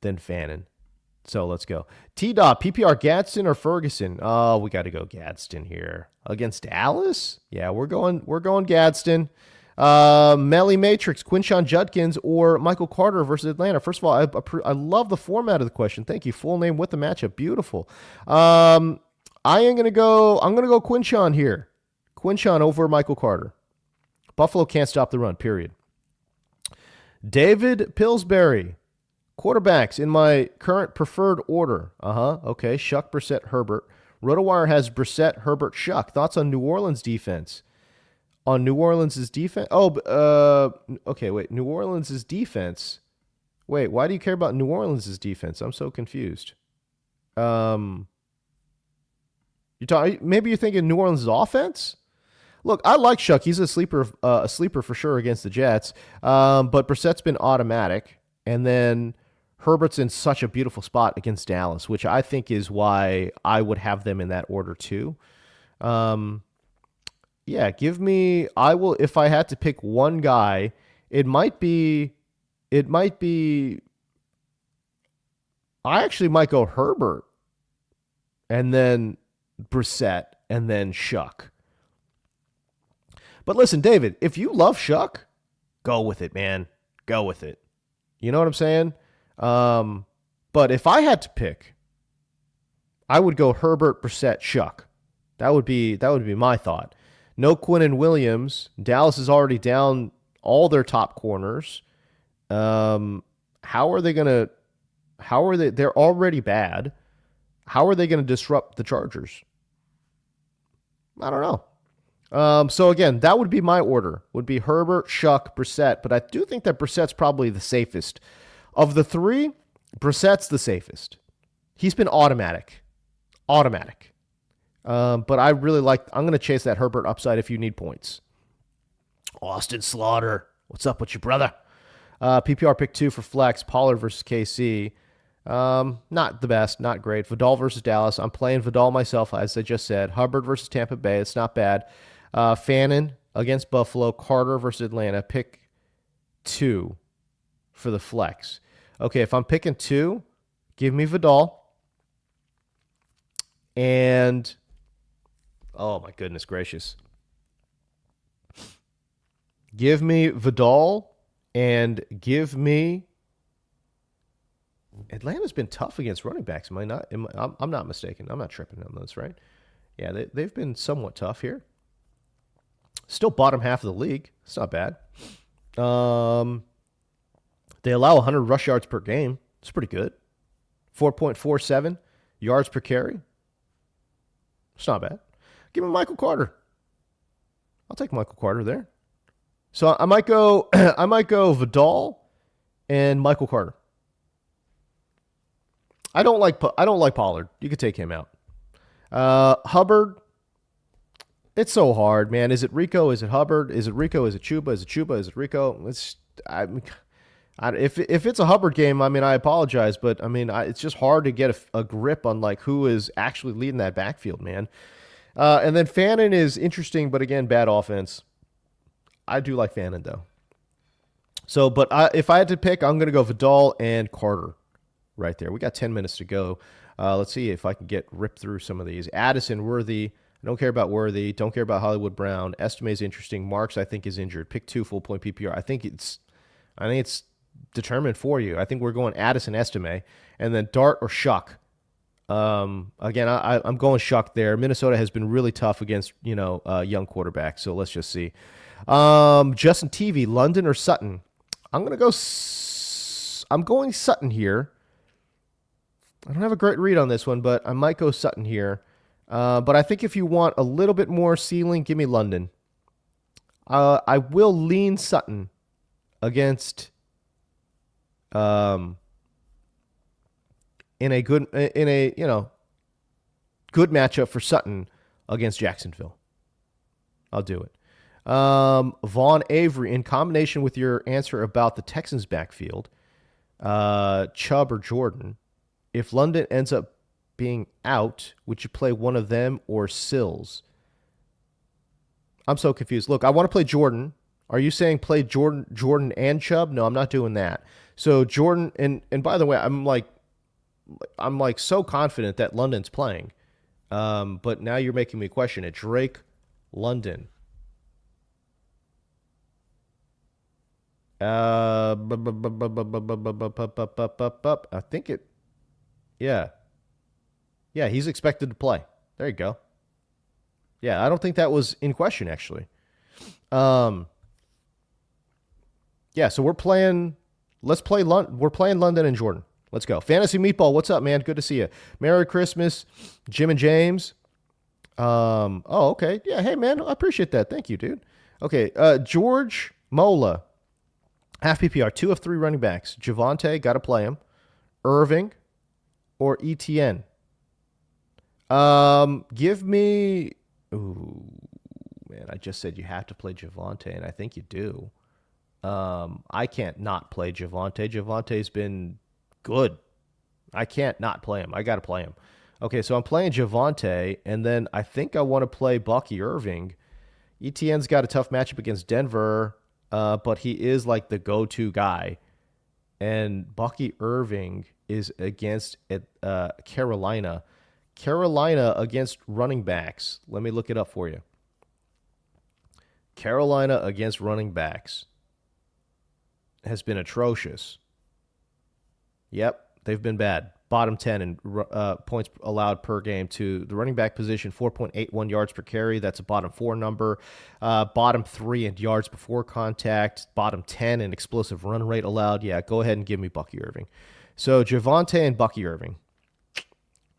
than Fannin. So let's go. T-Dot, PPR Gadsden or Ferguson? Oh, we got to go Gadsden here. Against Dallas? Yeah, we're going Gadsden. Melly Matrix, Quinshon Judkins or Michael Carter versus Atlanta. First of all, I love the format of the question. Thank you. Full name with the matchup. Beautiful. I'm gonna go Quinshon here. Quinshon over Michael Carter. Buffalo can't stop the run, period. David Pillsbury. Quarterbacks in my current preferred order. Okay. Shuck, Brissett, Herbert. RotoWire has Brissett, Herbert, Shuck. Thoughts on New Orleans defense? On New Orleans' defense? Okay, wait. New Orleans' defense. Wait, why do you care about New Orleans' defense? I'm so confused. Maybe you're thinking New Orleans' offense? Look, I like Shuck. He's a sleeper for sure against the Jets. But Brissett's been automatic. And then Herbert's in such a beautiful spot against Dallas, which I think is why I would have them in that order too. Yeah, I will, if I had to pick one guy, it might be, I actually might go Herbert and then Brissett and then Shuck. But listen, David, if you love Shuck, go with it, man. Go with it. You know what I'm saying? Um, but if I had to pick, I would go Herbert, Brissett, Shuck. That would be my thought. No Quinn Williams. Dallas is already down all their top corners. Um, how are they gonna? How are they? They're already bad. How are they going to disrupt the Chargers? I don't know. So again, that would be my order. Would be Herbert, Shuck, Brissett. But I do think that Brissett's probably the safest of the three. Brissett's the safest. He's been automatic, automatic. But I really like. I'm going to chase that Herbert upside if you need points. Austin Slaughter, what's up with you, brother? PPR pick 2 for flex. Pollard versus KC. Not the best, not great. Vidal versus Dallas. I'm playing Vidal myself, as I just said. Hubbard versus Tampa Bay. It's not bad. Fannin against Buffalo. Carter versus Atlanta. Pick 2 for the flex. Okay, if I'm picking 2, give me Vidal. And, oh my goodness gracious. Give me Vidal and give me. Atlanta's been tough against running backs. Am I not? I'm not mistaken. I'm not tripping on those, right? Yeah, they've been somewhat tough here. Still bottom half of the league. It's not bad. They allow 100 rush yards per game. It's pretty good. 4.47 yards per carry. It's not bad. Give me Michael Carter. I'll take Michael Carter there. So I might go. I might go Vidal and Michael Carter. I don't like Pollard. You could take him out. Hubbard. It's so hard, man. Is it Rico? Is it Hubbard? Is it Rico? Is it Chuba? Is it Chuba? Is it Rico? If it's a Hubbard game, I mean, I apologize, but I mean, it's just hard to get a grip on like who is actually leading that backfield, man. And then Fannin is interesting, but again, bad offense. I do like Fannin though. So, but if I had to pick, I'm going to go Vidal and Carter right there. We got 10 minutes to go. Let's see if I can ripped through some of these. Addison, Worthy. I don't care about Worthy. Don't care about Hollywood Brown. Estime is interesting. Marks, I think, is injured. Pick 2 full point PPR. I think it's determined for you. I think we're going Addison, Estime, and then Dart or Shuck. Again, I'm going Shuck there. Minnesota has been really tough against young quarterbacks. So let's just see. Justin TV, London or Sutton? I'm going Sutton here. I don't have a great read on this one, but I might go Sutton here. But I think if you want a little bit more ceiling, give me London. I will lean Sutton against in a good good matchup for Sutton against Jacksonville. I'll do it. Vaughn Avery, in combination with your answer about the Texans backfield, Chubb or Jordan, if London ends up being out, would you play one of them or Sills? I'm so confused. Look, I want to play Jordan. Are you saying play Jordan and Chubb? No, I'm not doing that. So Jordan, and by the way, I'm like so confident that London's playing. But now you're making me question it. Drake, London. I think it. Yeah. Yeah, he's expected to play. There you go. Yeah, I don't think that was in question, actually. Yeah, so we're playing. Let's play. We're playing London and Jordan. Let's go. Fantasy Meatball, what's up, man? Good to see you. Merry Christmas, Jim and James. Oh, okay. Yeah, hey, man, I appreciate that. Thank you, dude. Okay, George Mola, half PPR, 2 of 3 running backs. Javonte, got to play him. Irving or ETN. Give me. Ooh, man, I just said you have to play Javonte, and I think you do. I can't not play Javonte. Javante's been good. I can't not play him. I got to play him. Okay, so I'm playing Javonte, and then I think I want to play Bucky Irving. ETN's got a tough matchup against Denver, but he is like the go-to guy. And Bucky Irving is against Carolina. Carolina against running backs. Let me look it up for you. Carolina against running backs has been atrocious. Yep, they've been bad. Bottom 10 in points allowed per game to the running back position, 4.81 yards per carry. That's a bottom 4 number. Bottom 3 in yards before contact. Bottom 10 in explosive run rate allowed. Yeah, go ahead and give me Bucky Irving. So Javonte and Bucky Irving.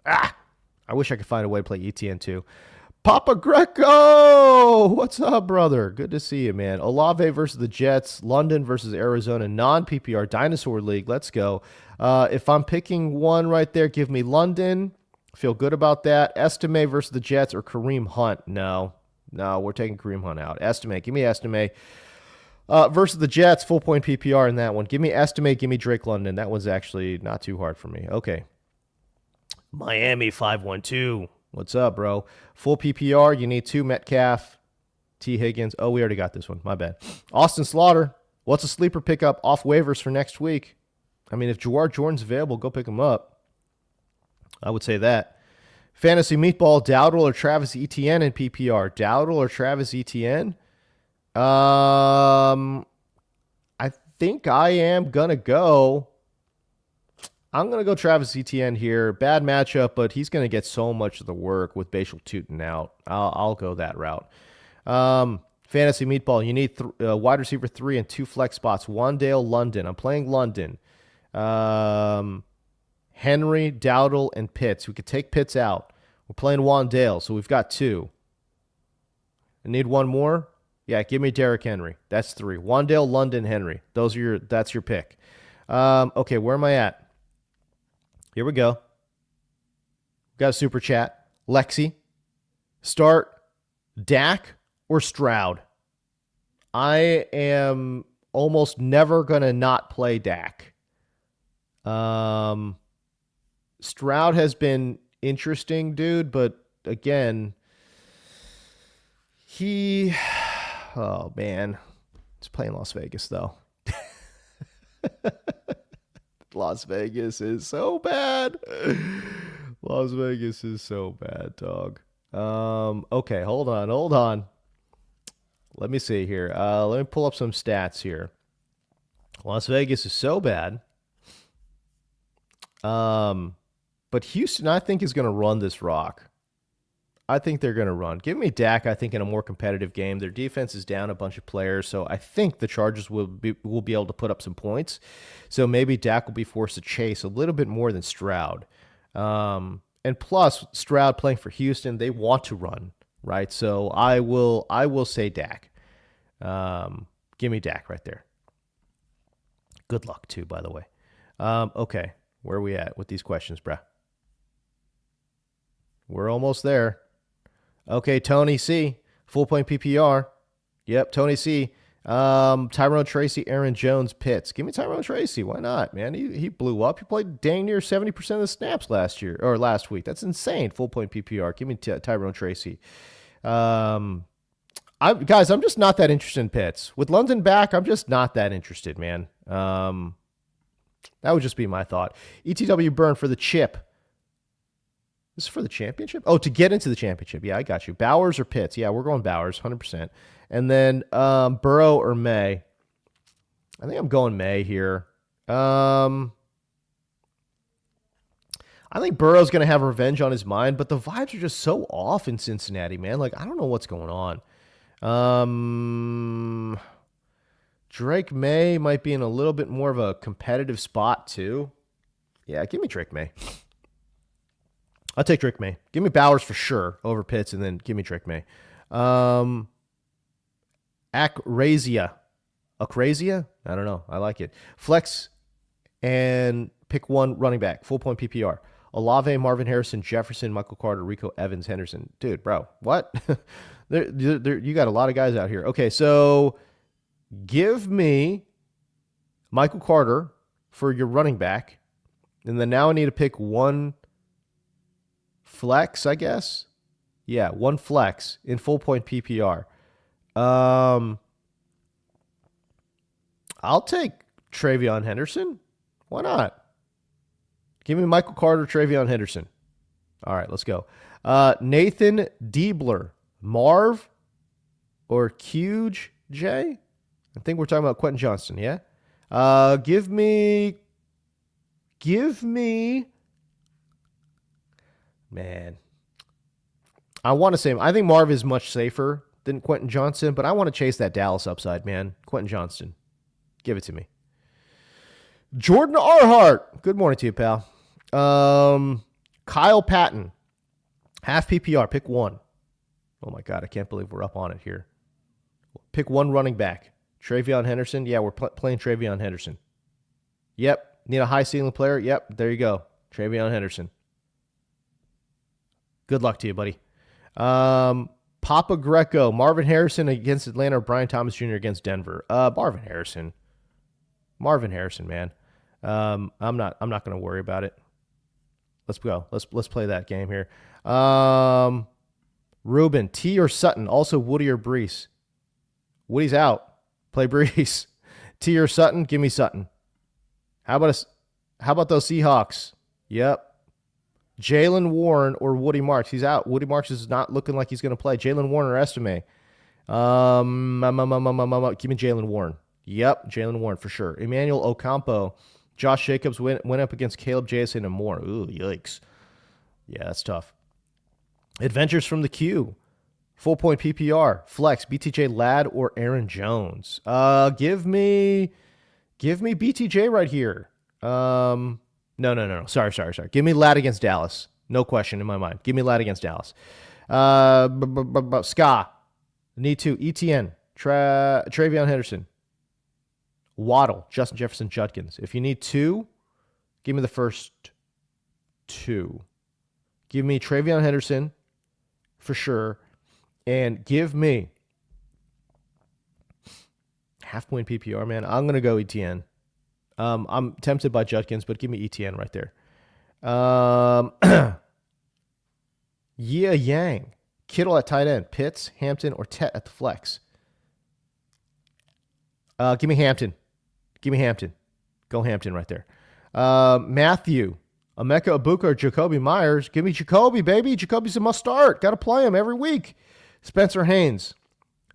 I wish I could find a way to play ETN too. Papa Greco! What's up, brother? Good to see you, man. Olave versus the Jets. London versus Arizona. Non-PPR Dinosaur League. Let's go. If I'm picking one right there, give me London. Feel good about that. Estime versus the Jets or Kareem Hunt. No, we're taking Kareem Hunt out. Estime. Give me Estime. Versus the Jets. Full point PPR in that one. Give me Estime. Give me Drake London. That one's actually not too hard for me. Okay. Miami 512. What's up, bro? Full PPR, you need 2 Metcalf, T. Higgins. Oh, we already got this one. My bad. Austin Slaughter. What's a sleeper pickup off waivers for next week? I mean, if Jawar Jordan's available, go pick him up. I would say that. Fantasy Meatball, Dowdle or Travis Etienne in PPR? Dowdle or Travis Etienne? I think I am going to go. I'm going to go Travis Etienne here. Bad matchup, but he's going to get so much of the work with Bashal Tootin out. I'll go that route. Fantasy Meatball, you need wide receiver 3 and 2 flex spots. Wandale, London. I'm playing London. Henry, Dowdle, and Pitts. We could take Pitts out. We're playing Wandale, so we've got 2. I need one more. Yeah, give me Derrick Henry. That's 3. Wandale, London, Henry. That's your pick. Okay, where am I at? Here we go. Got a super chat. Lexi, start Dak or Stroud? I am almost never going to not play Dak. Stroud has been interesting, dude, but again, oh man, he's playing Las Vegas though. Las Vegas is so bad. Las Vegas is so bad, dog. Okay, hold on. Let me see here. Let me pull up some stats here. Las Vegas is so bad. But Houston, I think, is going to run this rock. I think they're going to run. Give me Dak, I think, in a more competitive game. Their defense is down a bunch of players, so I think the Chargers will be able to put up some points. So maybe Dak will be forced to chase a little bit more than Stroud. And plus, Stroud playing for Houston, they want to run, right? So I will say Dak. Give me Dak right there. Good luck, too, by the way. Okay, where are we at with these questions, bruh? We're almost there. Okay, Tony C. Full point PPR. Yep, Tony C. Tyrone Tracy, Aaron Jones, Pitts. Give me Tyrone Tracy. Why not, man? He blew up. He played dang near 70% of the snaps last week. That's insane. Full point PPR. Give me Tyrone Tracy. I'm just not that interested in Pitts. With London back, I'm just not that interested, man. That would just be my thought. ETW burn for the chip. This is for the championship? Oh, to get into the championship. Yeah, I got you. Bowers or Pitts? Yeah, we're going Bowers, 100%. And then Burrow or May? I think I'm going May here. I think Burrow's going to have revenge on his mind, but the vibes are just so off in Cincinnati, man. Like, I don't know what's going on. Drake May might be in a little bit more of a competitive spot, too. Yeah, give me Drake May. I'll take Drake May. Give me Bowers for sure over Pitts, and then give me Drake May. Acrazia. Acrazia? I don't know. I like it. Flex and pick one running back. Full point PPR. Olave, Marvin Harrison, Jefferson, Michael Carter, Rico Evans, Henderson. Dude, bro, what? You got a lot of guys out here. Okay, so give me Michael Carter for your running back, and then now I need to pick one flex, I guess. Yeah, one flex in full point PPR. I'll take Travion Henderson. Why not? Give me Michael Carter, Travion Henderson. All right, let's go. Nathan Diebler. Marv or Huge J? I think we're talking about Quentin Johnston, yeah? Give me, man. I want to say, I think Marv is much safer than Quentin Johnston, but I want to chase that Dallas upside, man. Quentin Johnston. Give it to me. Jordan Arhart. Good morning to you, pal. Kyle Patton. Half PPR. Pick one. Oh, my God. I can't believe we're up on it here. Pick one running back. Travion Henderson. Yeah, we're playing Travion Henderson. Yep. Need a high ceiling player. Yep. There you go. Travion Henderson. Good luck to you, buddy. Papa Greco. Marvin Harrison against Atlanta or Brian Thomas Jr. against Denver. Marvin Harrison. Marvin Harrison, man. I'm not going to worry about it. Let's go. Let's play that game here. Ruben, T or Sutton. Also Woody or Brees. Woody's out. Play Brees. T or Sutton. Give me Sutton. How about those Seahawks? Yep. Jalen Warren or Woody Marks. He's out. Woody Marks is not looking like he's going to play. Jalen Warren or Estime. Give me Jalen Warren. Yep, Jalen Warren for sure. Emmanuel Ocampo. Josh Jacobs went up against Caleb Jason and more. Ooh, yikes. Yeah, that's tough. Adventures from the Q. Full point PPR. Flex. BTJ Ladd or Aaron Jones. Give me BTJ right here. No. Sorry. Give me Ladd against Dallas. No question in my mind. Give me Ladd against Dallas. Ska. Need to. ETN. Travion Henderson. Waddle. Justin Jefferson Judkins. If you need two, give me the first two. Give me Travion Henderson for sure. And give me half point PPR, man. I'm going to go ETN. I'm tempted by Judkins, but give me ETN right there. Yang. Kittle at tight end. Pitts, Hampton, or Tet at the flex. Give me Hampton. Go Hampton right there. Matthew. Emeka Ibuka or Jacoby Myers. Give me Jacoby, baby. Jacoby's a must start. Got to play him every week. Spencer Haynes.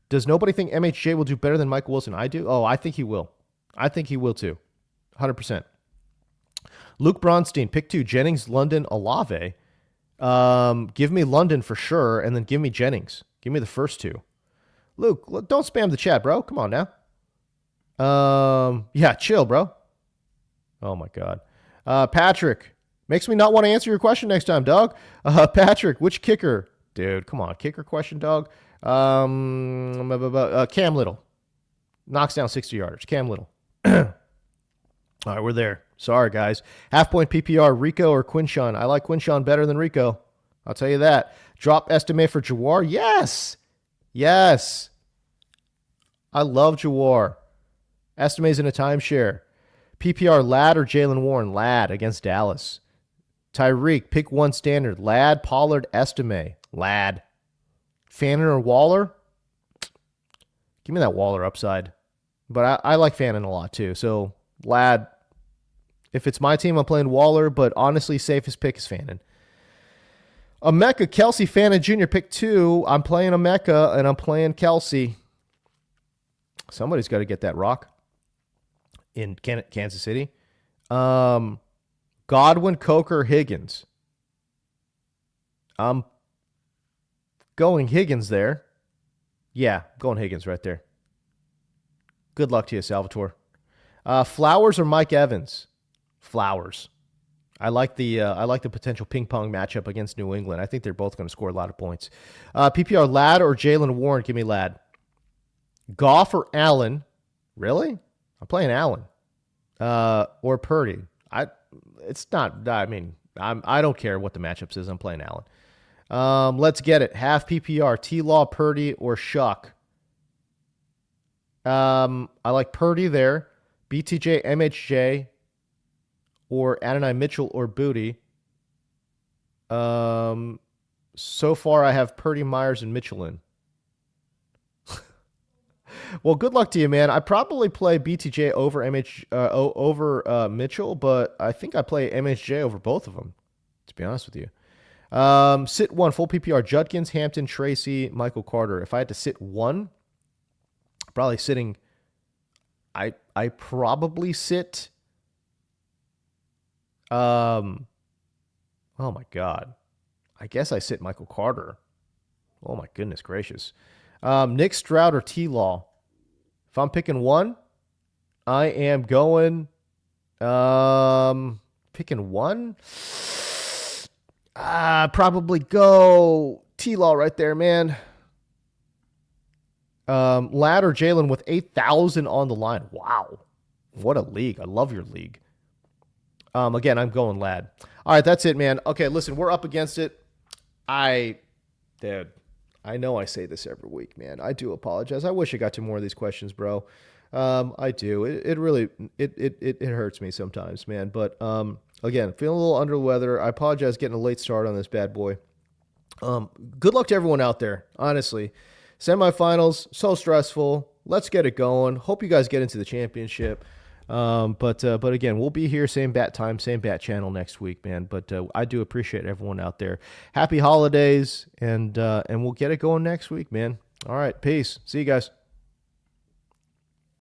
Does nobody think MHJ will do better than Michael Wilson? I do. Oh, I think he will. I think he will too. 100%. Luke Bronstein, pick two. Jennings, London, Olave. Give me London for sure, and then give me Jennings. Give me the first two. Luke, don't spam the chat, bro. Come on now. Yeah, chill, bro. Oh, my God. Patrick. Makes me not want to answer your question next time, dog. Patrick, which kicker? Dude, come on. Kicker question, dog. Cam Little. Knocks down 60-yarders. Cam Little. All right, we're there. Sorry, guys. Half point PPR, Rico or Quinshawn? I like Quinshawn better than Rico. I'll tell you that. Drop estimate for Jawar? Yes. I love Jawar. Estimate's in a timeshare. PPR, Ladd or Jalen Warren? Ladd against Dallas. Tyreek, pick one standard. Ladd, Pollard, Estime. Ladd. Fannin or Waller? Give me that Waller upside. But I like Fannin a lot too. So, Ladd. If it's my team, I'm playing Waller, but honestly, safest pick is Fannin. Emeka, Kelsey, Fannin Jr., pick two. I'm playing Emeka, and I'm playing Kelsey. Somebody's got to get that rock in Kansas City. Godwin, Coker, Higgins. I'm going Higgins there. Yeah, going Higgins right there. Good luck to you, Salvatore. Flowers or Mike Evans? Flowers. I like the potential ping pong matchup against New England. I think they're both going to score a lot of points. PPR, Ladd or Jalen Warren? Give me Ladd. Goff or Allen? Really? I'm playing Allen. Or Purdy. I don't care what the matchups is. I'm playing Allen. Let's get it. Half PPR, T-Law, Purdy, or Shuck. I like Purdy there. BTJ, MHJ, or Adonai Mitchell or Booty. So far, I have Purdy, Myers, and Mitchell in. Well, good luck to you, man. I probably play BTJ over Mitchell, but I think I play MHJ over both of them, to be honest with you. Sit one, full PPR, Judkins, Hampton, Tracy, Michael Carter. If I had to sit one, Probably sitting. I probably sit. Um. Oh my God. I guess I sit Michael Carter. Oh my goodness gracious. Nick Stroud or T Law. If I'm picking one, I am going. Picking one. Probably go T Law right there, man. Lad or Jalen with 8,000 on the line. Wow. What a league. I love your league. Again, I'm going Lad. All right, that's it, man. Okay, listen, we're up against it. Dude, I know I say this every week, man. I do apologize. I wish I got to more of these questions, bro. I do. It really it hurts me sometimes, man. But again, feeling a little under the weather. I apologize getting a late start on this bad boy. Good luck to everyone out there, honestly. Semifinals, so stressful. Let's get it going. Hope you guys get into the championship. But again, we'll be here, same bat time, same bat channel next week, man. But I do appreciate everyone out there. Happy holidays, and we'll get it going next week, man. All right, peace. See you guys.